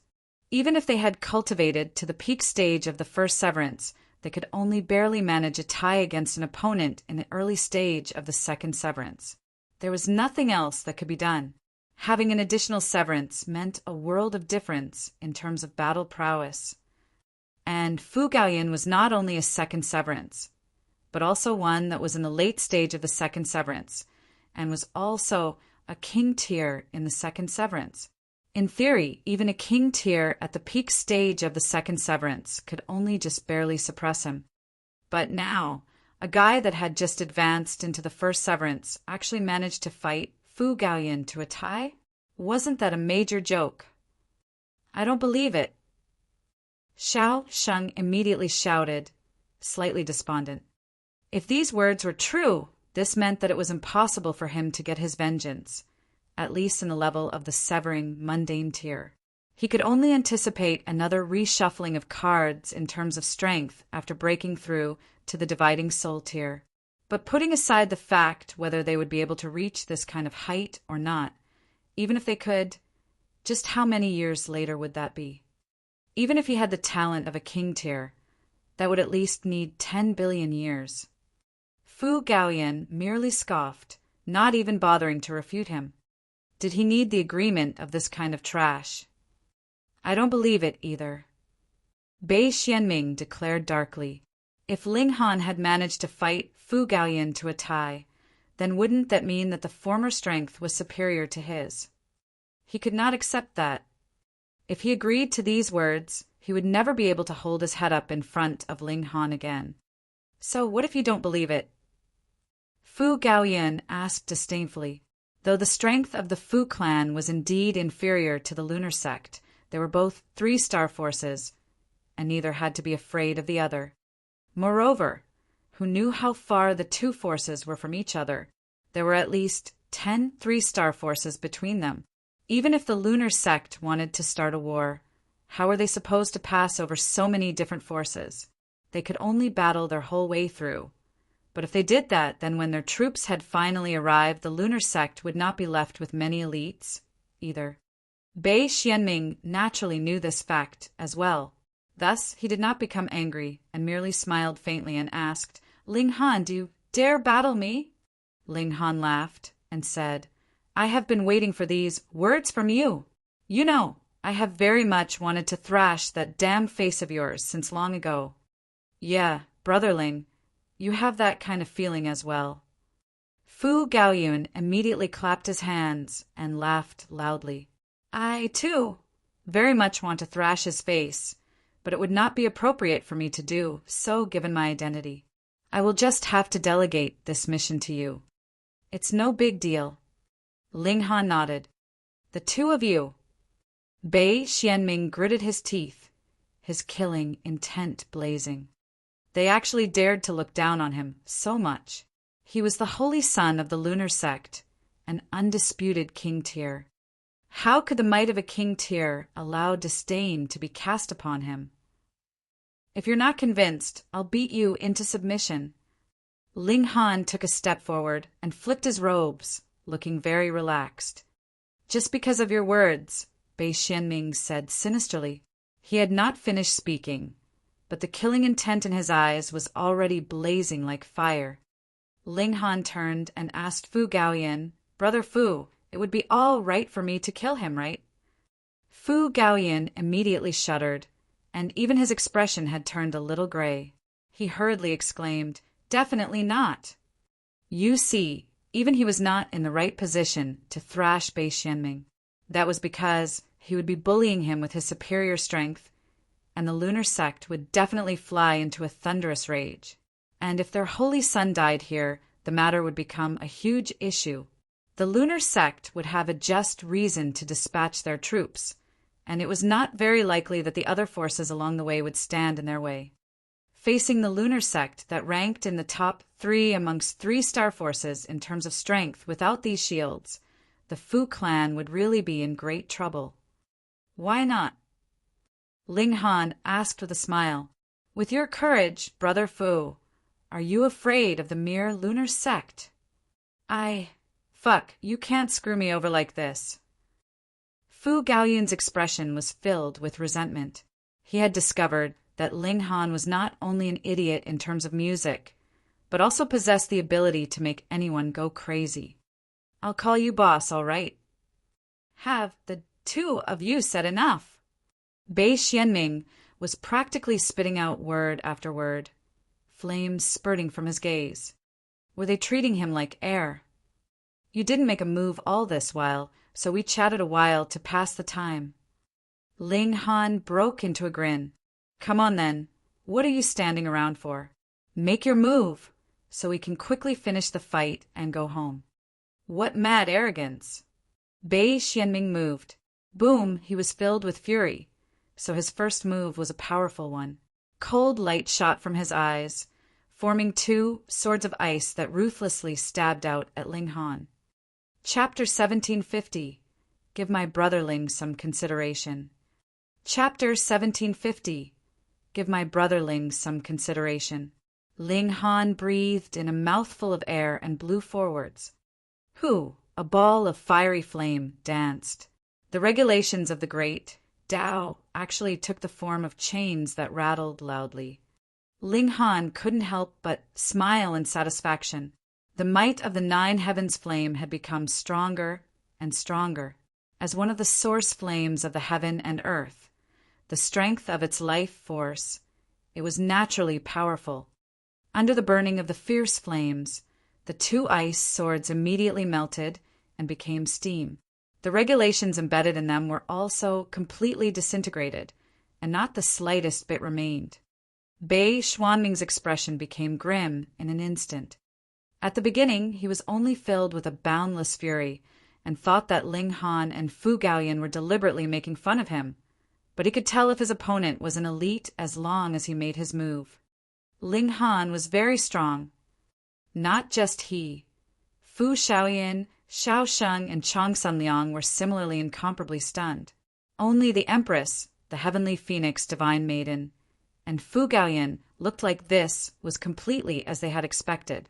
Even if they had cultivated to the peak stage of the first severance, they could only barely manage a tie against an opponent in the early stage of the second severance. There was nothing else that could be done. Having an additional severance meant a world of difference in terms of battle prowess. And Fu Gaoyun was not only a second severance, but also one that was in the late stage of the second severance, and was also a king tier in the second severance. In theory, even a king tier at the peak stage of the second severance could only just barely suppress him. But now, a guy that had just advanced into the first severance actually managed to fight Fu Gaoyun to a tie? Wasn't that a major joke? "I don't believe it." Xiao Sheng immediately shouted, slightly despondent. If these words were true, this meant that it was impossible for him to get his vengeance, at least in the level of the severing mundane tier. He could only anticipate another reshuffling of cards in terms of strength after breaking through to the dividing soul tier. But putting aside the fact whether they would be able to reach this kind of height or not, even if they could, just how many years later would that be? Even if he had the talent of a king tier, that would at least need 10 billion years. Fu Gaoyun merely scoffed, not even bothering to refute him. Did he need the agreement of this kind of trash? "I don't believe it either." Bei Xianming declared darkly, "If Ling Han had managed to fight Fu Gaoyun to a tie, then wouldn't that mean that the former strength was superior to his?" He could not accept that. If he agreed to these words, he would never be able to hold his head up in front of Ling Han again. "So what if you don't believe it?" Fu Gaoyun asked disdainfully. Though the strength of the Fu clan was indeed inferior to the lunar sect, they were both 3-star forces, and neither had to be afraid of the other. Moreover, who knew how far the two forces were from each other? There were at least 10 3-star forces between them. Even if the lunar sect wanted to start a war, how were they supposed to pass over so many different forces? They could only battle their whole way through. But if they did that, then when their troops had finally arrived, the lunar sect would not be left with many elites, either. Bei Xianming naturally knew this fact as well. Thus, he did not become angry, and merely smiled faintly and asked, "Ling Han, do you dare battle me?" Ling Han laughed and said, "I have been waiting for these words from you. You know, I have very much wanted to thrash that damned face of yours since long ago." "Yeah, Brother Ling, you have that kind of feeling as well." Fu Gaoyun immediately clapped his hands and laughed loudly. I, too, very much want to thrash his face, but it would not be appropriate for me to do so given my identity. I will just have to delegate this mission to you. It's no big deal. Ling Han nodded. The two of you. Bei Xianming gritted his teeth, his killing intent blazing. They actually dared to look down on him so much. He was the holy son of the lunar sect, an undisputed king tier. How could the might of a king tier allow disdain to be cast upon him? If you're not convinced, I'll beat you into submission. Ling Han took a step forward and flipped his robes, looking very relaxed. Just because of your words, Bei Xianming said sinisterly. He had not finished speaking, but the killing intent in his eyes was already blazing like fire. Ling Han turned and asked Fu Gaoyan, Brother Fu, it would be all right for me to kill him, right? Fu Gaoyan immediately shuddered, and even his expression had turned a little gray. He hurriedly exclaimed, Definitely not. You see, even he was not in the right position to thrash Bei Xianming. That was because he would be bullying him with his superior strength, and the lunar sect would definitely fly into a thunderous rage. And if their holy son died here, the matter would become a huge issue. The lunar sect would have a just reason to dispatch their troops, and it was not very likely that the other forces along the way would stand in their way. Facing the lunar sect that ranked in the top 3 amongst 3-star forces in terms of strength without these shields, the Fu clan would really be in great trouble. Why not? Ling Han asked with a smile. With your courage, Brother Fu, are you afraid of the mere lunar sect? Fuck, you can't screw me over like this. Fu Gaoyun's expression was filled with resentment. He had discovered that Ling Han was not only an idiot in terms of music, but also possessed the ability to make anyone go crazy. I'll call you boss, all right? Have the two of you said enough? Bei Xianming was practically spitting out word after word, flames spurting from his gaze. Were they treating him like air? You didn't make a move all this while, so we chatted a while to pass the time. Ling Han broke into a grin. Come on then, what are you standing around for? Make your move, so we can quickly finish the fight and go home. What mad arrogance! Bei Xianming moved. Boom, he was filled with fury, so his first move was a powerful one. Cold light shot from his eyes, forming 2 swords of ice that ruthlessly stabbed out at Ling Han. Chapter 1750. Give my brotherling some consideration. Chapter 1750. Give my brotherling some consideration. Ling Han breathed in a mouthful of air and blew forwards. Hu, a ball of fiery flame, danced. The regulations of the great Tao actually took the form of chains that rattled loudly. Ling Han couldn't help but smile in satisfaction. The might of the 9 heavens flame had become stronger and stronger. As one of the source flames of the heaven and earth, the strength of its life force, it was naturally powerful. Under the burning of the fierce flames, the 2 ice swords immediately melted and became steam. The regulations embedded in them were also completely disintegrated, and not the slightest bit remained. Bei Xianming's expression became grim in an instant. At the beginning, he was only filled with a boundless fury, and thought that Ling Han and Fu Gaoyan were deliberately making fun of him, but he could tell if his opponent was an elite as long as he made his move. Ling Han was very strong. Not just he. Fu Xiaoyan, Xiao Sheng, and Chang Sunliang were similarly incomparably stunned. Only the Empress, the heavenly phoenix divine maiden, and Fu Gaoyan looked like this was completely as they had expected,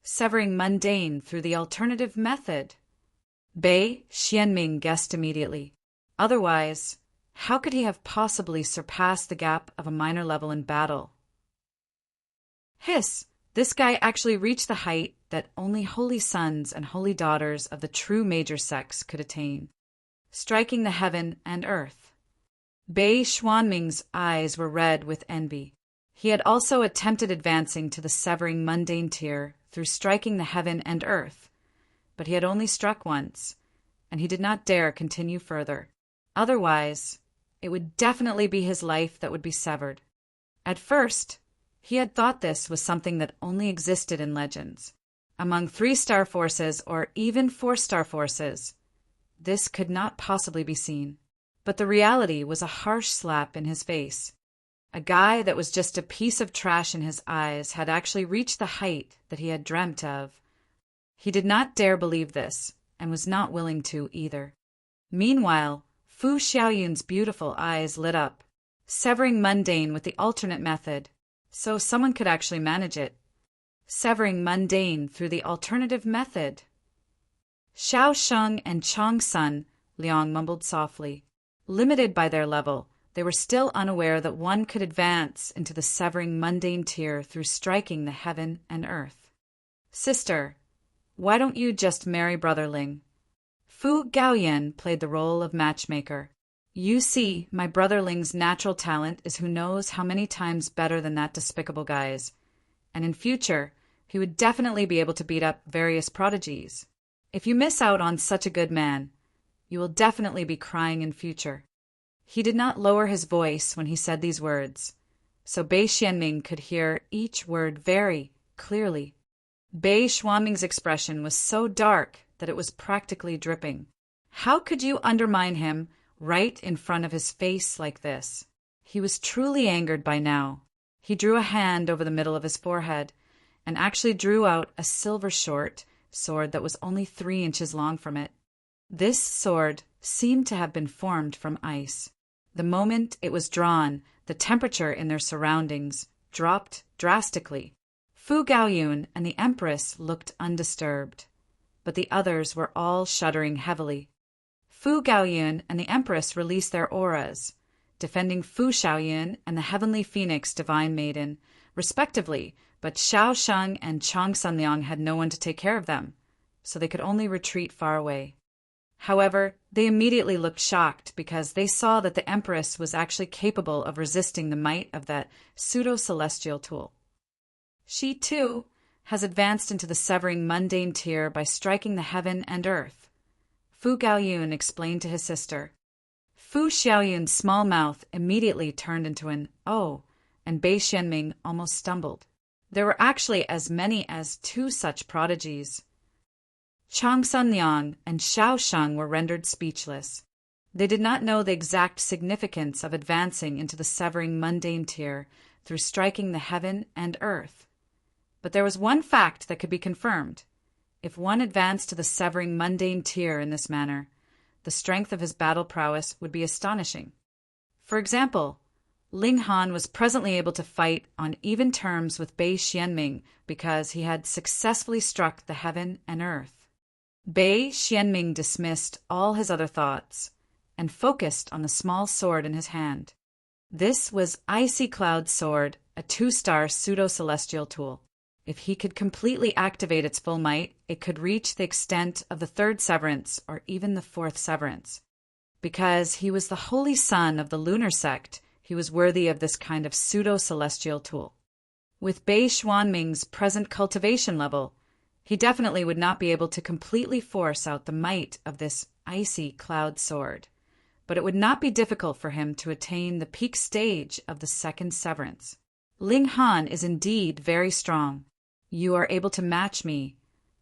severing mundane through the alternative method. Bei Xianming guessed immediately. Otherwise, how could he have possibly surpassed the gap of a minor level in battle? Hiss! This guy actually reached the height that only holy sons and holy daughters of the true major sects could attain, striking the heaven and earth. Bei Xianming's eyes were red with envy. He had also attempted advancing to the severing mundane tier through striking the heaven and earth. But he had only struck once, and he did not dare continue further. Otherwise, it would definitely be his life that would be severed. At first, he had thought this was something that only existed in legends. Among 3-star forces or even 4-star forces, this could not possibly be seen. But the reality was a harsh slap in his face. A guy that was just a piece of trash in his eyes had actually reached the height that he had dreamt of. He did not dare believe this, and was not willing to either. Meanwhile, Fu Xiaoyun's beautiful eyes lit up, severing mundane with the alternate method, so someone could actually manage it. Severing mundane through the alternative method. Xiao Sheng and Chong Sun, Liang mumbled softly. Limited by their level, they were still unaware that one could advance into the severing mundane tier through striking the heaven and earth. Sister, why don't you just marry Brother Ling? Fu Gaoyan played the role of matchmaker. You see, my Brother Ling's natural talent is who knows how many times better than that despicable guy's, and in future, he would definitely be able to beat up various prodigies. If you miss out on such a good man, you will definitely be crying in future. He did not lower his voice when he said these words, so Bei Xianming could hear each word very clearly. Bei Xuanming's expression was so dark that it was practically dripping. How could you undermine him right in front of his face like this? He was truly angered by now. He drew a hand over the middle of his forehead and actually drew out a silver short sword that was only 3 inches long from it. This sword seemed to have been formed from ice. The moment it was drawn, the temperature in their surroundings dropped drastically. Fu Gaoyun and the Empress looked undisturbed, but the others were all shuddering heavily. Fu Gaoyun and the Empress released their auras, defending Fu Xiaoyun and the Heavenly Phoenix Divine Maiden, respectively, but Xiao Sheng and Chong Sunliang had no one to take care of them, so they could only retreat far away. However, they immediately looked shocked because they saw that the Empress was actually capable of resisting the might of that pseudo-celestial tool. She, too, has advanced into the severing mundane tier by striking the heaven and earth, Fu Gaoyun explained to his sister. Fu Xiaoyun's small mouth immediately turned into an "oh," and Bei Xianming almost stumbled. There were actually as many as 2 such prodigies. Chong Sunliang and Xiao Sheng were rendered speechless. They did not know the exact significance of advancing into the severing mundane tier through striking the heaven and earth. But there was one fact that could be confirmed. If one advanced to the severing mundane tier in this manner, the strength of his battle prowess would be astonishing. For example, Ling Han was presently able to fight on even terms with Bei Xianming because he had successfully struck the heaven and earth. Bei Xianming dismissed all his other thoughts and focused on the small sword in his hand. This was Icy Cloud's sword, a 2-star pseudo-celestial tool. If he could completely activate its full might, it could reach the extent of the 3rd severance or even the 4th severance. Because he was the holy son of the lunar sect, he was worthy of this kind of pseudo-celestial tool. With Bei Xuanming's present cultivation level, he definitely would not be able to completely force out the might of this Icy Cloud sword, but it would not be difficult for him to attain the peak stage of the 2nd severance. Ling Han is indeed very strong. You are able to match me,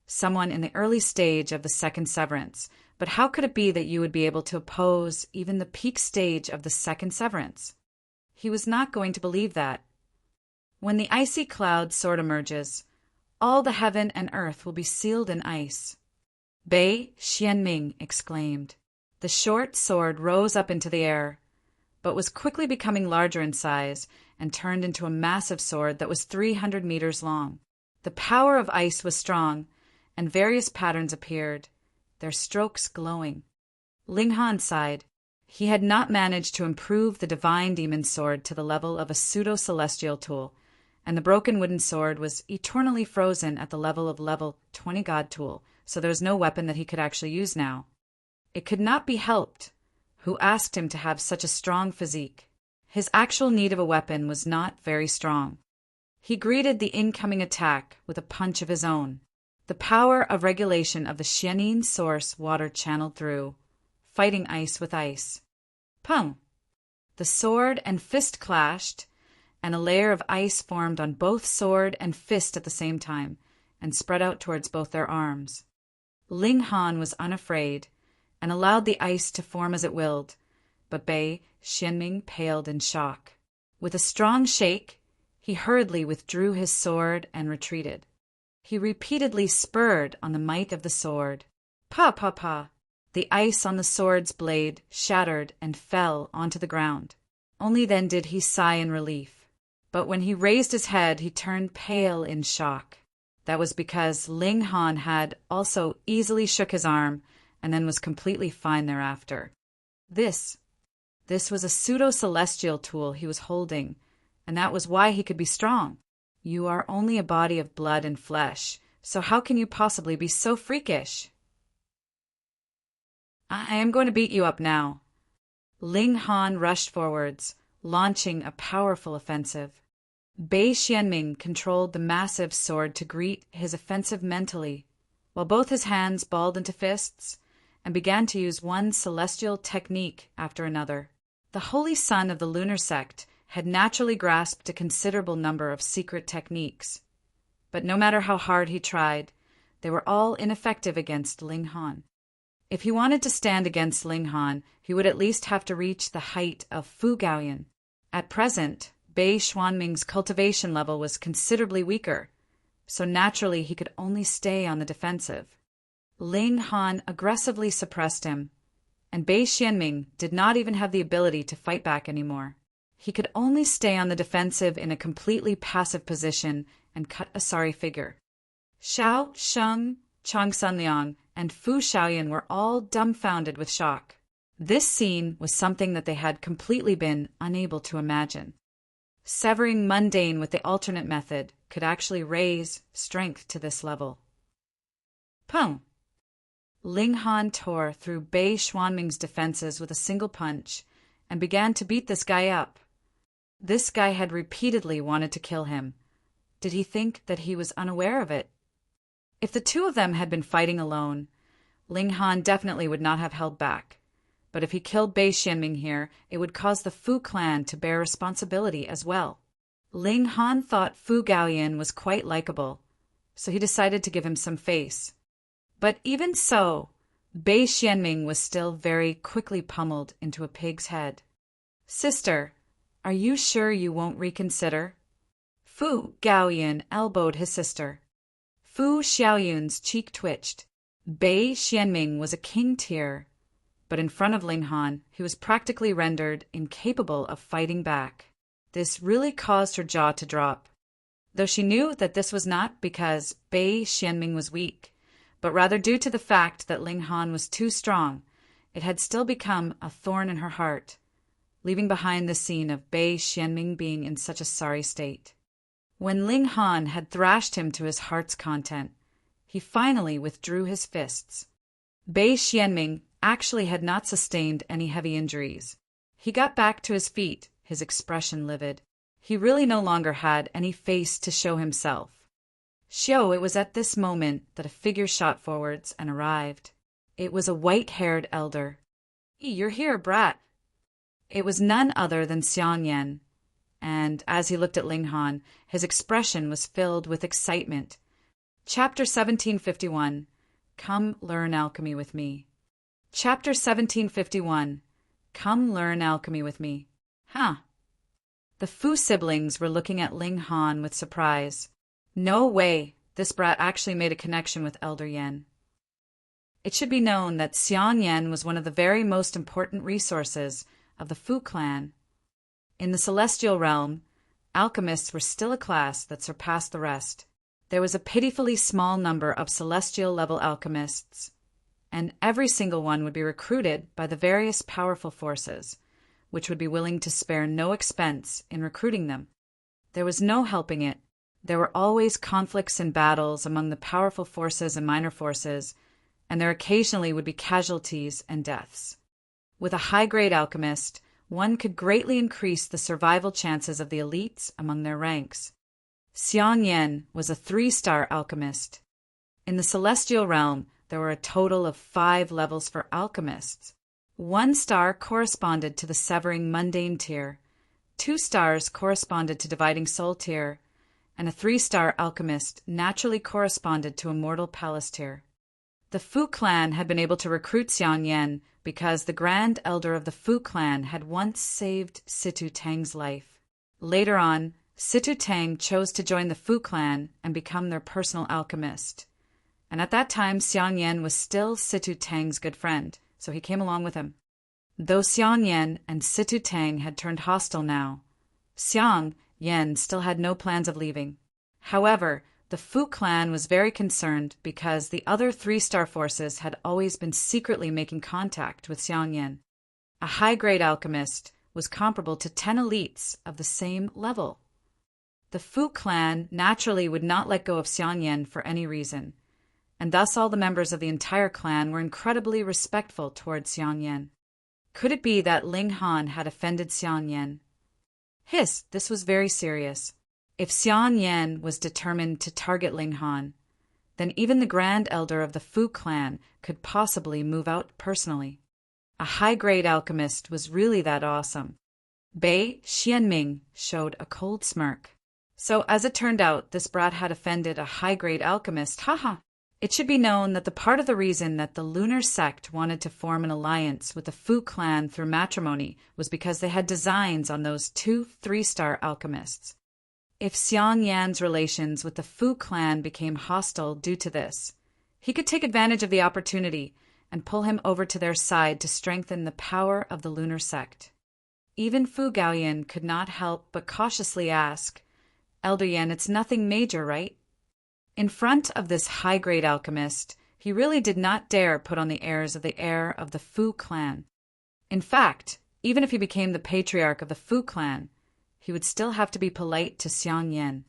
someone in the early stage of the 2nd severance, but how could it be that you would be able to oppose even the peak stage of the 2nd severance? He was not going to believe that. When the Icy Cloud sword emerges, all the heaven and earth will be sealed in ice. Bei Xianming exclaimed. The short sword rose up into the air, but was quickly becoming larger in size and turned into a massive sword that was 300 meters long. The power of ice was strong, and various patterns appeared, their strokes glowing. Ling Han sighed. He had not managed to improve the divine demon sword to the level of a pseudo-celestial tool, and the broken wooden sword was eternally frozen at the level of level 20 god tool, so there was no weapon that he could actually use now. It could not be helped. Who asked him to have such a strong physique? His actual need of a weapon was not very strong. He greeted the incoming attack with a punch of his own. The power of regulation of the Xianin source water channeled through, fighting ice with ice. Pum! The sword and fist clashed, and a layer of ice formed on both sword and fist at the same time, and spread out towards both their arms. Ling Han was unafraid, and allowed the ice to form as it willed, but Bei Xianming paled in shock. With a strong shake, he hurriedly withdrew his sword and retreated. He repeatedly spurred on the might of the sword. Pa, pa, pa! The ice on the sword's blade shattered and fell onto the ground. Only then did he sigh in relief. But when he raised his head, he turned pale in shock. That was because Ling Han had also easily shook his arm and then was completely fine thereafter. This was a pseudo-celestial tool he was holding, and that was why he could be strong. You are only a body of blood and flesh, so how can you possibly be so freakish? I am going to beat you up now. Ling Han rushed forwards, launching a powerful offensive. Bei Xianming controlled the massive sword to greet his offensive mentally, while both his hands balled into fists and began to use one celestial technique after another. The holy son of the lunar sect had naturally grasped a considerable number of secret techniques, but no matter how hard he tried, they were all ineffective against Ling Han. If he wanted to stand against Ling Han, he would at least have to reach the height of Fu Gaoyan. At present, Bei Xuanming's cultivation level was considerably weaker, so naturally he could only stay on the defensive. Ling Han aggressively suppressed him, and Bei Xianming did not even have the ability to fight back anymore. He could only stay on the defensive in a completely passive position and cut a sorry figure. Xiao Sheng, Chang Sanliang, and Fu Shaoyan were all dumbfounded with shock. This scene was something that they had completely been unable to imagine. Severing mundane with the alternate method could actually raise strength to this level. Pum! Ling Han tore through Bei Xuanming's defenses with a single punch and began to beat this guy up. This guy had repeatedly wanted to kill him. Did he think that he was unaware of it? If the two of them had been fighting alone, Ling Han definitely would not have held back. But if he killed Bei Xianming here, it would cause the Fu clan to bear responsibility as well. Ling Han thought Fu Gaoyan was quite likable, so he decided to give him some face. But even so, Bei Xianming was still very quickly pummeled into a pig's head. Sister, are you sure you won't reconsider? Fu Gaoyan elbowed his sister. Fu Xiaoyun's cheek twitched. Bei Xianming was a king tier, but in front of Ling Han, he was practically rendered incapable of fighting back. This really caused her jaw to drop, though she knew that this was not because Bei Xianming was weak, but rather due to the fact that Ling Han was too strong. It had still become a thorn in her heart, leaving behind the scene of Bei Xianming being in such a sorry state. When Ling Han had thrashed him to his heart's content, he finally withdrew his fists. Bei Xianming actually had not sustained any heavy injuries. He got back to his feet, his expression livid. He really no longer had any face to show himself. It was at this moment that a figure shot forwards and arrived. It was a white-haired elder. "You're here, brat." It was none other than Xiang Yan, and as he looked at Ling Han, his expression was filled with excitement. Chapter 1751. Come learn alchemy with me. Chapter 1751. Come learn alchemy with me. Huh. The Fu siblings were looking at Ling Han with surprise. No way, this brat actually made a connection with Elder Yan. It should be known that Xiang Yan was one of the very most important resources of the Fu clan. In the celestial realm, alchemists were still a class that surpassed the rest. There was a pitifully small number of celestial-level alchemists, and every single one would be recruited by the various powerful forces, which would be willing to spare no expense in recruiting them. There was no helping it. There were always conflicts and battles among the powerful forces and minor forces, and there occasionally would be casualties and deaths. With a high-grade alchemist, one could greatly increase the survival chances of the elites among their ranks. Xiang Yan was a 3-star alchemist. In the celestial realm, there were a total of 5 levels for alchemists. 1 star corresponded to the severing mundane tier, 2 stars corresponded to dividing soul tier, and a 3-star alchemist naturally corresponded to immortal palace tier. The Fu clan had been able to recruit Xiang Yan because the Grand Elder of the Fu clan had once saved Situ Tang's life. Later on, Situ Tang chose to join the Fu clan and become their personal alchemist. And at that time, Xiang Yan was still Situ Tang's good friend, so he came along with him. Though Xiang Yan and Situ Tang had turned hostile now, Xiang Yan still had no plans of leaving. However, the Fu clan was very concerned because the other 3-star forces had always been secretly making contact with Xiang Yan. A high-grade alchemist was comparable to 10 elites of the same level. The Fu clan naturally would not let go of Xiang Yan for any reason, and thus all the members of the entire clan were incredibly respectful towards Xiang Yan. Could it be that Ling Han had offended Xiang Yan? Hiss, this was very serious. If Xiang Yan was determined to target Ling Han, then even the Grand Elder of the Fu clan could possibly move out personally. A high-grade alchemist was really that awesome. Bei Xianming showed a cold smirk. So, as it turned out, this brat had offended a high-grade alchemist, haha. It should be known that the part of the reason that the lunar sect wanted to form an alliance with the Fu clan through matrimony was because they had designs on those 2 3-star alchemists. If Xiang Yan's relations with the Fu clan became hostile due to this, he could take advantage of the opportunity and pull him over to their side to strengthen the power of the lunar sect. Even Fu Gaoyan could not help but cautiously ask, "Elder Yan, it's nothing major, right?" In front of this high-grade alchemist, he really did not dare put on the airs of the heir of the Fu clan. In fact, even if he became the patriarch of the Fu clan, he would still have to be polite to Xiang Yan.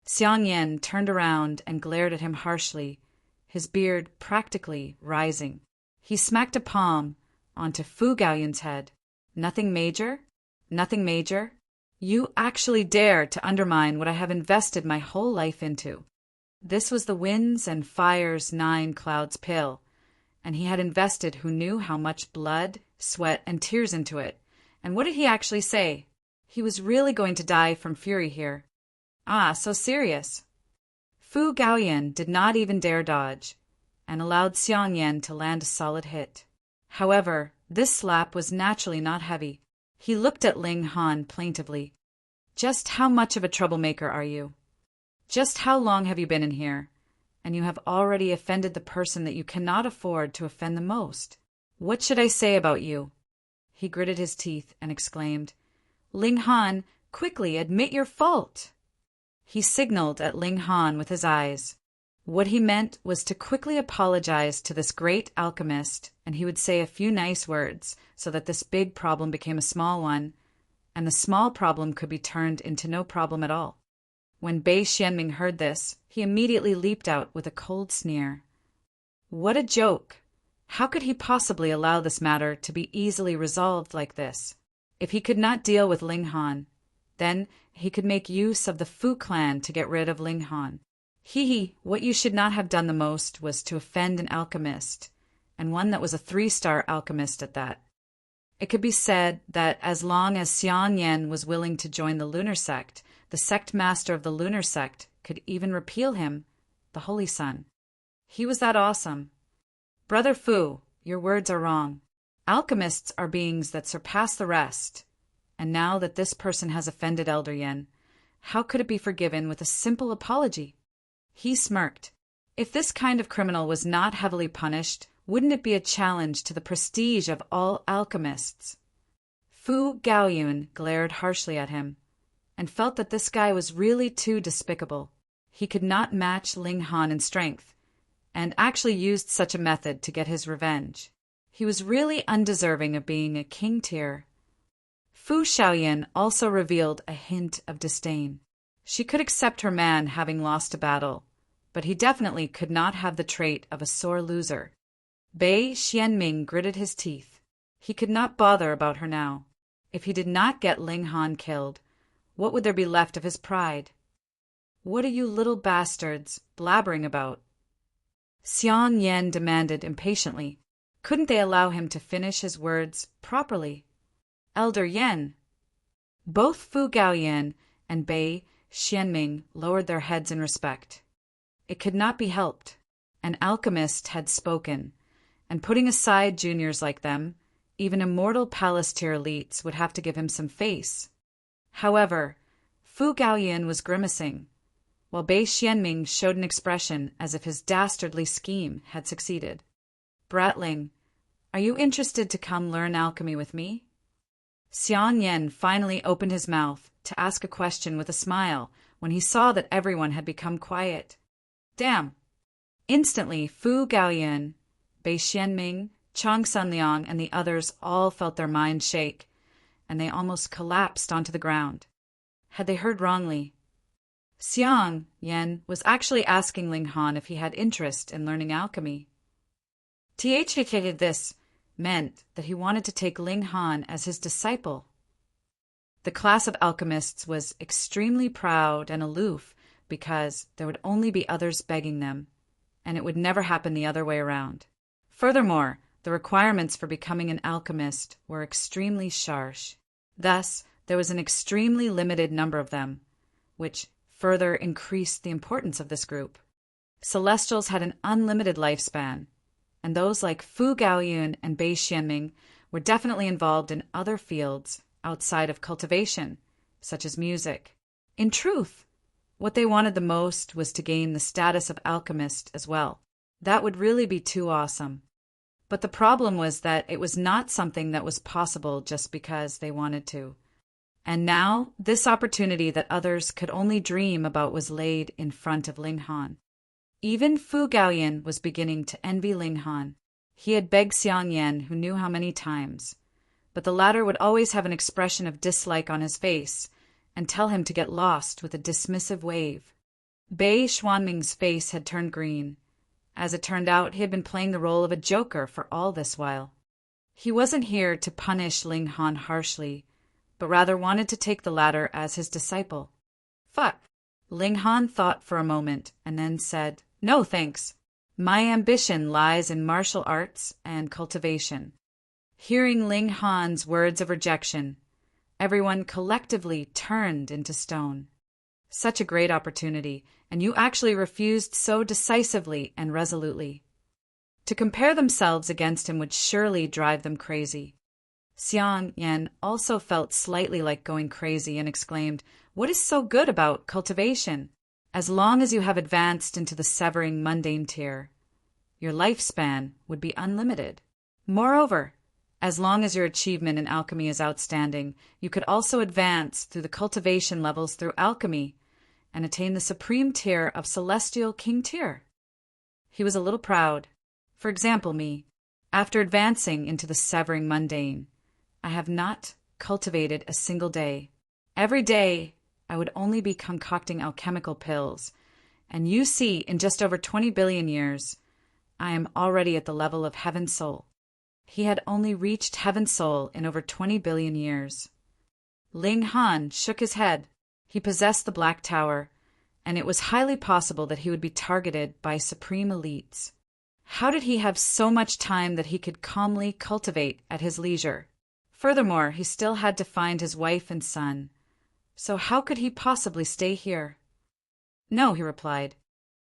Xiang Yan turned around and glared at him harshly, his beard practically rising. He smacked a palm onto Fu Gaoyan's head. "Nothing major? Nothing major? You actually dare to undermine what I have invested my whole life into." This was the winds and fire's 9 clouds pill, and he had invested who knew how much blood, sweat, and tears into it. And what did he actually say? He was really going to die from fury here. Ah, so serious. Fu Gaoyan did not even dare dodge, and allowed Xiang Yan to land a solid hit. However, this slap was naturally not heavy. He looked at Ling Han plaintively. "Just how much of a troublemaker are you? Just how long have you been in here? And you have already offended the person that you cannot afford to offend the most. What should I say about you?" He gritted his teeth and exclaimed, "Ling Han, quickly admit your fault." He signaled at Ling Han with his eyes. What he meant was to quickly apologize to this great alchemist, and he would say a few nice words so that this big problem became a small one, and the small problem could be turned into no problem at all. When Bei Xianming heard this, he immediately leaped out with a cold sneer. What a joke! How could he possibly allow this matter to be easily resolved like this? If he could not deal with Ling Han, then he could make use of the Fu clan to get rid of Ling Han. What you should not have done the most was to offend an alchemist, and one that was a 3-star alchemist at that. It could be said that as long as Xiang Yan was willing to join the lunar sect, the sect master of the lunar sect could even repeal him, the Holy Sun. He was that awesome. Brother Fu, your words are wrong. Alchemists are beings that surpass the rest. And now that this person has offended Elder Yan, how could it be forgiven with a simple apology? He smirked. If this kind of criminal was not heavily punished, wouldn't it be a challenge to the prestige of all alchemists? Fu Gaoyun glared harshly at him, and felt that this guy was really too despicable. He could not match Ling Han in strength, and actually used such a method to get his revenge. He was really undeserving of being a king tier. Fu Xiaoyan also revealed a hint of disdain. She could accept her man having lost a battle, but he definitely could not have the trait of a sore loser. Bei Xianming gritted his teeth. He could not bother about her now. If he did not get Ling Han killed, what would there be left of his pride? What are you little bastards blabbering about? Xiang Yan demanded impatiently. Couldn't they allow him to finish his words properly? Elder Yan. Both Fu Gaoyan and Bei Xianming lowered their heads in respect. It could not be helped. An alchemist had spoken, and putting aside juniors like them, even immortal palace-tier elites would have to give him some face. However, Fu Gaoyan was grimacing, while Bei Xianming showed an expression as if his dastardly scheme had succeeded. Bratling, are you interested to come learn alchemy with me? Xiang Yan finally opened his mouth to ask a question with a smile when he saw that everyone had become quiet. Damn! Instantly, Fu Gaoyan, Bei Xianming, Chang Sanliang, and the others all felt their minds shake, and they almost collapsed onto the ground. Had they heard wrongly? Xiang Yan was actually asking Ling Han if he had interest in learning alchemy. This meant that he wanted to take Ling Han as his disciple. The class of alchemists was extremely proud and aloof because there would only be others begging them, and it would never happen the other way around. Furthermore, the requirements for becoming an alchemist were extremely harsh. Thus, there was an extremely limited number of them, which further increased the importance of this group. Celestials had an unlimited lifespan, and those like Fu Gaoyun and Bei Xianming were definitely involved in other fields outside of cultivation, such as music. In truth, what they wanted the most was to gain the status of alchemist as well. That would really be too awesome. But the problem was that it was not something that was possible just because they wanted to. And now, this opportunity that others could only dream about was laid in front of Ling Han. Even Fu Gaoyan was beginning to envy Ling Han. He had begged Xiang Yan who knew how many times, but the latter would always have an expression of dislike on his face and tell him to get lost with a dismissive wave. Bei Xuanming's face had turned green. As it turned out, he had been playing the role of a joker for all this while. He wasn't here to punish Ling Han harshly, but rather wanted to take the latter as his disciple. Fuck. Ling Han thought for a moment and then said, "No, thanks. My ambition lies in martial arts and cultivation." Hearing Ling Han's words of rejection, everyone collectively turned into stone. Such a great opportunity, and you actually refused so decisively and resolutely. To compare themselves against him would surely drive them crazy. Xiang Yan also felt slightly like going crazy and exclaimed, "What is so good about cultivation? As long as you have advanced into the severing mundane tier, your lifespan would be unlimited. Moreover, as long as your achievement in alchemy is outstanding, you could also advance through the cultivation levels through alchemy and attain the supreme tier of celestial king tier." He was a little proud. For example, me, after advancing into the severing mundane, I have not cultivated a single day. Every day, I would only be concocting alchemical pills, and you see, in just over 20 billion years, I am already at the level of Heaven Soul. He had only reached Heaven Soul in over 20 billion years. Ling Han shook his head. He possessed the Black Tower, and it was highly possible that he would be targeted by supreme elites. How did he have so much time that he could calmly cultivate at his leisure? Furthermore, he still had to find his wife and son. So how could he possibly stay here? "No," he replied.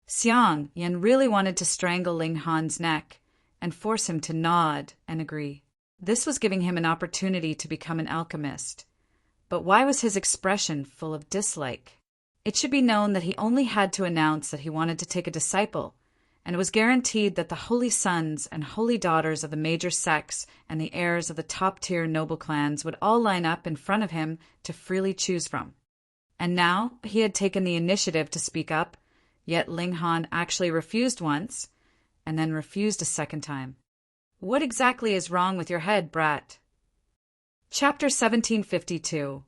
Xiang Yan really wanted to strangle Ling Han's neck and force him to nod and agree. This was giving him an opportunity to become an alchemist. But why was his expression full of dislike? It should be known that he only had to announce that he wanted to take a disciple, and it was guaranteed that the holy sons and holy daughters of the major sects and the heirs of the top-tier noble clans would all line up in front of him to freely choose from. And now he had taken the initiative to speak up, yet Ling Han actually refused once, and then refused a second time. What exactly is wrong with your head, brat? Chapter 1752.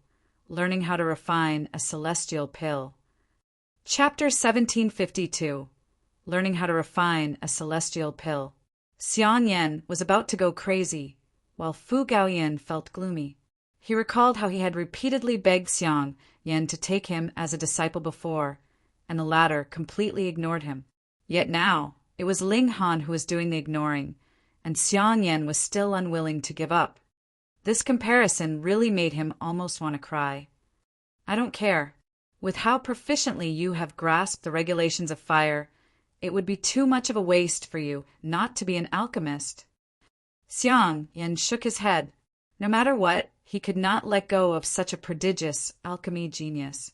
Learning how to refine a celestial pill. Chapter 1752. Learning how to refine a celestial pill. Xiang Yan was about to go crazy, while Fu Gaoyan felt gloomy. He recalled how he had repeatedly begged Xiang Yan to take him as a disciple before, and the latter completely ignored him. Yet now, it was Ling Han who was doing the ignoring, and Xiang Yan was still unwilling to give up. This comparison really made him almost want to cry. I don't care. With how proficiently you have grasped the regulations of fire, it would be too much of a waste for you not to be an alchemist. Xiang Yan shook his head. No matter what, he could not let go of such a prodigious alchemy genius.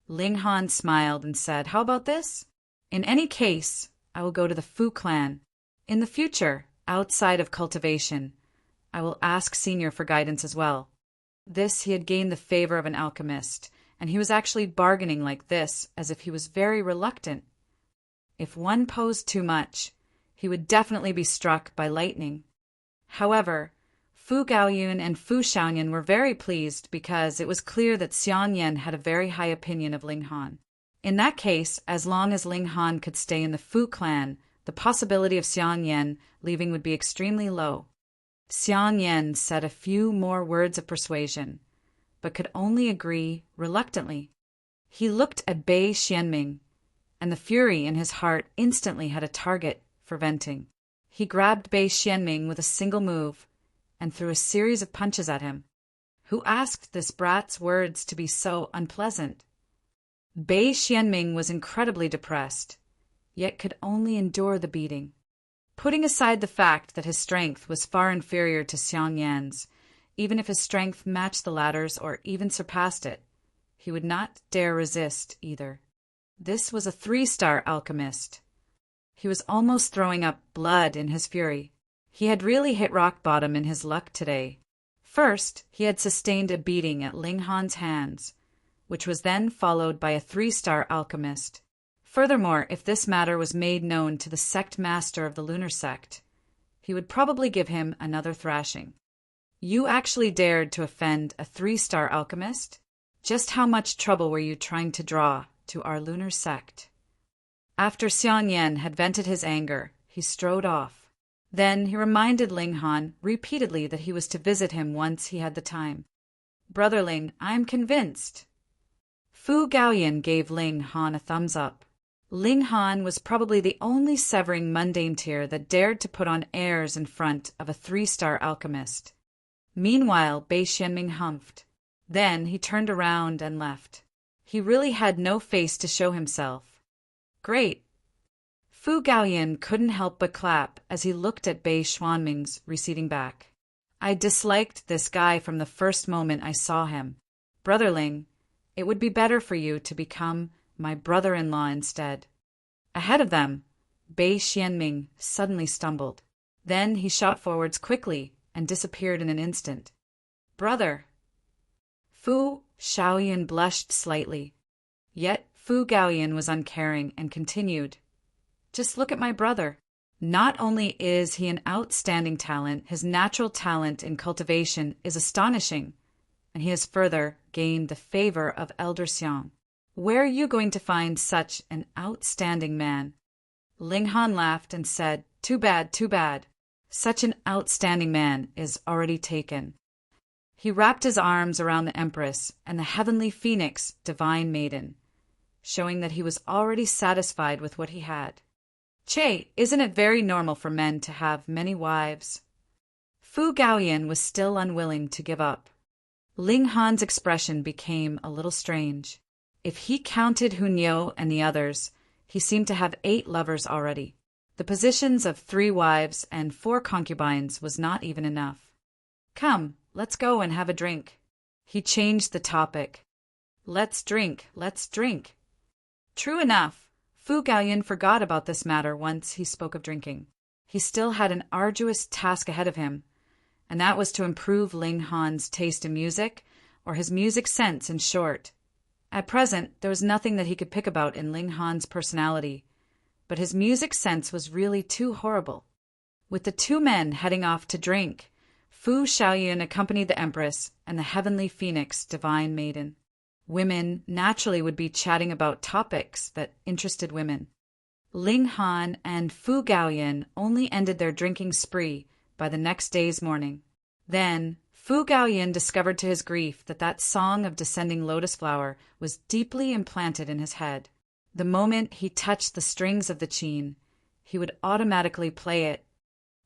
Ling Han smiled and said, "How about this? In any case, I will go to the Fu clan. In the future, outside of cultivation, I will ask Senior for guidance as well." This he had gained the favor of an alchemist, and he was actually bargaining like this as if he was very reluctant. If one posed too much, he would definitely be struck by lightning. However, Fu Gaoyun and Fu Xiaoyan were very pleased because it was clear that Xiang Yan had a very high opinion of Ling Han. In that case, as long as Ling Han could stay in the Fu clan, the possibility of Xiang Yan leaving would be extremely low. Xiang Yan said a few more words of persuasion, but could only agree reluctantly. He looked at Bei Xianming, and the fury in his heart instantly had a target for venting. He grabbed Bei Xianming with a single move and threw a series of punches at him. Who asked this brat's words to be so unpleasant? Bei Xianming was incredibly depressed, yet could only endure the beating. Putting aside the fact that his strength was far inferior to Xiang Yan's, even if his strength matched the latter's or even surpassed it, he would not dare resist either. This was a 3-star alchemist. He was almost throwing up blood in his fury. He had really hit rock bottom in his luck today. First, he had sustained a beating at Ling Han's hands, which was then followed by a 3-star alchemist. Furthermore, if this matter was made known to the sect master of the lunar sect, he would probably give him another thrashing. You actually dared to offend a 3-star alchemist? Just how much trouble were you trying to draw to our lunar sect? After Xiang Yan had vented his anger, he strode off. Then he reminded Ling Han repeatedly that he was to visit him once he had the time. "Brother Ling, I am convinced." Fu Gaoyan gave Ling Han a thumbs up. Ling Han was probably the only severing mundane tier that dared to put on airs in front of a 3-star alchemist. Meanwhile, Bei Xianming humphed. Then he turned around and left. He really had no face to show himself. Great. Fu Gaoyan couldn't help but clap as he looked at Bei Xianming's receding back. I disliked this guy from the first moment I saw him. Brother Ling, it would be better for you to become my brother-in-law instead. Ahead of them, Bei Xianming suddenly stumbled. Then he shot forwards quickly and disappeared in an instant. Brother! Fu Xiaoyan blushed slightly. Yet Fu Gaoyan was uncaring and continued, "Just look at my brother. Not only is he an outstanding talent, his natural talent in cultivation is astonishing, and he has further gained the favor of Elder Xiang. Where are you going to find such an outstanding man?" Ling Han laughed and said, "Too bad, too bad. Such an outstanding man is already taken." He wrapped his arms around the Empress and the heavenly phoenix, divine maiden, showing that he was already satisfied with what he had. Che, isn't it very normal for men to have many wives? Fu Gaoyan was still unwilling to give up. Ling Han's expression became a little strange. If he counted Hunyou and the others, he seemed to have 8 lovers already. The positions of 3 wives and 4 concubines was not even enough. "Come, let's go and have a drink." He changed the topic. Let's drink. True enough, Fu Gaoyan forgot about this matter once he spoke of drinking. He still had an arduous task ahead of him, and that was to improve Ling Han's taste in music, or his music sense in short. At present, there was nothing that he could pick about in Ling Han's personality, but his music sense was really too horrible. With the 2 men heading off to drink, Fu Xiaoyan accompanied the Empress and the heavenly phoenix, divine maiden. Women naturally would be chatting about topics that interested women. Ling Han and Fu Gaoyan only ended their drinking spree by the next day's morning. Then Fu Gaoyan discovered to his grief that song of descending lotus flower was deeply implanted in his head. The moment he touched the strings of the qin, he would automatically play it.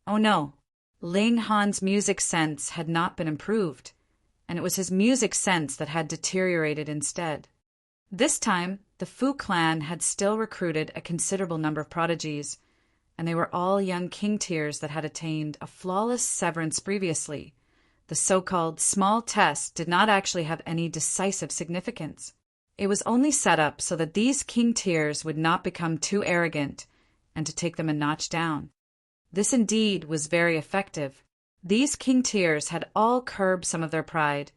Oh no, Ling Han's music sense had not been improved, and it was his music sense that had deteriorated instead. This time, the Fu clan had still recruited a considerable number of prodigies, and they were all young king tiers that had attained a flawless severance previously. The so-called small test did not actually have any decisive significance. It was only set up so that these king tiers would not become too arrogant and to take them a notch down. This indeed was very effective. These king tiers had all curbed some of their pride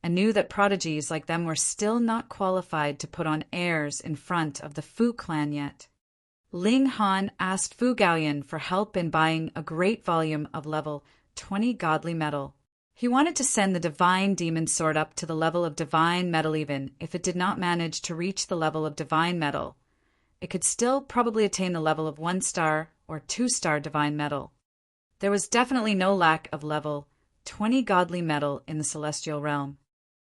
and knew that prodigies like them were still not qualified to put on airs in front of the Fu clan yet. Ling Han asked Fu Gaoyan for help in buying a great volume of level 20 godly metal. He wanted to send the divine demon sword up to the level of divine metal even if it did not manage to reach the level of divine metal. It could still probably attain the level of 1-star or 2-star divine metal. There was definitely no lack of level 20 godly metal in the celestial realm.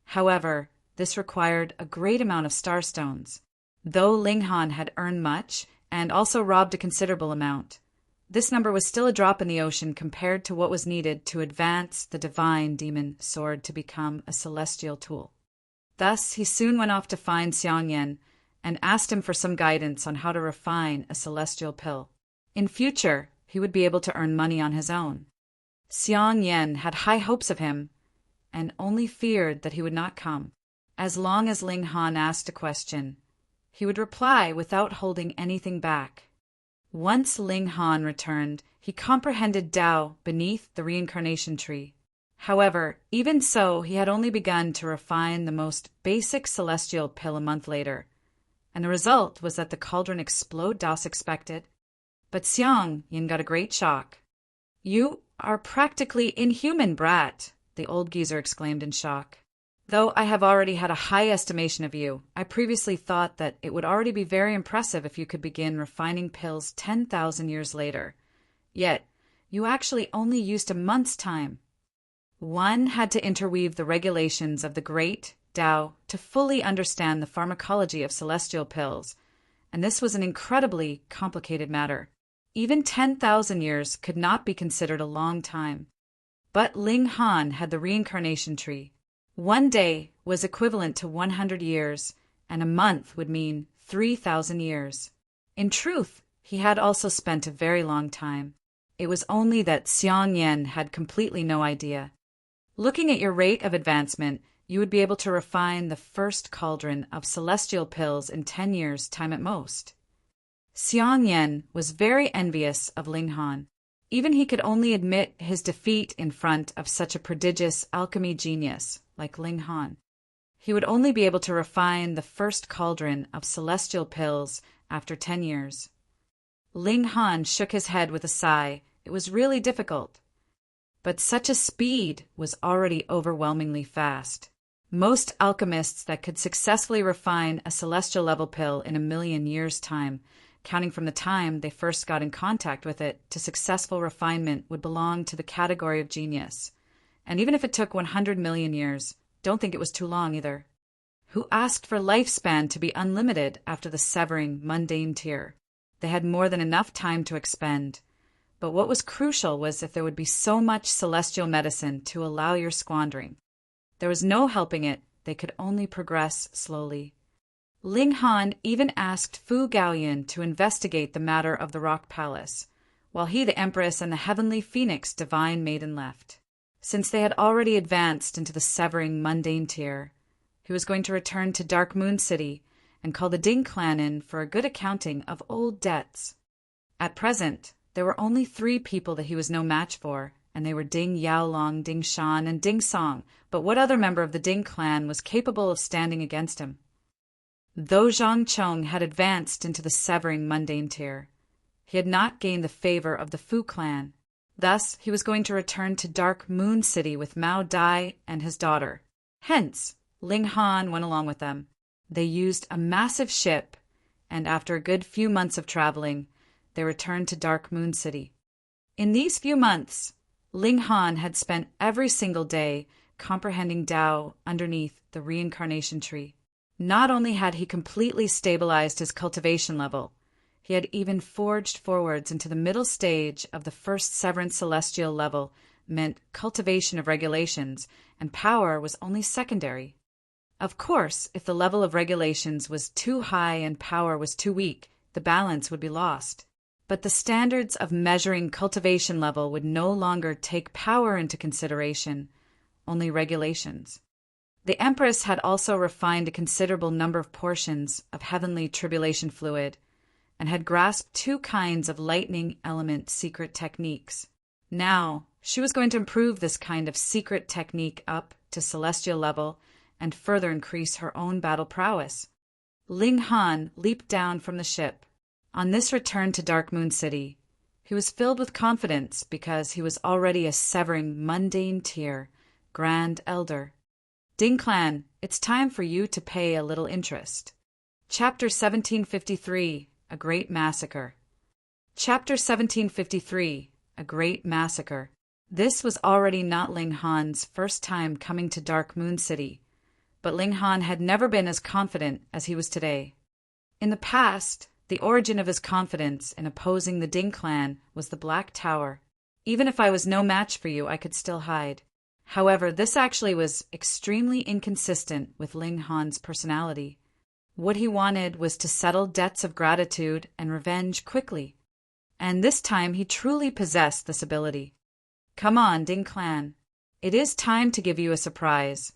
However, this required a great amount of star stones. Though Ling Han had earned much and also robbed a considerable amount, this number was still a drop in the ocean compared to what was needed to advance the divine demon sword to become a celestial tool. Thus, he soon went off to find Xiang Yan and asked him for some guidance on how to refine a celestial pill. In future, he would be able to earn money on his own. Xiang Yan had high hopes of him and only feared that he would not come. As long as Ling Han asked a question, he would reply without holding anything back. Once Ling Han returned, he comprehended Tao beneath the reincarnation tree. However, even so, he had only begun to refine the most basic celestial pill a month later, and the result was that the cauldron exploded as expected. But Xiang Yin got a great shock. "You are practically inhuman, brat," the old geezer exclaimed in shock. "Though I have already had a high estimation of you, I previously thought that it would already be very impressive if you could begin refining pills 10,000 years later. Yet, you actually only used a month's time." One had to interweave the regulations of the great Tao to fully understand the pharmacology of celestial pills, and this was an incredibly complicated matter. Even 10,000 years could not be considered a long time. But Ling Han had the reincarnation tree. One day was equivalent to 100 years, and a month would mean 3,000 years. In truth, he had also spent a very long time. It was only that Xiang Yan had completely no idea. Looking at your rate of advancement, you would be able to refine the first cauldron of celestial pills in 10 years' time at most. Xiang Yan was very envious of Ling Han. Even he could only admit his defeat in front of such a prodigious alchemy genius like Ling Han. He would only be able to refine the first cauldron of celestial pills after 10 years. Ling Han shook his head with a sigh. It was really difficult. But such a speed was already overwhelmingly fast. Most alchemists that could successfully refine a celestial level pill in 1,000,000 years' time, counting from the time they first got in contact with it to successful refinement, would belong to the category of genius. And even if it took 100 million years, don't think it was too long either. Who asked for lifespan to be unlimited after the severing mundane tier? They had more than enough time to expend. But what was crucial was if there would be so much celestial medicine to allow your squandering. There was no helping it, they could only progress slowly. Ling Han even asked Fu Gaoyan to investigate the matter of the Rock Palace, while he, the Empress, and the Heavenly Phoenix divine maiden left. Since they had already advanced into the severing mundane tier, he was going to return to Dark Moon City and call the Ding clan in for a good accounting of old debts. At present, there were only 3 people that he was no match for, and they were Ding Yaolong, Ding Shan, and Ding Song, but what other member of the Ding clan was capable of standing against him? Though Zhang Chong had advanced into the severing mundane tier, he had not gained the favor of the Fu clan. Thus, he was going to return to Dark Moon City with Mao Dai and his daughter. Hence, Ling Han went along with them. They used a massive ship, and after a good few months of traveling, they returned to Dark Moon City. In these few months, Ling Han had spent every single day comprehending Tao underneath the reincarnation tree. Not only had he completely stabilized his cultivation level, he had even forged forwards into the middle stage of the first severance celestial level, meant cultivation of regulations, and power was only secondary. Of course, if the level of regulations was too high and power was too weak, the balance would be lost. But the standards of measuring cultivation level would no longer take power into consideration, only regulations. The Empress had also refined a considerable number of portions of heavenly tribulation fluid, and had grasped 2 kinds of lightning element secret techniques. Now, she was going to improve this kind of secret technique up to celestial level and further increase her own battle prowess. Ling Han leaped down from the ship. On this return to Dark Moon City, he was filled with confidence because he was already a severing mundane tier, Grand Elder. Ding Clan, it's time for you to pay a little interest. Chapter 1753, A Great Massacre. Chapter 1753, A Great Massacre. This was already not Ling Han's first time coming to Dark Moon City, but Ling Han had never been as confident as he was today. In the past, the origin of his confidence in opposing the Ding clan was the Black Tower. Even if I was no match for you, I could still hide. However, this actually was extremely inconsistent with Ling Han's personality. What he wanted was to settle debts of gratitude and revenge quickly, and this time he truly possessed this ability. Come on, Ding clan. It is time to give you a surprise.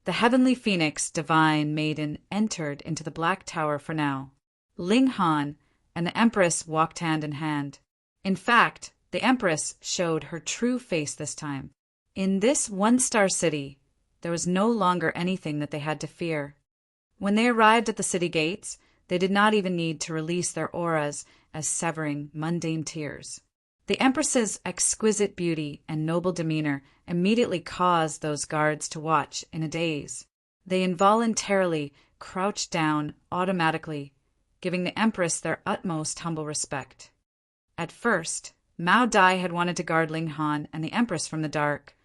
The heavenly phoenix, divine maiden, entered into the Black Tower for now. Ling Han and the Empress walked hand in hand. In fact, the Empress showed her true face this time. In this one-star city, there was no longer anything that they had to fear. When they arrived at the city gates, they did not even need to release their auras as severing mundane tears. The Empress's exquisite beauty and noble demeanor immediately caused those guards to watch in a daze. They involuntarily crouched down automatically, giving the Empress their utmost humble respect. At first, Mao Dai had wanted to guard Ling Han and the Empress from the dark,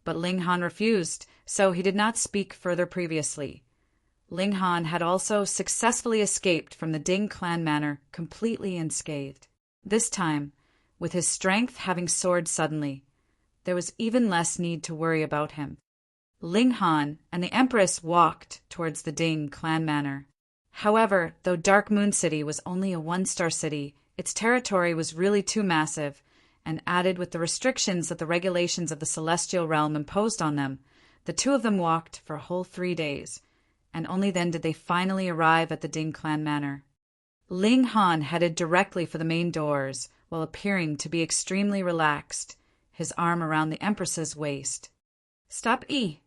but Ling Han refused, so he did not speak further previously. Ling Han had also successfully escaped from the Ding clan manor completely unscathed. This time, with his strength having soared suddenly, there was even less need to worry about him. Ling Han and the Empress walked towards the Ding clan manor. However, though Dark Moon City was only a one-star city, its territory was really too massive, and added with the restrictions that the regulations of the celestial realm imposed on them, the 2 of them walked for a whole 3 days, and only then did they finally arrive at the Ding clan manor. Ling Han headed directly for the main doors, while appearing to be extremely relaxed, his arm around the Empress's waist. Stop E.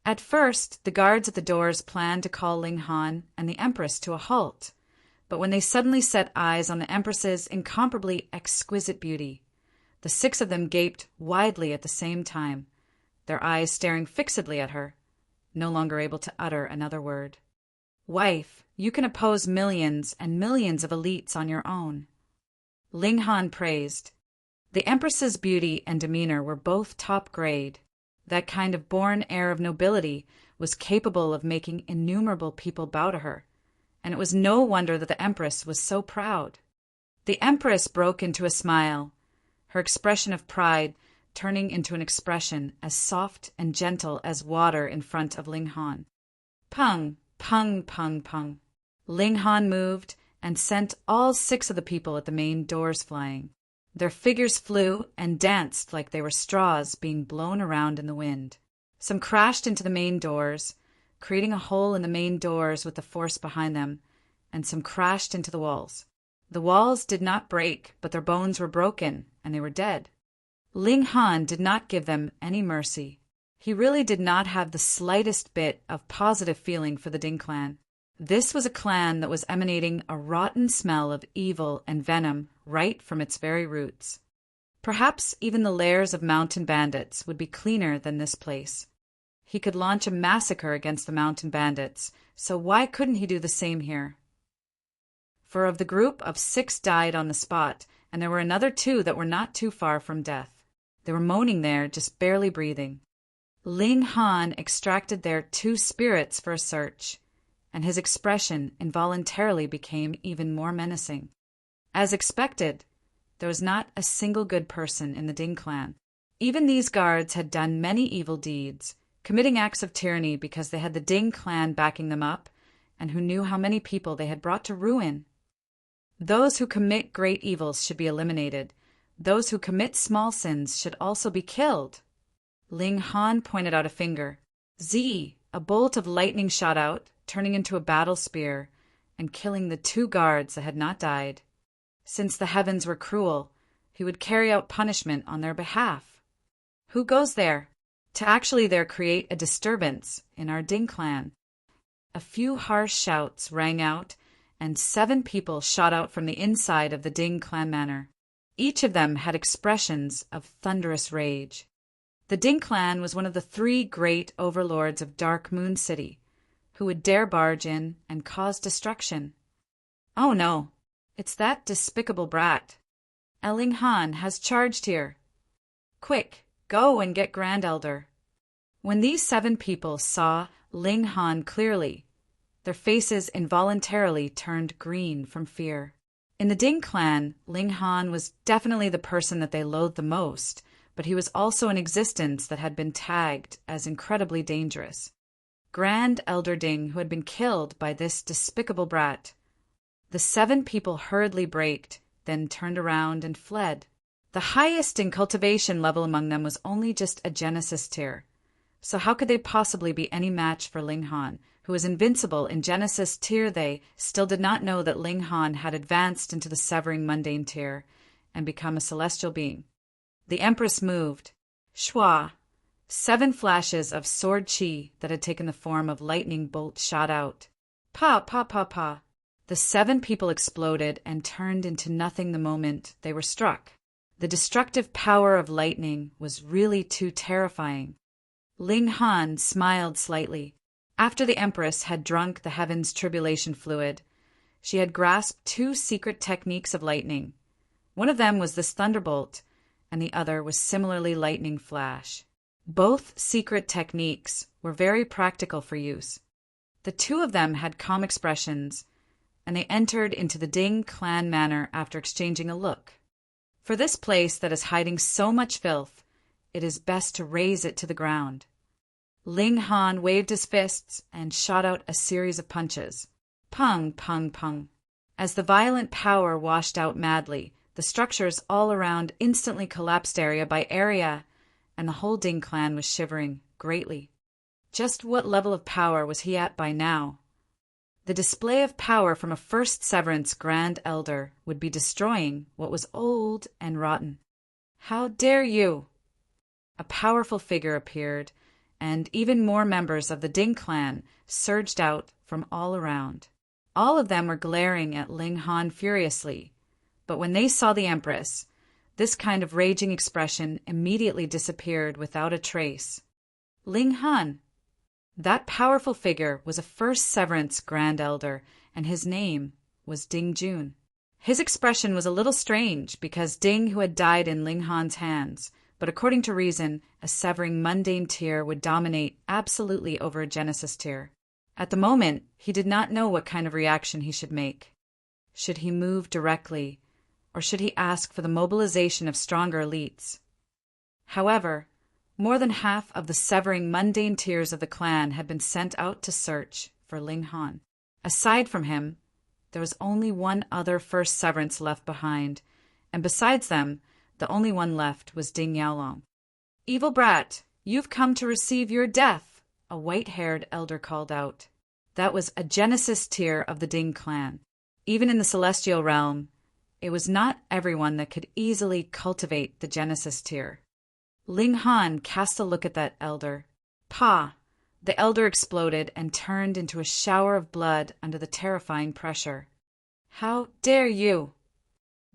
At first, the guards at the doors planned to call Ling Han and the Empress to a halt, but when they suddenly set eyes on the Empress's incomparably exquisite beauty, the 6 of them gaped widely at the same time, their eyes staring fixedly at her, no longer able to utter another word. Wife, you can oppose millions and millions of elites on your own. Ling Han praised. The Empress's beauty and demeanor were both top grade. That kind of born air of nobility was capable of making innumerable people bow to her, and it was no wonder that the Empress was so proud. The Empress broke into a smile, her expression of pride turning into an expression as soft and gentle as water in front of Ling Han. Pung, pung, pung, pung. Ling Han moved and sent all 6 of the people at the main doors flying. Their figures flew and danced like they were straws being blown around in the wind. Some crashed into the main doors, creating a hole in the main doors with the force behind them, and some crashed into the walls. The walls did not break, but their bones were broken, and they were dead. Ling Han did not give them any mercy. He really did not have the slightest bit of positive feeling for the Ding clan. This was a clan that was emanating a rotten smell of evil and venom right from its very roots. Perhaps even the lairs of mountain bandits would be cleaner than this place. He could launch a massacre against the mountain bandits, so why couldn't he do the same here? For of the group of 6 died on the spot, and there were another 2 that were not too far from death. They were moaning there, just barely breathing. Ling Han extracted their 2 spirits for a search, and his expression involuntarily became even more menacing. As expected, there was not a single good person in the Ding clan. Even these guards had done many evil deeds, committing acts of tyranny because they had the Ding clan backing them up, and who knew how many people they had brought to ruin. Those who commit great evils should be eliminated. Those who commit small sins should also be killed. Ling Han pointed out a finger. Z, a bolt of lightning shot out, turning into a battle spear, and killing the 2 guards that had not died. Since the heavens were cruel, he would carry out punishment on their behalf. Who goes there? To actually there create a disturbance in our Ding clan. A few harsh shouts rang out, and 7 people shot out from the inside of the Ding clan manor. Each of them had expressions of thunderous rage. The Ding clan was one of the 3 great overlords of Dark Moon City, who would dare barge in and cause destruction. Oh no, it's that despicable brat. Ling Han has charged here. Quick, go and get Grand Elder. When these 7 people saw Ling Han clearly, their faces involuntarily turned green from fear. In the Ding clan, Ling Han was definitely the person that they loathed the most, but he was also an existence that had been tagged as incredibly dangerous. Grand Elder Ding, who had been killed by this despicable brat. The 7 people hurriedly braked, then turned around and fled. The highest in cultivation level among them was only just a Genesis tier, so how could they possibly be any match for Ling Han, who was invincible in Genesis tier? They still did not know that Ling Han had advanced into the Severing Mundane tier and become a celestial being. The Empress moved. Shua! 7 flashes of sword chi that had taken the form of lightning bolts shot out. Pa, pa, pa, pa. The 7 people exploded and turned into nothing the moment they were struck. The destructive power of lightning was really too terrifying. Ling Han smiled slightly. After the Empress had drunk the heaven's tribulation fluid, she had grasped 2 secret techniques of lightning. One of them was this thunderbolt, and the other was similarly lightning flash. Both secret techniques were very practical for use. The 2 of them had calm expressions, and they entered into the Ding clan manor after exchanging a look. For this place that is hiding so much filth, it is best to raze it to the ground. Ling Han waved his fists and shot out a series of punches. Pung, pung, pung. As the violent power washed out madly, the structures all around instantly collapsed area by area, and the whole Ding clan was shivering greatly. Just what level of power was he at by now? The display of power from a first Severance Grand Elder would be destroying what was old and rotten. How dare you! A powerful figure appeared, and even more members of the Ding clan surged out from all around. All of them were glaring at Ling Han furiously, but when they saw the Empress, this kind of raging expression immediately disappeared without a trace. Ling Han! That powerful figure was a first Severance Grand Elder, and his name was Ding Jun. His expression was a little strange because Ding, who had died in Ling Han's hands, but according to reason, a Severing Mundane tier would dominate absolutely over a Genesis tier. At the moment, he did not know what kind of reaction he should make. Should he move directly, or should he ask for the mobilization of stronger elites? However, more than half of the Severing Mundane tiers of the clan had been sent out to search for Ling Han. Aside from him, there was only one other First Severance left behind, and besides them, the only one left was Ding Yaolong. "Evil brat, you've come to receive your death," a white-haired elder called out. That was a Genesis tier of the Ding clan. Even in the Celestial realm, it was not everyone that could easily cultivate the Genesis tier. Ling Han cast a look at that elder. Pa! The elder exploded and turned into a shower of blood under the terrifying pressure. "How dare you!"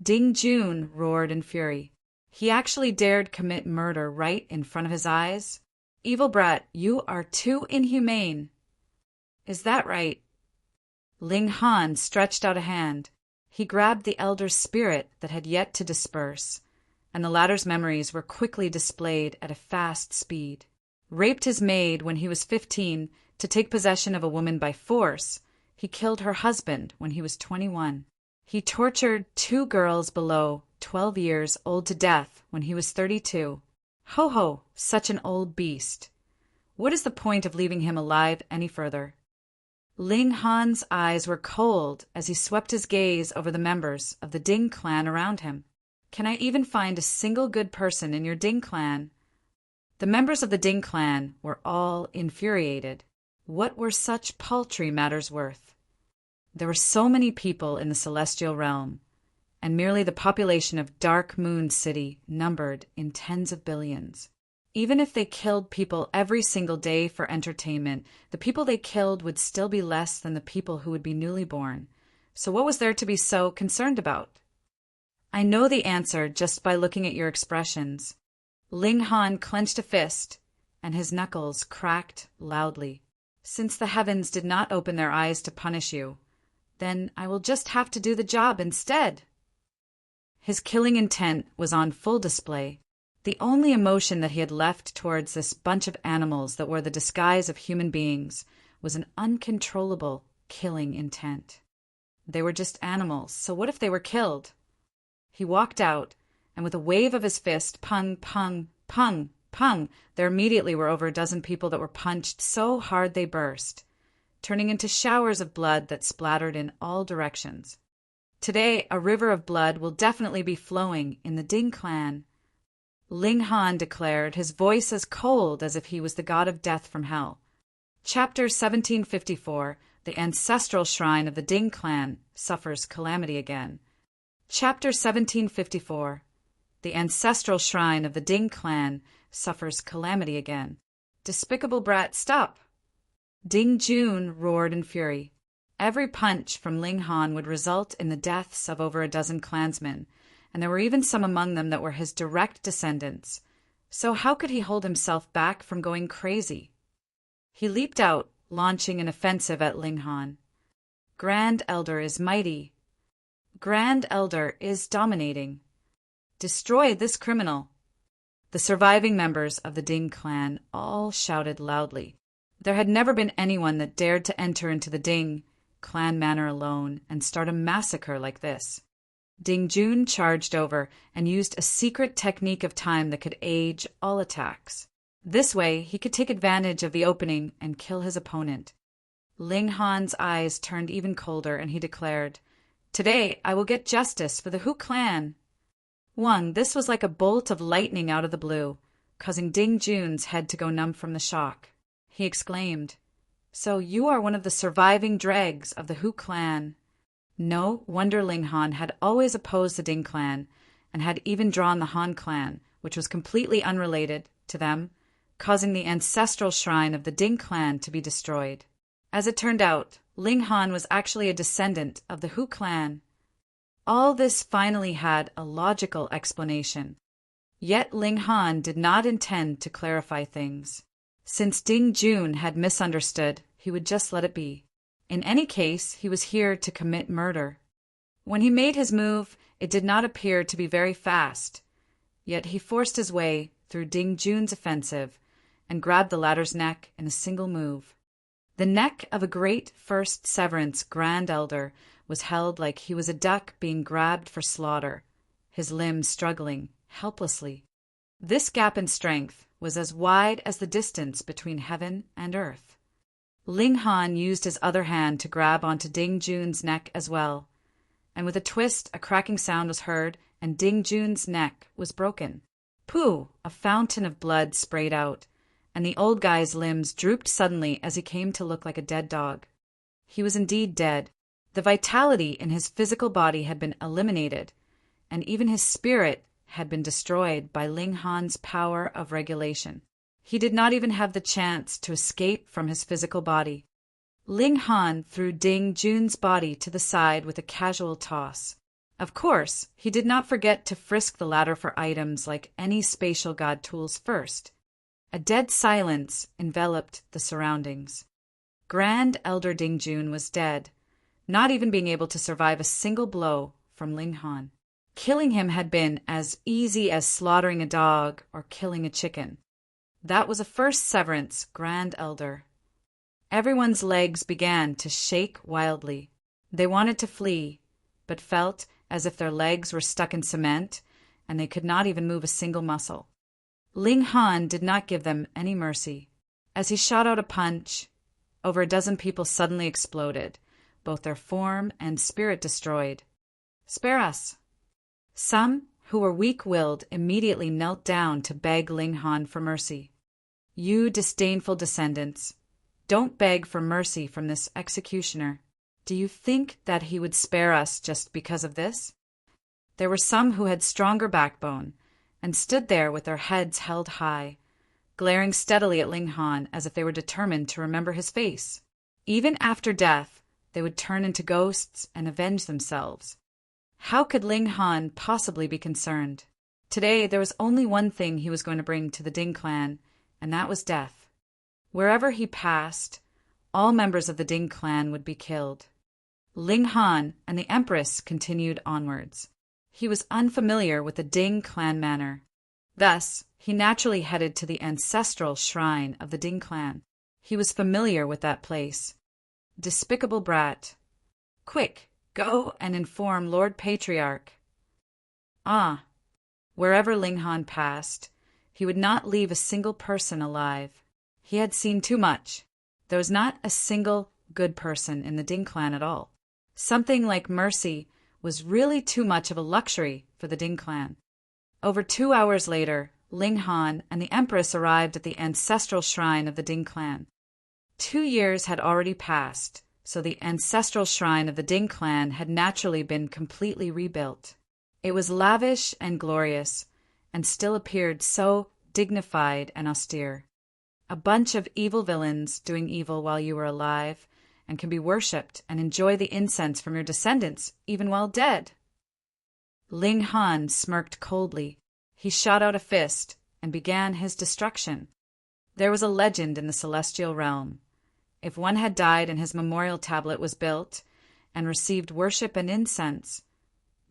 Ding Jun roared in fury. He actually dared commit murder right in front of his eyes? "Evil brat, you are too inhumane." "Is that right?" Ling Han stretched out a hand. He grabbed the elder's spirit that had yet to disperse, and the latter's memories were quickly displayed at a fast speed. Raped his maid when he was 15 to take possession of a woman by force, He killed her husband when he was 21. He tortured 2 girls below 12 years old to death when he was 32. Ho ho, such an old beast. What is the point of leaving him alive any further? Ling Han's eyes were cold as he swept his gaze over the members of the Ding clan around him. Can I even find a single good person in your Ding clan? The members of the Ding clan were all infuriated. What were such paltry matters worth? There were so many people in the celestial realm, and merely the population of Dark Moon City numbered in tens of billions. Even if they killed people every single day for entertainment, the people they killed would still be less than the people who would be newly born. So what was there to be so concerned about? I know the answer just by looking at your expressions. Ling Han clenched a fist, and his knuckles cracked loudly. Since the heavens did not open their eyes to punish you, then I will just have to do the job instead. His killing intent was on full display. The only emotion that he had left towards this bunch of animals that wore the disguise of human beings was an uncontrollable killing intent. They were just animals, so what if they were killed? He walked out, and with a wave of his fist, pung, pung, pung, pung, there immediately were over a dozen people that were punched so hard they burst, turning into showers of blood that splattered in all directions. Today, a river of blood will definitely be flowing in the Ding clan. Ling Han declared, his voice as cold as if he was the god of death from hell. Chapter 1754, The Ancestral Shrine of the Ding Clan Suffers Calamity Again. Chapter 1754, The Ancestral Shrine of the Ding Clan Suffers Calamity Again. Despicable brat, stop! Ding Jun roared in fury. Every punch from Ling Han would result in the deaths of over a dozen clansmen, and there were even some among them that were his direct descendants. So how could he hold himself back from going crazy? He leaped out, launching an offensive at Ling Han. Grand Elder is mighty. Grand Elder is dominating. Destroy this criminal. The surviving members of the Ding clan all shouted loudly. There had never been anyone that dared to enter into the Ding clan manor alone and start a massacre like this. Ding Jun charged over and used a secret technique of time that could age all attacks. This way, he could take advantage of the opening and kill his opponent. Ling Han's eyes turned even colder, and he declared, "Today, I will get justice for the Hu clan." This was like a bolt of lightning out of the blue, causing Ding Jun's head to go numb from the shock. He exclaimed, "So you are one of the surviving dregs of the Hu clan." No wonder Ling Han had always opposed the Ding clan, and had even drawn the Han clan, which was completely unrelated to them, causing the ancestral shrine of the Ding clan to be destroyed. As it turned out, Ling Han was actually a descendant of the Hu clan. All this finally had a logical explanation. Yet Ling Han did not intend to clarify things. Since Ding Jun had misunderstood, he would just let it be. In any case, he was here to commit murder. When he made his move, it did not appear to be very fast. Yet he forced his way through Ding Jun's offensive and grabbed the latter's neck in a single move. The neck of a great First Severance Grand Elder was held like he was a duck being grabbed for slaughter, his limbs struggling helplessly. This gap in strength was as wide as the distance between heaven and earth. Ling Han used his other hand to grab onto Ding Jun's neck as well, and with a twist, a cracking sound was heard, and Ding Jun's neck was broken. Pooh! A fountain of blood sprayed out, and the old guy's limbs drooped suddenly as he came to look like a dead dog. He was indeed dead. The vitality in his physical body had been eliminated, and even his spirit had been destroyed by Ling Han's power of regulation. He did not even have the chance to escape from his physical body. Ling Han threw Ding Jun's body to the side with a casual toss. Of course, he did not forget to frisk the latter for items like any spatial god tools first. A dead silence enveloped the surroundings. Grand Elder Ding Jun was dead, not even being able to survive a single blow from Ling Han. Killing him had been as easy as slaughtering a dog or killing a chicken. That was a First Severance Grand Elder. Everyone's legs began to shake wildly. They wanted to flee, but felt as if their legs were stuck in cement and they could not even move a single muscle. Ling Han did not give them any mercy. As he shot out a punch, over a dozen people suddenly exploded, both their form and spirit destroyed. "Spare us!" Some, who were weak-willed, immediately knelt down to beg Ling Han for mercy. "You disdainful descendants, don't beg for mercy from this executioner. Do you think that he would spare us just because of this?" There were some who had stronger backbone and stood there with their heads held high, glaring steadily at Ling Han as if they were determined to remember his face. Even after death, they would turn into ghosts and avenge themselves. How could Ling Han possibly be concerned? Today there was only one thing he was going to bring to the Ding clan, and that was death. Wherever he passed, all members of the Ding clan would be killed. Ling Han and the Empress continued onwards. He was unfamiliar with the Ding clan manner. Thus, he naturally headed to the ancestral shrine of the Ding clan. He was familiar with that place. Despicable brat. Quick, go and inform Lord Patriarch. Ah, wherever Ling Han passed, he would not leave a single person alive. He had seen too much. There was not a single good person in the Ding clan at all. Something like mercy was really too much of a luxury for the Ding clan. Over 2 hours later, Ling Han and the Empress arrived at the ancestral shrine of the Ding clan. 2 years had already passed, so the ancestral shrine of the Ding clan had naturally been completely rebuilt. It was lavish and glorious, and still appeared so dignified and austere. A bunch of evil villains doing evil while you were alive, and can be worshipped and enjoy the incense from your descendants even while dead. Ling Han smirked coldly. He shot out a fist and began his destruction. There was a legend in the celestial realm. If one had died and his memorial tablet was built and received worship and incense,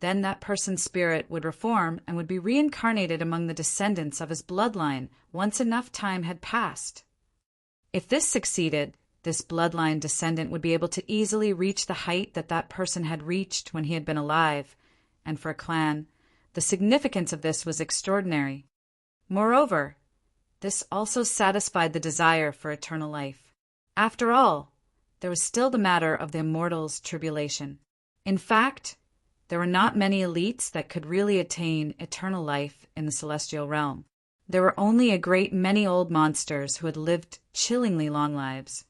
then that person's spirit would reform and would be reincarnated among the descendants of his bloodline once enough time had passed. If this succeeded, this bloodline descendant would be able to easily reach the height that that person had reached when he had been alive, and for a clan, the significance of this was extraordinary. Moreover, this also satisfied the desire for eternal life. After all, there was still the matter of the immortals' tribulation. In fact, there were not many elites that could really attain eternal life in the celestial realm. There were only a great many old monsters who had lived chillingly long lives.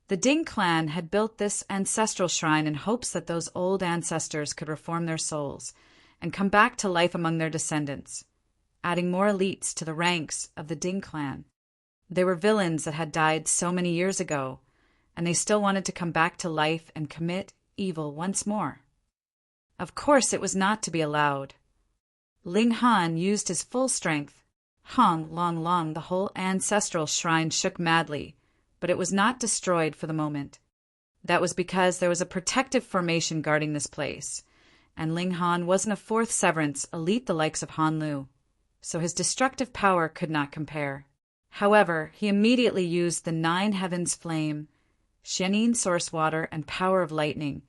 The Ding clan had built this ancestral shrine in hopes that those old ancestors could reform their souls and come back to life among their descendants, adding more elites to the ranks of the Ding clan. They were villains that had died so many years ago, and they still wanted to come back to life and commit evil once more. Of course it was not to be allowed. Ling Han used his full strength. Hong Long Long, the whole ancestral shrine shook madly, but it was not destroyed for the moment. That was because there was a protective formation guarding this place, and Ling Han wasn't a fourth severance elite the likes of Han Lu, so his destructive power could not compare. However, he immediately used the 9 heavens flame, Xianin source water, and power of lightning,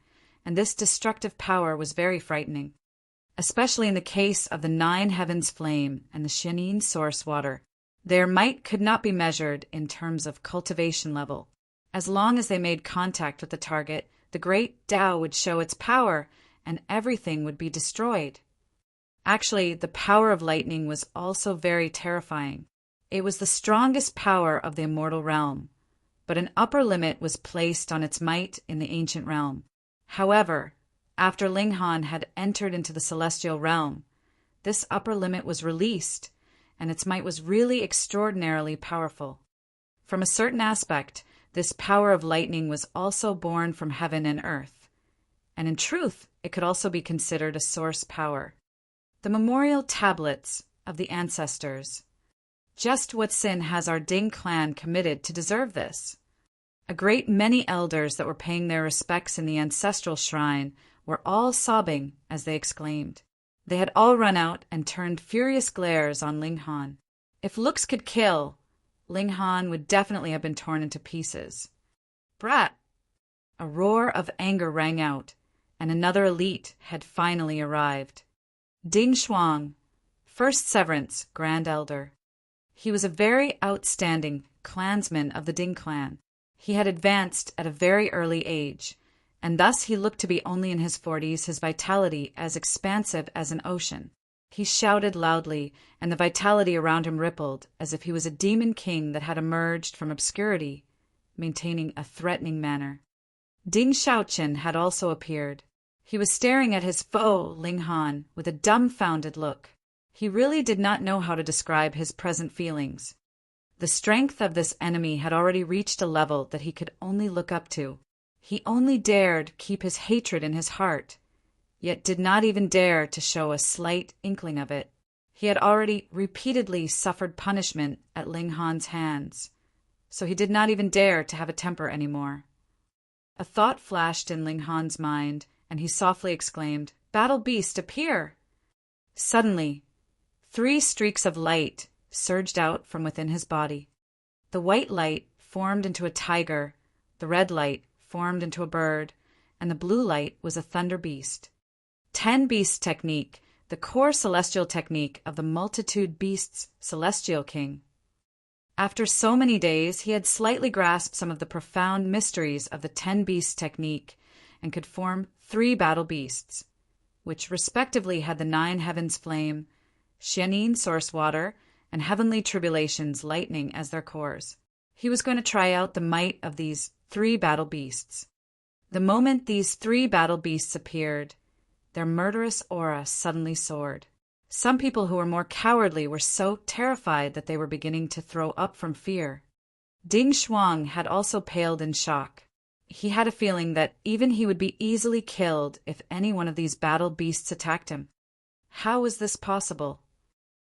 and this destructive power was very frightening, especially in the case of the 9 heavens flame and the Xianin source water. Their might could not be measured in terms of cultivation level. As long as they made contact with the target, the great Tao would show its power, and everything would be destroyed. Actually, the power of lightning was also very terrifying. It was the strongest power of the immortal realm, but an upper limit was placed on its might in the ancient realm. However, after Ling Han had entered into the celestial realm, this upper limit was released, and its might was really extraordinarily powerful. From a certain aspect, this power of lightning was also born from heaven and earth, and in truth, it could also be considered a source power. The memorial tablets of the ancestors. Just what sin has our Ding clan committed to deserve this? A great many elders that were paying their respects in the ancestral shrine were all sobbing as they exclaimed. They had all run out and turned furious glares on Ling Han. If looks could kill, Ling Han would definitely have been torn into pieces. Brat! A roar of anger rang out, and another elite had finally arrived. Ding Shuang, First Severance Grand Elder. He was a very outstanding clansman of the Ding clan. He had advanced at a very early age, and thus he looked to be only in his 40s, his vitality as expansive as an ocean. He shouted loudly, and the vitality around him rippled, as if he was a demon king that had emerged from obscurity, maintaining a threatening manner. Ding Xiaoqin had also appeared. He was staring at his foe, Ling Han, with a dumbfounded look. He really did not know how to describe his present feelings. The strength of this enemy had already reached a level that he could only look up to. He only dared keep his hatred in his heart, yet did not even dare to show a slight inkling of it. He had already repeatedly suffered punishment at Ling Han's hands, so he did not even dare to have a temper anymore. A thought flashed in Ling Han's mind, and he softly exclaimed, "Battle beast, appear!" Suddenly, 3 streaks of light surged out from within his body. The white light formed into a tiger, the red light formed into a bird, and the blue light was a thunder beast. 10 Beast Technique, the core celestial technique of the Multitude Beasts Celestial King. After so many days, he had slightly grasped some of the profound mysteries of the 10 Beast Technique and could form 3 battle beasts, which respectively had the 9 heavens flame, Xianin source water, and heavenly tribulations lightning as their cores. He was going to try out the might of these 3 battle beasts. The moment these 3 battle beasts appeared, their murderous aura suddenly soared. Some people who were more cowardly were so terrified that they were beginning to throw up from fear. Ding Shuang had also paled in shock. He had a feeling that even he would be easily killed if any one of these battle beasts attacked him. How was this possible?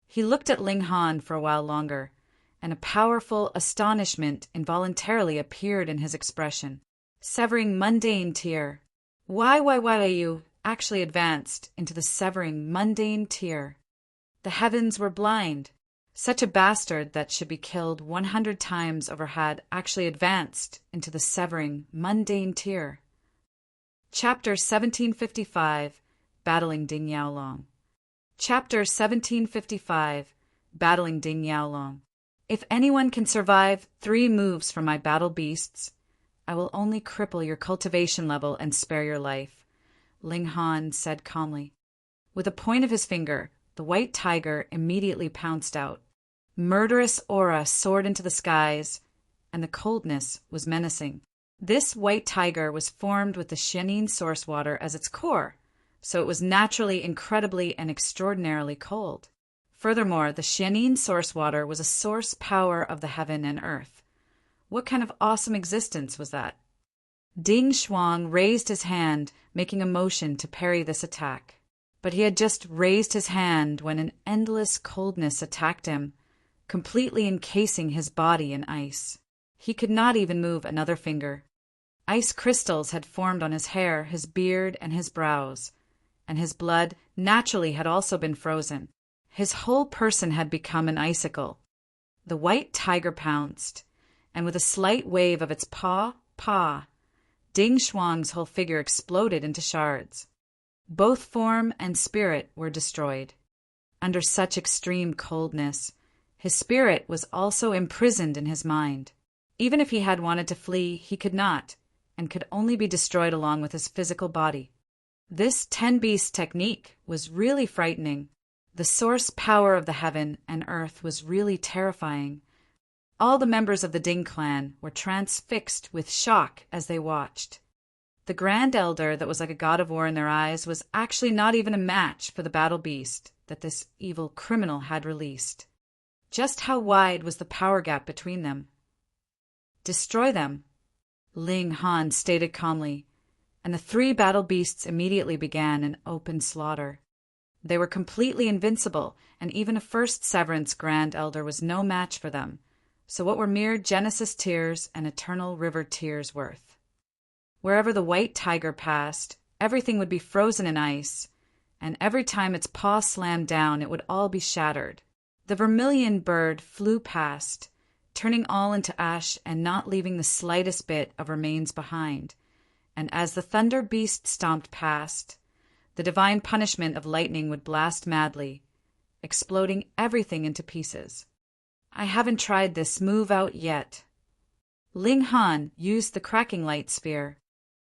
He looked at Ling Han for a while longer, and a powerful astonishment involuntarily appeared in his expression. Severing mundane tier. Why you actually advanced into the severing mundane tier? The heavens were blind. Such a bastard that should be killed 100 times over had actually advanced into the severing mundane tier. Chapter 1755, Battling Ding Yaolong. Chapter 1755, Battling Ding Yaolong. If anyone can survive 3 moves from my battle beasts, I will only cripple your cultivation level and spare your life, Ling Han said calmly. With a point of his finger, the white tiger immediately pounced out. Murderous aura soared into the skies, and the coldness was menacing. This white tiger was formed with the Xianin source water as its core, so it was naturally incredibly and extraordinarily cold. Furthermore, the Xianin source water was a source power of the heaven and earth. What kind of awesome existence was that? Ding Shuang raised his hand, making a motion to parry this attack. But he had just raised his hand when an endless coldness attacked him, completely encasing his body in ice. He could not even move another finger. Ice crystals had formed on his hair, his beard, and his brows, and his blood naturally had also been frozen. His whole person had become an icicle. The white tiger pounced, and with a slight wave of its paw, Ding Shuang's whole figure exploded into shards. Both form and spirit were destroyed. Under such extreme coldness, his spirit was also imprisoned in his mind. Even if he had wanted to flee, he could not, and could only be destroyed along with his physical body. This 10 Beast technique was really frightening. The source power of the heaven and earth was really terrifying. All the members of the Ding clan were transfixed with shock as they watched. The Grand Elder that was like a god of war in their eyes was actually not even a match for the battle beast that this evil criminal had released. Just how wide was the power gap between them? Destroy them, Ling Han stated calmly, and the 3 battle beasts immediately began an open slaughter. They were completely invincible, and even a First Severance Grand Elder was no match for them. So what were mere Genesis tears and eternal river tears worth? Wherever the white tiger passed, everything would be frozen in ice, and every time its paw slammed down, it would all be shattered. The vermilion bird flew past, turning all into ash and not leaving the slightest bit of remains behind. And as the thunder beast stomped past, the divine punishment of lightning would blast madly, exploding everything into pieces. I haven't tried this move out yet. Ling Han used the cracking light spear.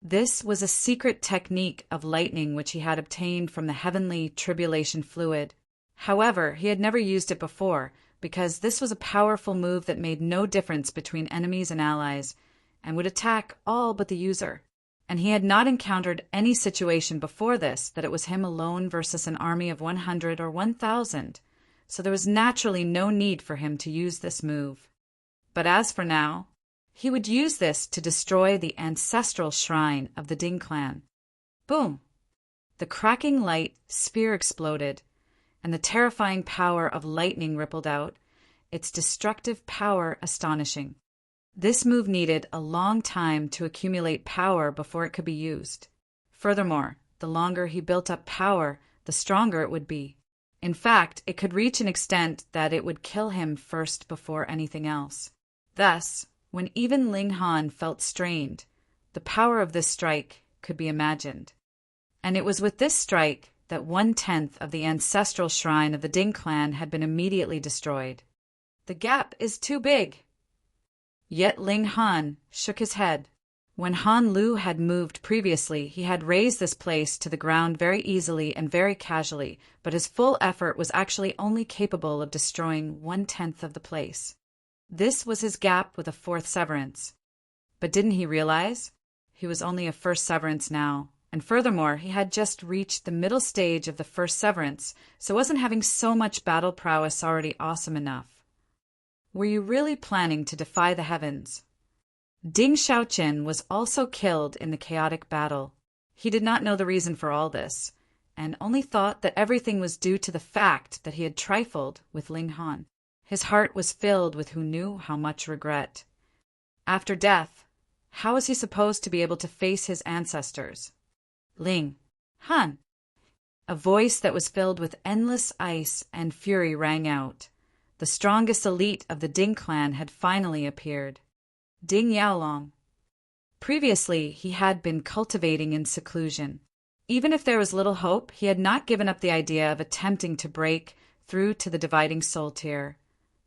This was a secret technique of lightning which he had obtained from the heavenly tribulation fluid. However, he had never used it before, because this was a powerful move that made no difference between enemies and allies, and would attack all but the user. And he had not encountered any situation before this that it was him alone versus an army of 100 or 1,000, so there was naturally no need for him to use this move. But as for now, he would use this to destroy the ancestral shrine of the Ding clan. Boom! The cracking light spear exploded, and the terrifying power of lightning rippled out, its destructive power astonishing. This move needed a long time to accumulate power before it could be used. Furthermore, the longer he built up power, the stronger it would be. In fact, it could reach an extent that it would kill him first before anything else. Thus, when even Ling Han felt strained, the power of this strike could be imagined. And it was with this strike that 1/10 of the ancestral shrine of the Ding clan had been immediately destroyed. The gap is too big. Yet Ling Han shook his head. When Han Lu had moved previously, he had razed this place to the ground very easily and very casually, but his full effort was actually only capable of destroying 1/10 of the place. This was his gap with a 4th severance. But didn't he realize? He was only a 1st severance now, and furthermore, he had just reached the middle stage of the 1st severance, so wasn't having so much battle prowess already awesome enough? Were you really planning to defy the heavens? Ding Xiaoqin was also killed in the chaotic battle. He did not know the reason for all this, and only thought that everything was due to the fact that he had trifled with Ling Han. His heart was filled with who knew how much regret. After death, how was he supposed to be able to face his ancestors? Ling Han! A voice that was filled with endless ice and fury rang out. The strongest elite of the Ding clan had finally appeared. Ding Yaolong. Previously, he had been cultivating in seclusion. Even if there was little hope, he had not given up the idea of attempting to break through to the dividing soul tier.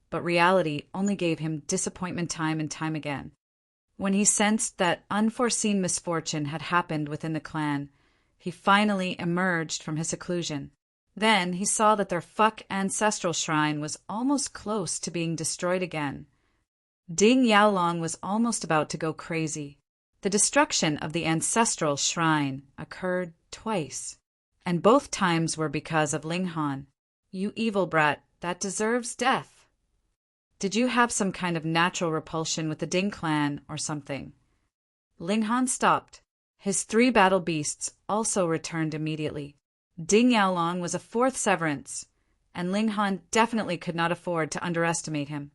But reality only gave him disappointment time and time again. When he sensed that unforeseen misfortune had happened within the clan, he finally emerged from his seclusion. Then he saw that their ancestral shrine was almost close to being destroyed again. Ding Yaolong was almost about to go crazy. The destruction of the ancestral shrine occurred twice, and both times were because of Ling Han. You evil brat, that deserves death. Did you have some kind of natural repulsion with the Ding clan or something? Ling Han stopped. His 3 battle beasts also returned immediately. Ding Yaolong was a 4th severance, and Ling Han definitely could not afford to underestimate him.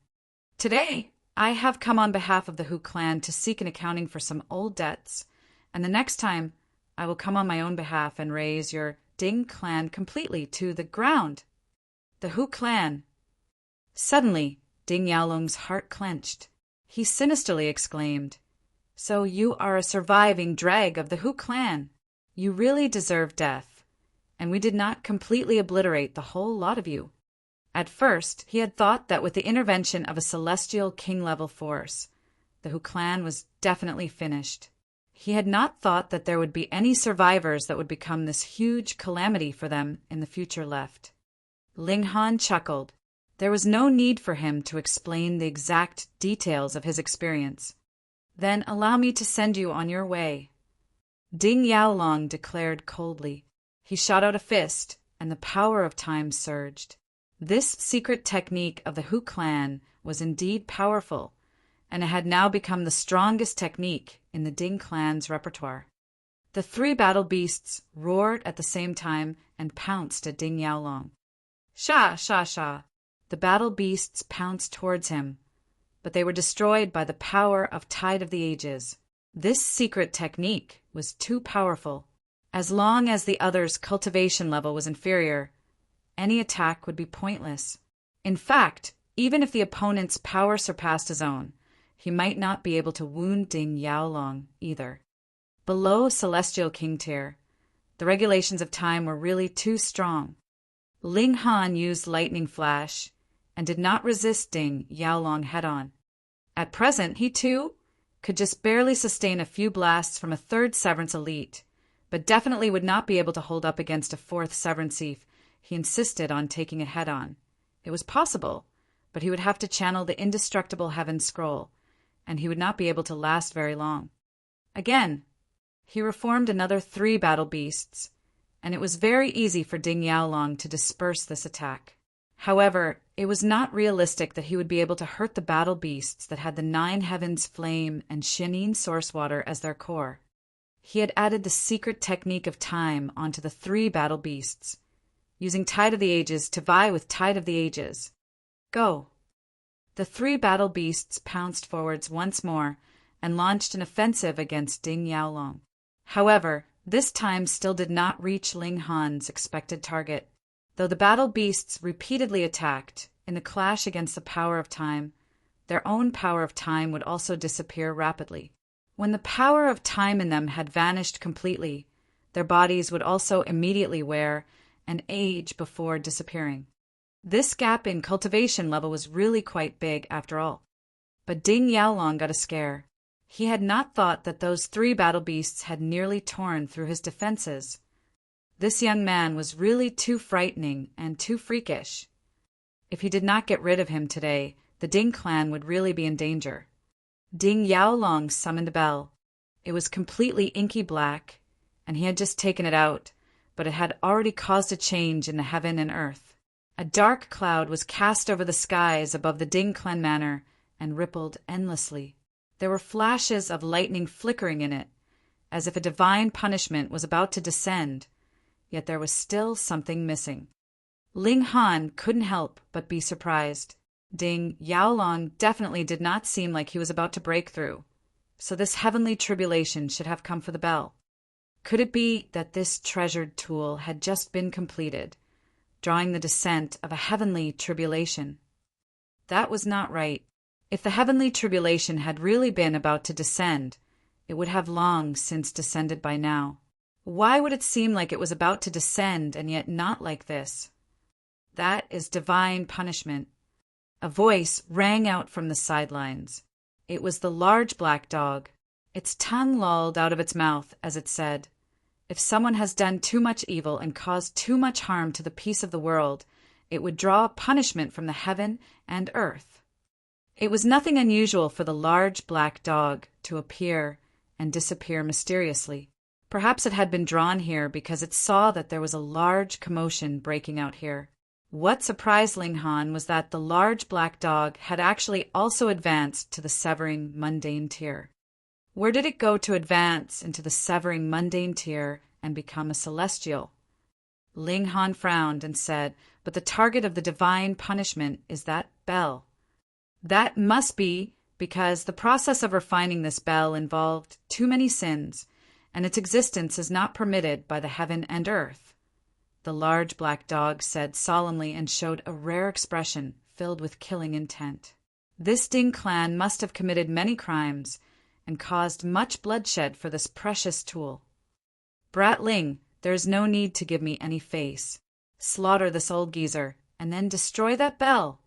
Today, I have come on behalf of the Hu clan to seek an accounting for some old debts, and the next time I will come on my own behalf and raise your Ding clan completely to the ground. The Hu clan. Suddenly, Ding Yaolong's heart clenched. He sinisterly exclaimed, "So you are a surviving dreg of the Hu clan. You really deserve death, and we did not completely obliterate the whole lot of you." At first, he had thought that with the intervention of a celestial king-level force, the Hu clan was definitely finished. He had not thought that there would be any survivors that would become this huge calamity for them in the future left. Ling Han chuckled. There was no need for him to explain the exact details of his experience. "Then allow me to send you on your way," Ding Yaolong declared coldly. He shot out a fist, and the power of time surged. This secret technique of the Hu clan was indeed powerful, and it had now become the strongest technique in the Ding clan's repertoire. The 3 battle beasts roared at the same time and pounced at Ding Yaolong. Sha, sha, sha! The battle beasts pounced towards him, but they were destroyed by the power of Tide of the Ages. This secret technique was too powerful. As long as the other's cultivation level was inferior, any attack would be pointless. In fact, Even if the opponent's power surpassed his own, he might not be able to wound Ding Yaolong either. Below Celestial King tier, the regulations of time were really too strong. Ling Han used Lightning Flash and did not resist Ding Yaolong head-on. At present, he too could just barely sustain a few blasts from a third Severance Elite, but definitely would not be able to hold up against a fourth Severance if he insisted on taking it head-on. It was possible, but he would have to channel the indestructible Heaven Scroll, and he would not be able to last very long. Again, he reformed another 3 battle beasts, and it was very easy for Ding Yaolong to disperse this attack. However, it was not realistic that he would be able to hurt the battle beasts that had the 9 Heavens Flame and Xianin Source Water as their core. He had added the secret technique of time onto the 3 battle beasts, using Tide of the Ages to vie with Tide of the Ages. Go! The 3 battle beasts pounced forwards once more and launched an offensive against Ding Yaolong. However, this time still did not reach Ling Han's expected target. Though the battle beasts repeatedly attacked in the clash against the power of time, their own power of time would also disappear rapidly. When the power of time in them had vanished completely, their bodies would also immediately wear and age before disappearing. This gap in cultivation level was really quite big after all. But Ding Yaolong got a scare. He had not thought that those 3 battle beasts had nearly torn through his defenses. This young man was really too frightening and too freakish. If he did not get rid of him today, the Ding clan would really be in danger. Ding Yaolong summoned a bell. It was completely inky black, and he had just taken it out, but it had already caused a change in the heaven and earth. A dark cloud was cast over the skies above the Ding clan manor and rippled endlessly. There were flashes of lightning flickering in it, as if a divine punishment was about to descend, yet there was still something missing. Ling Han couldn't help but be surprised. Ding Yaolong definitely did not seem like he was about to break through, so this heavenly tribulation should have come for the bell. Could it be that this treasured tool had just been completed, drawing the descent of a heavenly tribulation? That was not right. If the heavenly tribulation had really been about to descend, it would have long since descended by now. Why would it seem like it was about to descend and yet not like this? That is divine punishment. A voice rang out from the sidelines. It was the large black dog. Its tongue lolled out of its mouth as it said, "If someone has done too much evil and caused too much harm to the peace of the world, it would draw punishment from the heaven and earth." It was nothing unusual for the large black dog to appear and disappear mysteriously. Perhaps it had been drawn here because it saw that there was a large commotion breaking out here. What surprised Ling Han was that the large black dog had actually also advanced to the Severing Mundane tier. Where did it go to advance into the Severing Mundane tier and become a Celestial? Ling Han frowned and said, "But the target of the divine punishment is that bell." That must be because the process of refining this bell involved too many sins, and its existence is not permitted by the heaven and earth. The large black dog said solemnly and showed a rare expression filled with killing intent. This Ding clan must have committed many crimes and caused much bloodshed for this precious tool. Brat Ling, there is no need to give me any face. Slaughter this old geezer, and then destroy that bell.